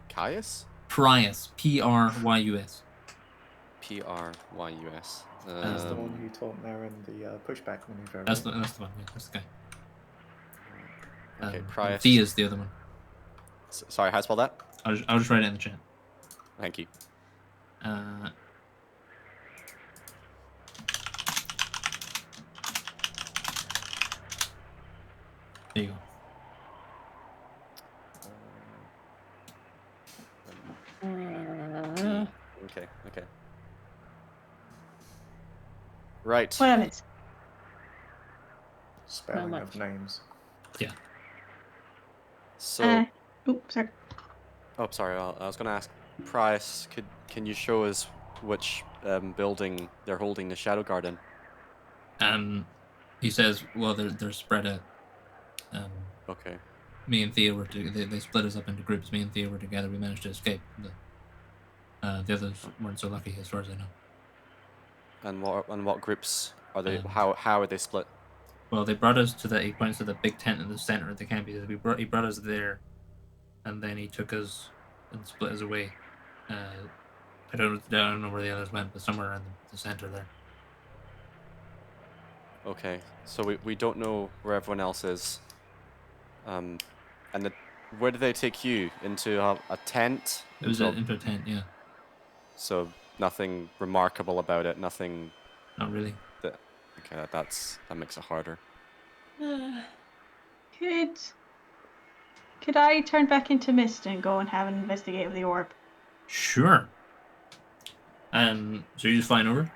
Caius? Prius. Pryus. Pryus. That's the one who taught Naren the pushback maneuver. That's right? the one. Yeah, that's the guy. Okay, Prius. Thea is the other one. Sorry, how to spell that? I'll just write it in the chat. Thank you. There you go. Okay. Right. What else? Spelling of names. Yeah. So. Oops, sorry. Oh, sorry. I was going to ask Price. Can you show us which building they're holding the Shadow Guard in? He says, well, they're spread out. Okay. Me and Thea they split us up into groups. Me and Thea were together. We managed to escape. The others weren't so lucky, as far as I know. And what groups are they? How are they split? Well, they brought us to he points to the big tent in the center of the camp. He says he brought us there, and then he took us and split us away. I don't know where the others went, but somewhere around the center there. Okay, so we don't know where everyone else is. And where did they take you? Into a tent? It was into a tent, yeah. So nothing remarkable about it. Nothing. Not really. Okay, that makes it harder. Could I turn back into mist and go and have an investigate of the orb? Sure. So you're just flying over?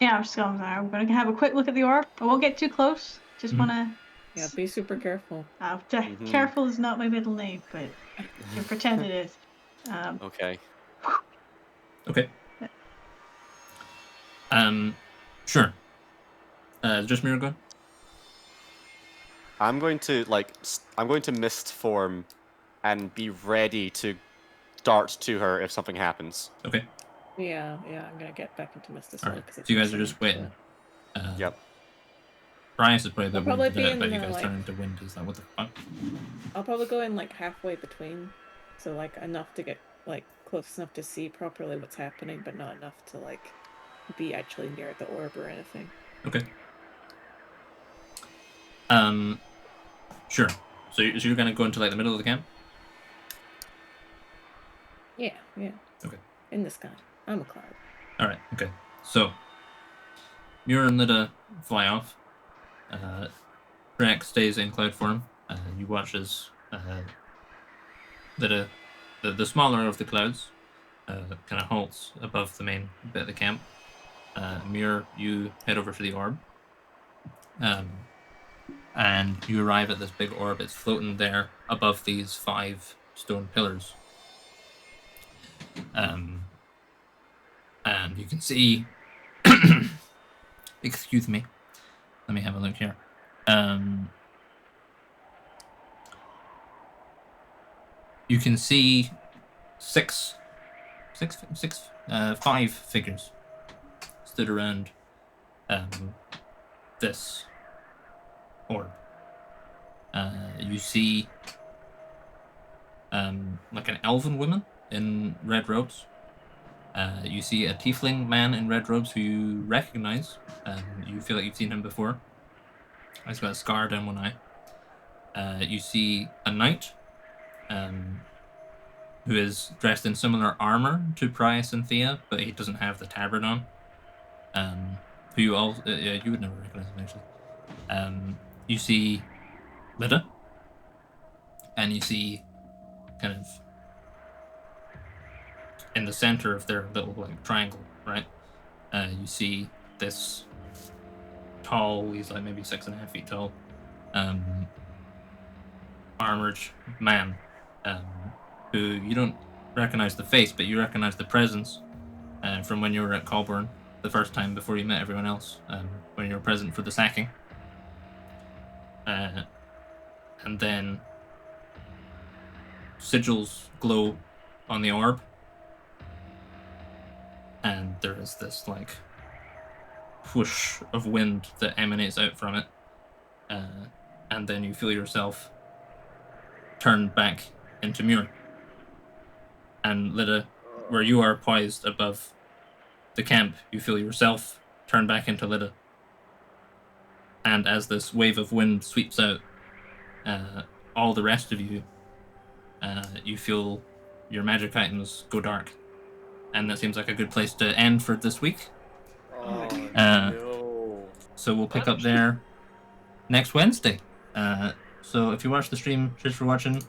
Yeah, I'm just going there. I'm going to have a quick look at the orb. I won't get too close. Just want to... Yeah, be super careful. Careful is not my middle name, but you pretend it is. Okay. Okay. Sure. Just Miracle? I'm going to mist form and be ready to dart to her if something happens. Okay. Yeah, I'm gonna get back into mist as well. Alright, so you guys are just waiting. Yep. Bryce is probably the I'll wind probably be but in you the, guys like- turn into wind. Is that what the fuck? I'll probably go in like halfway between, so like enough to get like close enough to see properly what's happening, but not enough to like be actually near the orb or anything. Okay. Sure. So you're gonna go into like the middle of the camp? Yeah. Okay. In the sky. I'm a cloud. Alright, okay. So Muir and Lida fly off. Drax stays in cloud form. You watch as Lida, the smaller of the clouds, kind of halts above the main bit of the camp. Muir, you head over to the orb. And you arrive at this big orb. It's floating there above these 5 stone pillars. And you can see... Excuse me. Let me have a look here. You can see 5 figures stood around this orb. You see like an elven woman in red robes. You see a tiefling man in red robes who you recognize. You feel like you've seen him before. He's got a scar down one eye. You see a knight who is dressed in similar armor to Prius and Thea, but he doesn't have the tabard on. Who you all you would never recognize him actually. You see Lida, and you see kind of in the center of their little like triangle, right? You see this tall, he's like maybe 6.5 feet tall, armored man, who you don't recognize the face, but you recognize the presence from when you were at Colburn the first time before you met everyone else, when you were present for the sacking. And then sigils glow on the orb, and there is this like whoosh of wind that emanates out from it, and then you feel yourself turn back into Muir. And Lida, where you are poised above the camp, you feel yourself turn back into Lida. And as this wave of wind sweeps out, all the rest of you, you feel your magic items go dark. And that seems like a good place to end for this week. Oh, no. So we'll pick up there next Wednesday. So if you watch the stream, cheers for watching.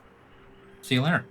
See you later.